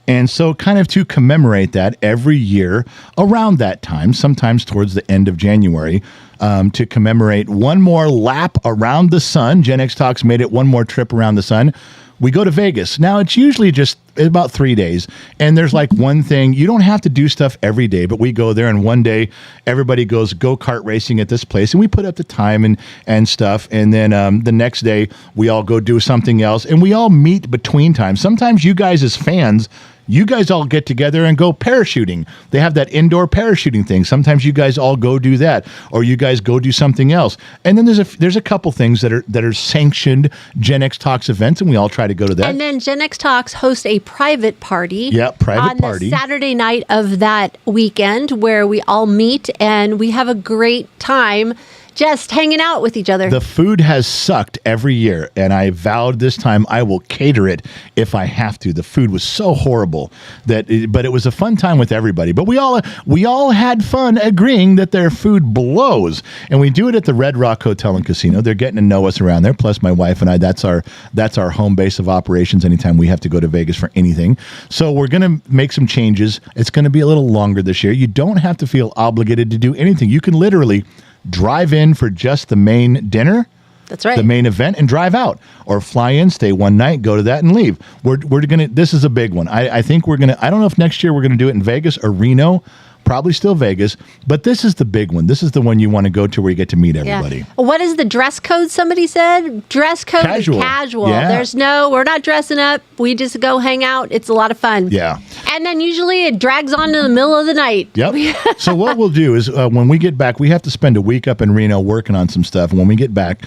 And so kind of to commemorate that, every year around that time, sometimes towards the end of January, to commemorate one more lap around the sun. Gen X Talks made it one more trip around the sun. We go to Vegas. Now, it's usually just about 3 days, and there's like one thing. You don't have to do stuff every day, but we go there, and one day everybody goes go-kart racing at this place, and we put up the time and stuff, and then the next day we all go do something else, and we all meet between times. Sometimes you guys as fans, you guys all get together and go parachuting. They have that indoor parachuting thing. Sometimes you guys all go do that, or you guys go do something else. And then there's a couple things that are sanctioned Gen X Talks events, and we all try to go to that. And then Gen X Talks hosts a private party. Yeah, private party. On the Saturday night of that weekend, where we all meet and we have a great time just hanging out with each other. The food has sucked every year, and I vowed this time I will cater it if I have to. The food was so horrible but it was a fun time with everybody. But we all had fun agreeing that their food blows, and we do it at the Red Rock Hotel and Casino. They're getting to know us around there. Plus, my wife and I, that's our home base of operations. Anytime we have to go to Vegas for anything, so we're gonna make some changes. It's gonna be a little longer this year. You don't have to feel obligated to do anything. You can literally drive in for just the main dinner. That's right. The main event, and drive out, or fly in, stay one night, go to that, and leave. We're gonna. This is a big one. I think we're gonna. I don't know if next year we're gonna do it in Vegas or Reno. Probably still Vegas, but this is the big one. This is the one you want to go to where you get to meet everybody. Yeah. What is the dress code? Somebody said dress code Casual. is casual. Yeah. We're not dressing up. We just go hang out. It's a lot of fun. Yeah. And then usually it drags on to the middle of the night. Yep. So what we'll do is when we get back, we have to spend a week up in Reno working on some stuff. And when we get back,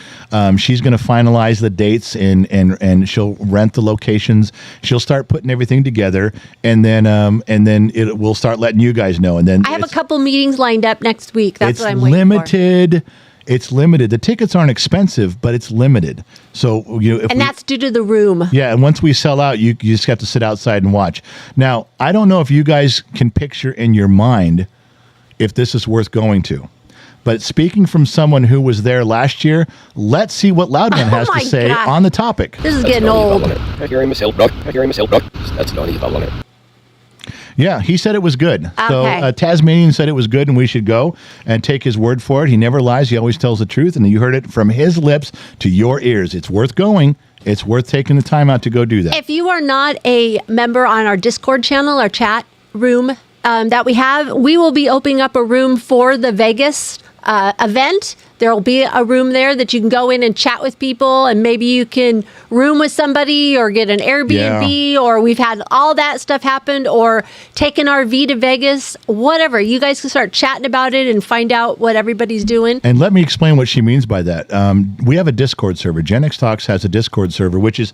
she's going to finalize the dates and she'll rent the locations. She'll start putting everything together, and then we'll start letting you guys know. And then I have a couple meetings lined up next week. That's what I'm waiting limited. It's limited. The tickets aren't expensive, but it's limited. So that's due to the room. Yeah, and once we sell out, you just have to sit outside and watch. Now, I don't know if you guys can picture in your mind if this is worth going to. But speaking from someone who was there last year, let's see what Loudman has to say on the topic. This is getting old. That's not even it. Yeah, he said it was good. Okay. So Tasmanian said it was good and we should go and take his word for it. He never lies. He always tells the truth. And you heard it from his lips to your ears. It's worth going. It's worth taking the time out to go do that. If you are not a member on our Discord channel, our chat room that we have, we will be opening up a room for the Vegas event. There will be a room there that you can go in and chat with people, and maybe you can room with somebody or get an Airbnb, or we've had all that stuff happen, or take an RV to Vegas, whatever. You guys can start chatting about it and find out what everybody's doing. And let me explain what she means by that. We have a Discord server. Gen X Talks has a Discord server, which is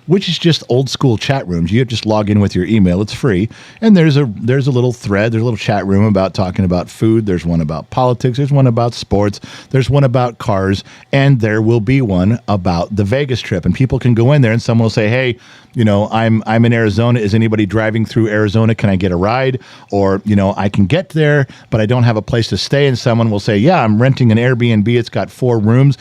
which is just old school chat rooms. You just log in with your email. It's free. And there's a little thread. There's a little chat room about talking about food. There's one about politics. There's one about sports. There's one about cars. And there will be one about the Vegas trip. And people can go in there and someone will say, hey, I'm in Arizona. Is anybody driving through Arizona? Can I get a ride? Or, I can get there, but I don't have a place to stay. And someone will say, yeah, I'm renting an Airbnb. It's got 4 rooms.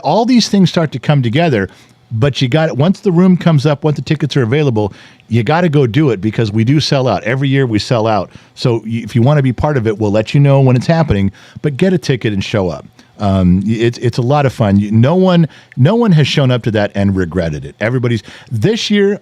All these things start to come together. But once the room comes up, once the tickets are available, you got to go do it because we do sell out. Every year we sell out. So if you want to be part of it, we'll let you know when it's happening, but get a ticket and show up. It's a lot of fun. No one has shown up to that and regretted it. This year,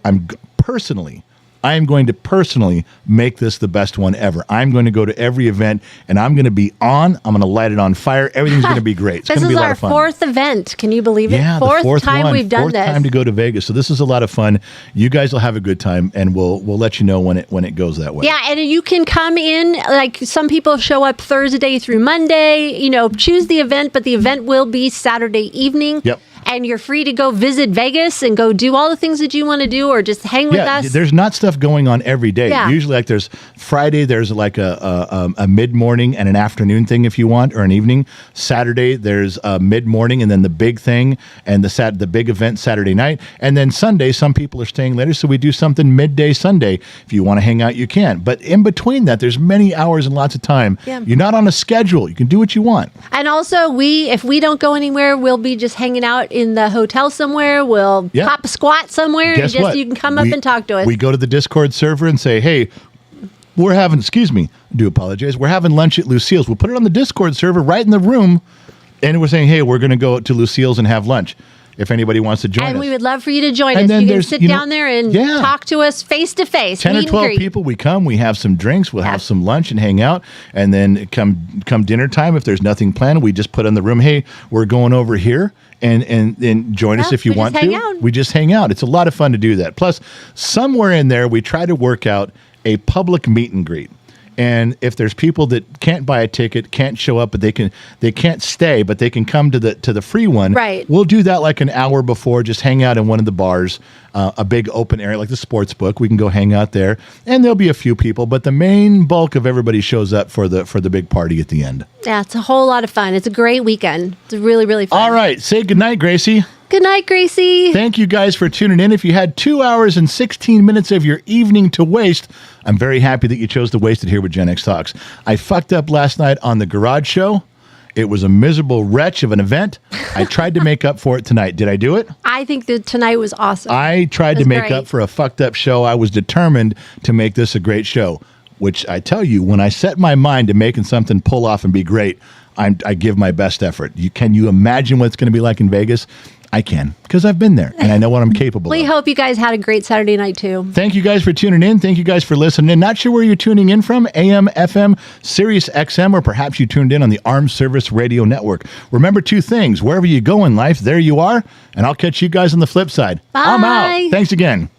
I am going to personally make this the best one ever. I'm going to go to every event, and I'm going to be on. I'm going to light it on fire. Everything's going to be great. It's going to be a lot of fun. This is our 4th event. Can you believe it? Yeah, fourth time we've done this. 4th time to go to Vegas. So this is a lot of fun. You guys will have a good time, and we'll let you know when it goes that way. Yeah, and you can come in. Like some people show up Thursday through Monday. Choose the event, but the event will be Saturday evening. Yep. And you're free to go visit Vegas and go do all the things that you want to do or just hang with us. There's not stuff going on every day. Yeah. There's Friday, there's like a mid-morning and an afternoon thing if you want, or an evening. Saturday, there's a mid-morning and then the big thing and the big event Saturday night. And then Sunday, some people are staying later, so we do something midday Sunday. If you want to hang out, you can. But in between that, there's many hours and lots of time. Yeah. You're not on a schedule. You can do what you want. And also, if we don't go anywhere, we'll be just hanging out in the hotel somewhere. We'll pop a squat somewhere. Guess what? You can come up and talk to us. We go to the Discord server and say, hey, we're having lunch at Lucille's. We'll put it on the Discord server right in the room. And we're saying, hey, we're going to go to Lucille's and have lunch. If anybody wants to join us. And we would love for you to join us. You can sit down there and talk to us face to face. 10 or 12 people, we come, we have some drinks, we'll have some lunch and hang out. And then come dinner time, if there's nothing planned, we just put on the room, hey, we're going over here. And join us if you want to. We just hang out. It's a lot of fun to do that. Plus, somewhere in there, we try to work out a public meet and greet. And if there's people that can't buy a ticket, can't show up, but they can't stay, but they can come to the free one. Right. We'll do that like an hour before. Just hang out in one of the bars, a big open area like the sports book. We can go hang out there, and there'll be a few people, but the main bulk of everybody shows up for the big party at the end. Yeah, it's a whole lot of fun. It's a great weekend. It's really, really fun. All right, say goodnight, Gracie. Good night, Gracie. Thank you guys for tuning in. If you had 2 hours and 16 minutes of your evening to waste, I'm very happy that you chose to waste it here with Gen X Talks. I fucked up last night on the garage show. It was a miserable wretch of an event. I tried to make up for it tonight. Did I do it? I think that tonight was awesome. I tried to make up for a fucked up show. I was determined to make this a great show, which I tell you, when I set my mind to making something pull off and be great, I give my best effort. Can you imagine what it's going to be like in Vegas? I can, because I've been there, and I know what I'm capable of. We hope you guys had a great Saturday night, too. Thank you guys for tuning in. Thank you guys for listening in. Not sure where you're tuning in from, AM, FM, Sirius XM, or perhaps you tuned in on the Armed Service Radio Network. Remember 2 things. Wherever you go in life, there you are, and I'll catch you guys on the flip side. Bye. I'm out. Thanks again.